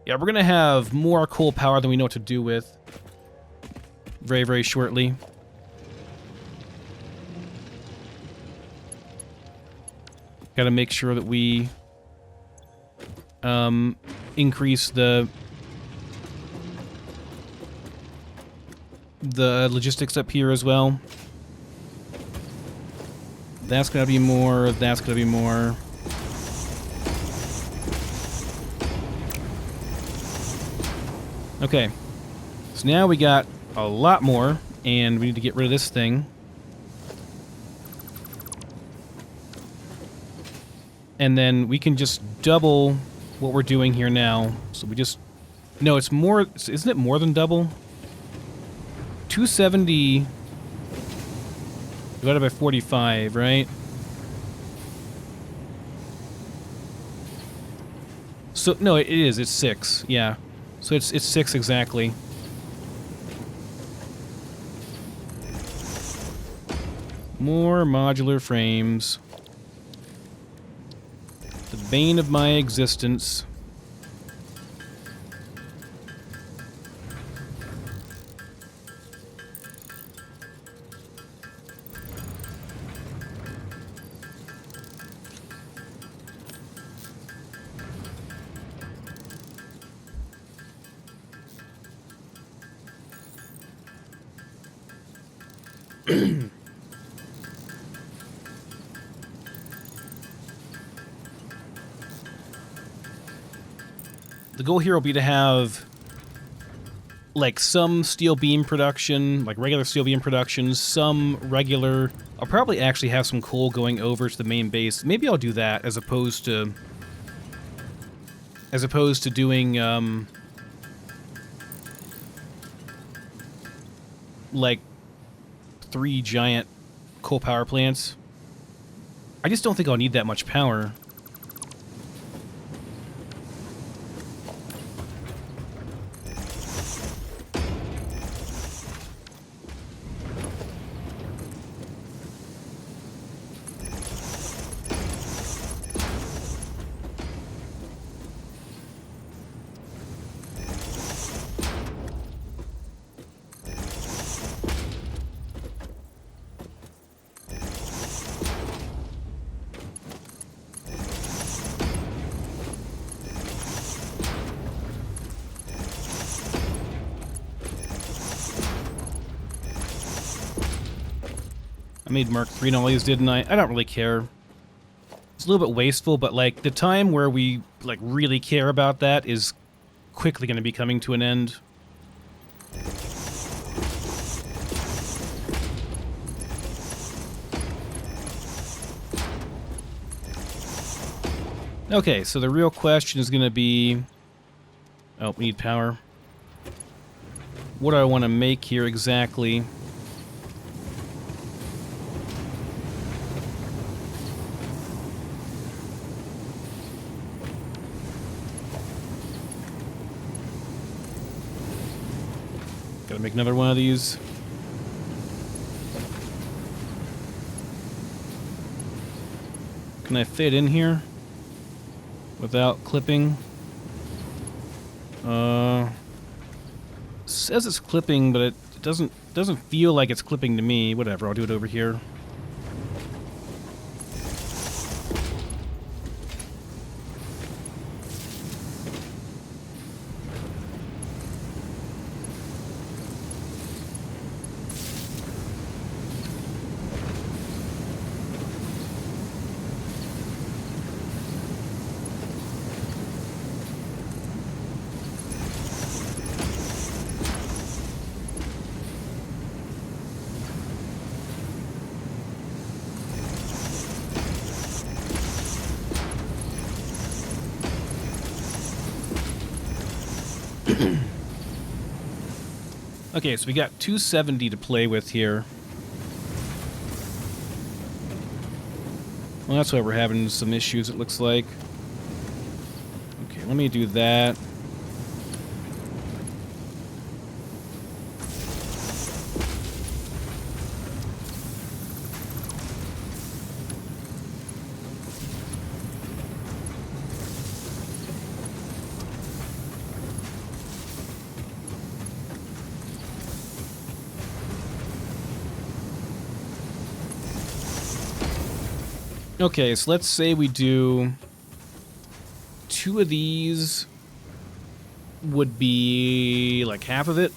yeah, we're gonna have more coal power than we know what to do with very, very shortly. Gotta make sure that we increase the logistics up here as well. That's gonna be more, that's gonna be more. Okay, so now we got a lot more, and we need to get rid of this thing. And then we can just double what we're doing here now. So we just... No, it's more... Isn't it more than double? 270 divided by 45, right? So, no, it is. It's 6, yeah. So it's 6 exactly. More modular frames. The bane of my existence. The goal here will be to have, like, some steel beam production, like regular steel beam production, some regular... I'll probably actually have some coal going over to the main base. Maybe I'll do that as opposed to doing, like, 3 giant coal power plants. I just don't think I'll need that much power. I made Mark 3 and all these, didn't I? I don't really care. It's a little bit wasteful, but like the time where we like really care about that is quickly going to be coming to an end. Okay, so the real question is going to be... Oh, we need power. What do I want to make here exactly? Gotta make another one of these. Can I fit in here without clipping? Says it's clipping, but it doesn't feel like it's clipping to me. Whatever, I'll do it over here. Okay, so we got 270 to play with here. Well, that's why we're having some issues, it looks like. Okay, let me do that. Okay, so let's say we do 2 of these would be like half of it.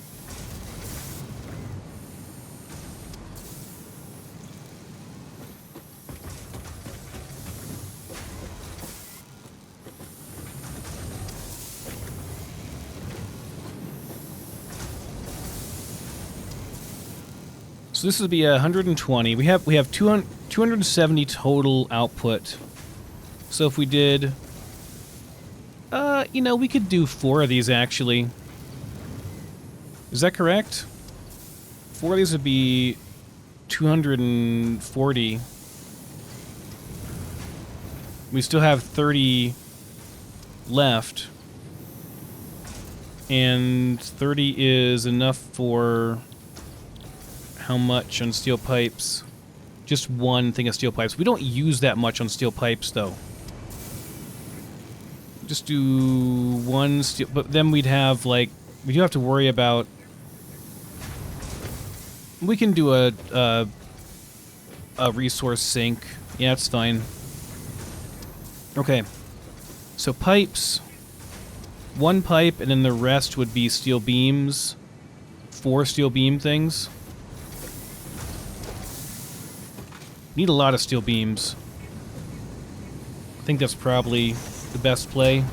So this would be 120. We have 270 total output. So if we did, you know, we could do 4 of these actually. Is that correct? 4 of these would be 240. We still have 30 left. And 30 is enough for how much on steel pipes? Just 1 thing of steel pipes. We don't use that much on steel pipes, though. Just do 1 steel... But then we'd have, like... We do have to worry about... We can do a resource sink. Yeah, it's fine. Okay. So pipes. 1 pipe, and then the rest would be steel beams. 4 steel beam things. Need a lot of steel beams. I think that's probably the best play.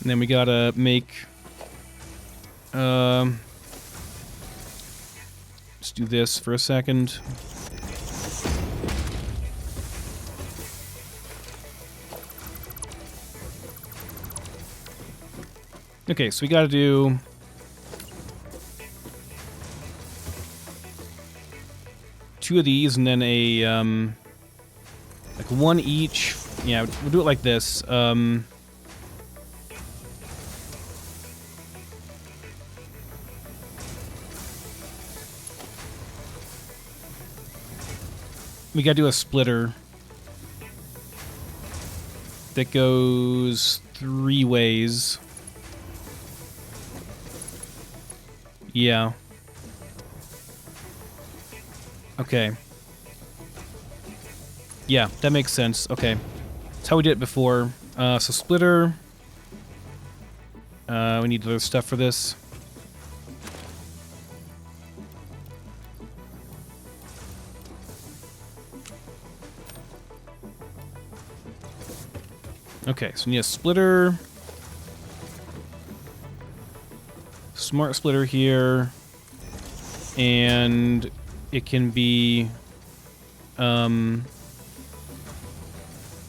And then we gotta make... Let's do this for a second. Okay, so we gotta do... two of these and then a, like 1 each. Yeah, we'll do it like this. We gotta do a splitter that goes 3 ways. Yeah. Okay. Yeah, that makes sense. Okay. That's how we did it before. So splitter. We need other stuff for this. Okay, so we need a splitter. Smart splitter here. And it can be...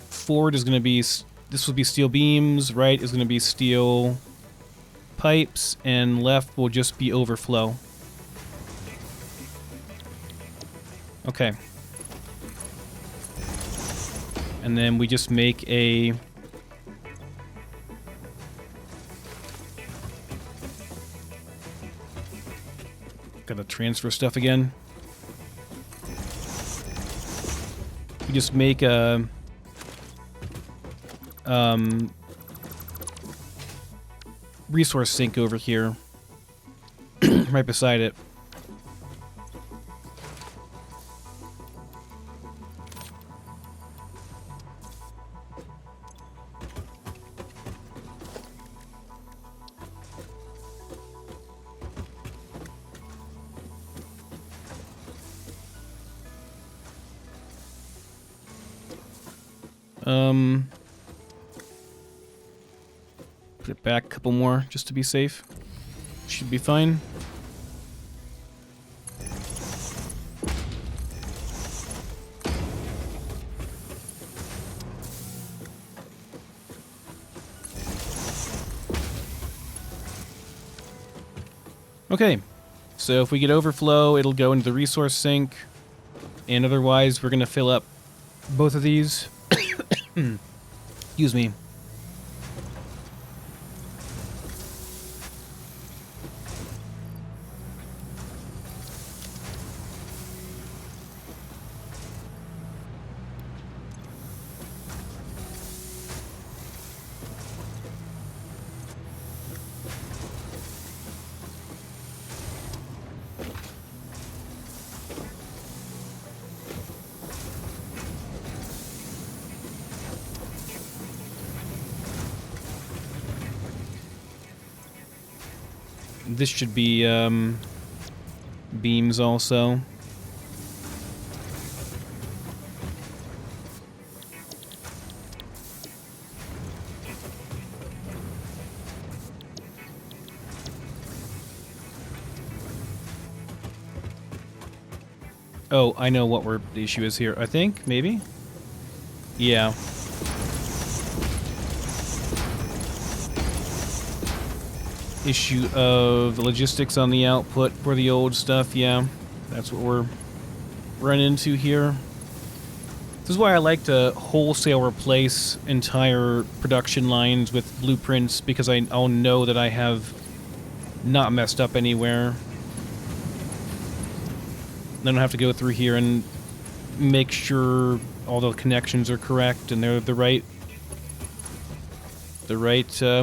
forward is going to be... This will be steel beams. Right is going to be steel pipes. And left will just be overflow. Okay. And then we just make a... Gotta transfer stuff again. We just make a... resource sink over here. Right beside it. Put it back a couple more just to be safe. Should be fine. Okay, so if we get overflow, it'll go into the resource sink, and otherwise we're going to fill up both of these. Excuse me. This should be beams also. Oh, I know what the issue is here. I think, maybe? Yeah. Issue of logistics on the output for the old stuff, yeah. That's what we're running into here. This is why I like to wholesale replace entire production lines with blueprints, because I'll know that I have not messed up anywhere. I don't have to go through here and make sure all the connections are correct and they're the right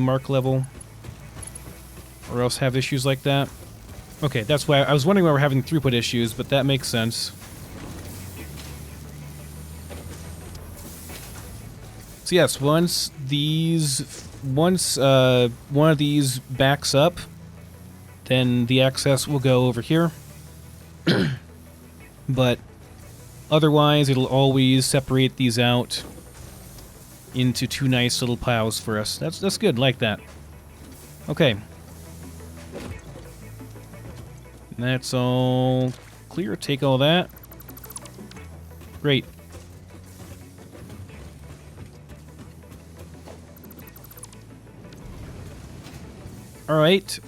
mark level, or else have issues like that. Okay, that's why I was wondering why we're having throughput issues, but that makes sense. So yes, once one of these backs up, then the access will go over here. But otherwise, it'll always separate these out into two nice little piles for us. That's good, like that. Okay. That's all clear. Take all that. Great. All right.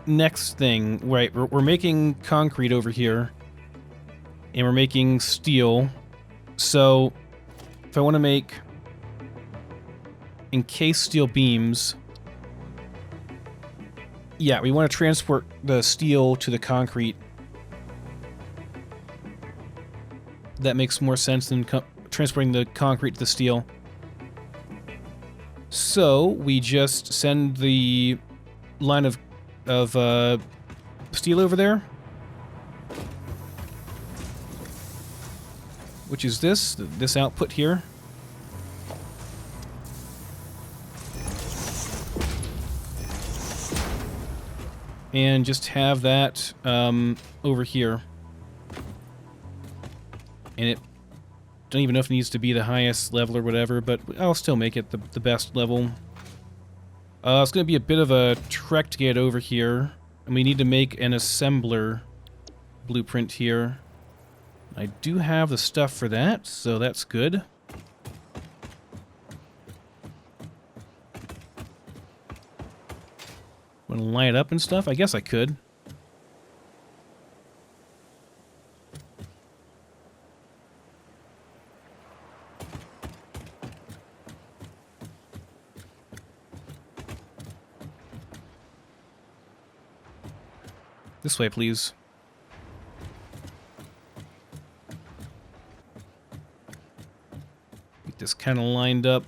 Next thing, right? We're making concrete over here, and we're making steel. So, if I want to make encased steel beams, yeah, we want to transport the steel to the concrete. That makes more sense than transporting the concrete to the steel. So we just send the line of of steel over there, which is this output here. And just have that over here. And it don't even know if it needs to be the highest level or whatever, but I'll still make it the best level. It's going to be a bit of a trek to get over here, and we need to make an assembler blueprint here. I do have the stuff for that, so that's good. Want to line it up and stuff? I guess I could. This way, please. Get this kind of lined up.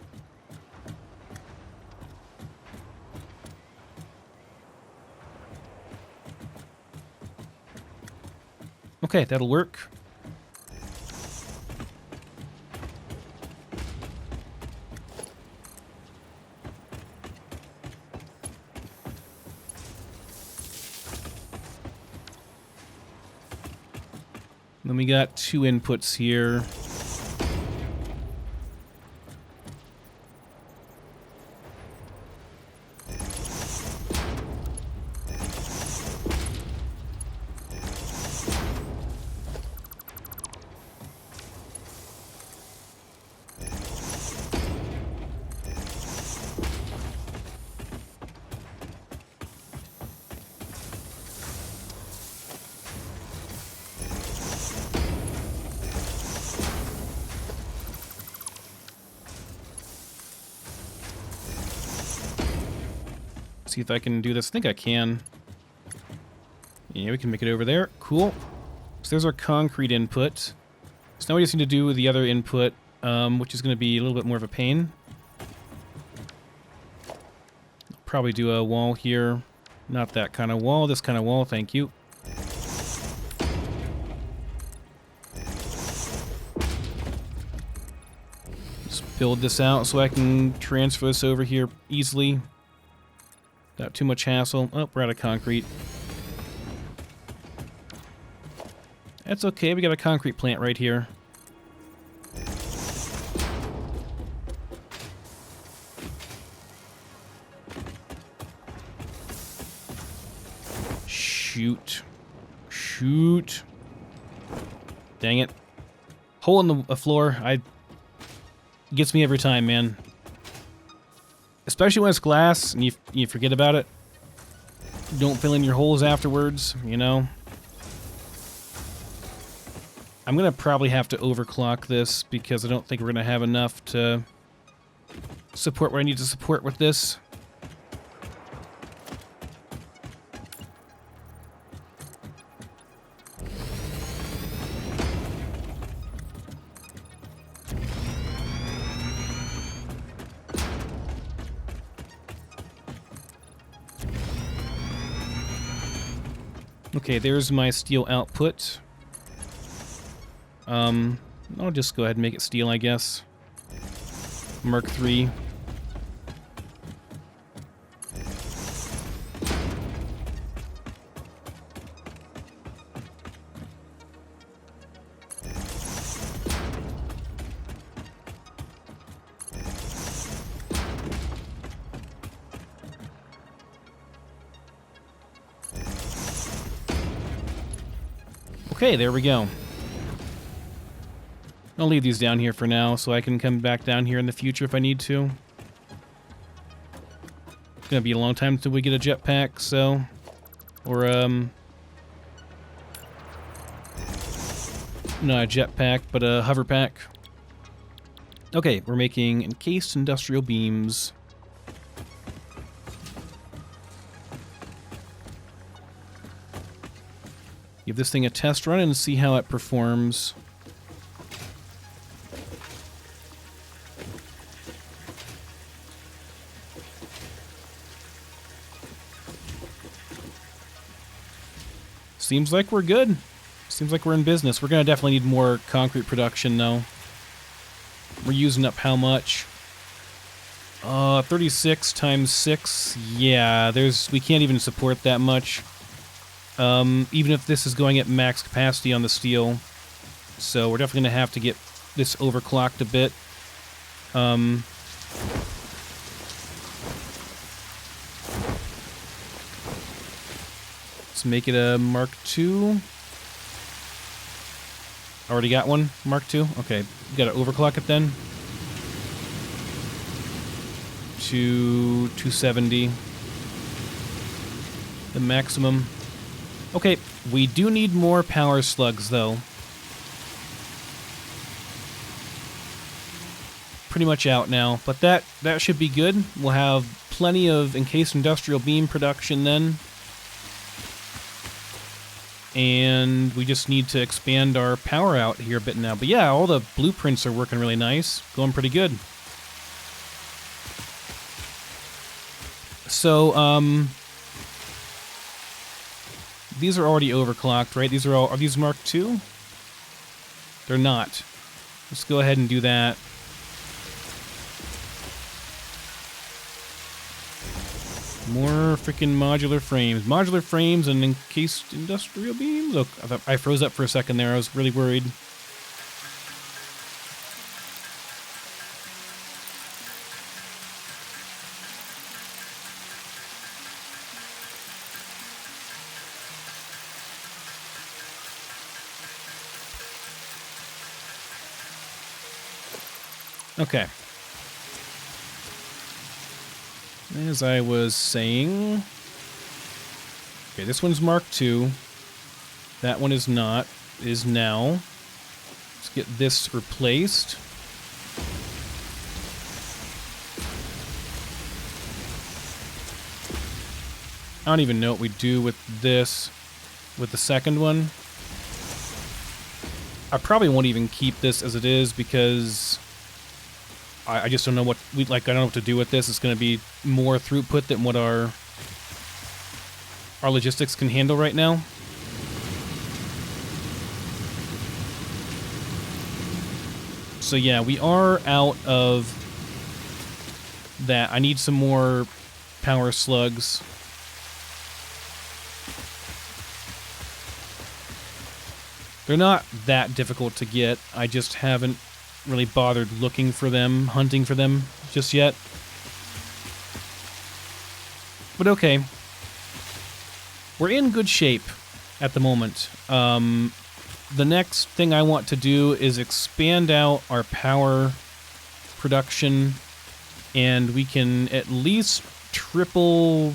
Okay, that'll work. Then we got 2 inputs here. See if I can do this. I think I can. Yeah, we can make it over there. Cool. So there's our concrete input. So now we just need to do the other input, which is going to be a little bit more of a pain. Probably do a wall here. Not that kind of wall, this kind of wall, thank you. Just build this out so I can transfer this over here easily. Without too much hassle. Oh, we're out of concrete. That's okay, we got a concrete plant right here. Shoot. Shoot. Dang it. Hole in the floor. Gets me every time, man. Especially when it's glass and you forget about it. Don't fill in your holes afterwards, you know. I'm going to probably have to overclock this because I don't think we're going to have enough to support what I need to support with this. Okay, there's my steel output. I'll just go ahead and make it steel, I guess. Mark III. Okay, there we go. I'll leave these down here for now so I can come back down here in the future if I need to. It's gonna be a long time until we get a jetpack, so... Or, not a jetpack, but a hover pack. Okay, we're making encased industrial beams. Give this thing a test run and see how it performs. seems like we're good. Seems like we're in business. We're going to definitely need more concrete production, though. We're using up how much? 36 times 6. Yeah, we can't even support that much. Even if this is going at max capacity on the steel. So we're definitely going to have to get this overclocked a bit. Let's make it a Mark II. Already got one, Mark II? Okay, got to overclock it then. To 270. The maximum. Okay, we do need more power slugs, though. Pretty much out now, but that should be good. We'll have plenty of encased industrial beam production then. And we just need to expand our power out here a bit now. But yeah, all the blueprints are working really nice. Going pretty good. So, these are already overclocked, right? Are these Mark II? They're not. Let's go ahead and do that. More freaking modular frames. Modular frames and encased industrial beams. Look, I froze up for a second there. I was really worried. Okay. As I was saying... Okay, this one's Mark II. That one is not. Is now. Let's get this replaced. I don't even know what we do with this. With the second one. I probably won't even keep this as it is because... I just don't know what I don't know what to do with this. It's going to be more throughput than what our logistics can handle right now. So yeah, we are out of that. I need some more power slugs. They're not that difficult to get. I just haven't really bothered looking for them, hunting for them just yet. But okay. We're in good shape at the moment. The next thing I want to do is expand out our power production, and we can at least triple,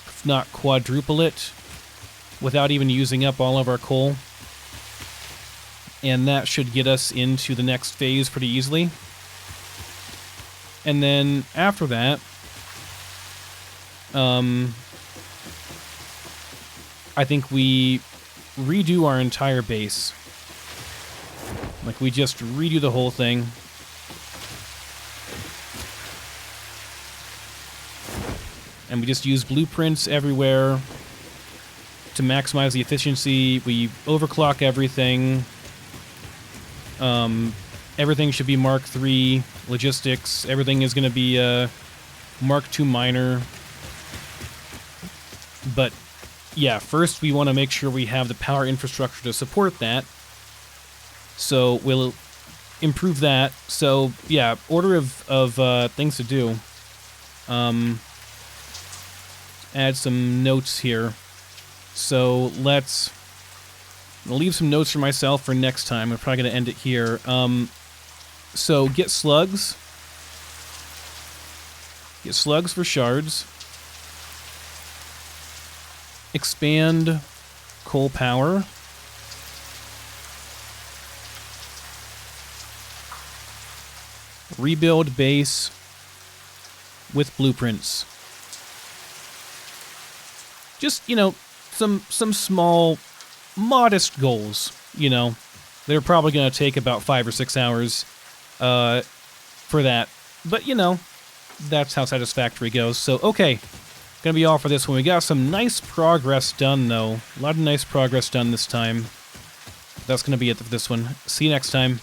if not quadruple it, without even using up all of our coal. And that should get us into the next phase pretty easily. And then after that, I think we redo our entire base. Like, we just redo the whole thing. And we just use blueprints everywhere to maximize the efficiency. We overclock everything. Everything should be Mark III logistics. Everything is going to be Mark II minor. But yeah, first we want to make sure we have the power infrastructure to support that. So we'll improve that. So yeah, order of things to do. Add some notes here. So let's... I'll leave some notes for myself for next time. I'm probably going to end it here. So, get slugs. Get slugs for shards. Expand coal power. Rebuild base with blueprints. Just, you know, some small... modest goals, you know. They're probably going to take about 5 or 6 hours for that. But, you know, that's how Satisfactory goes. So, okay. Gonna be all for this one. We got some nice progress done, though. A lot of nice progress done this time. That's gonna be it for this one. See you next time.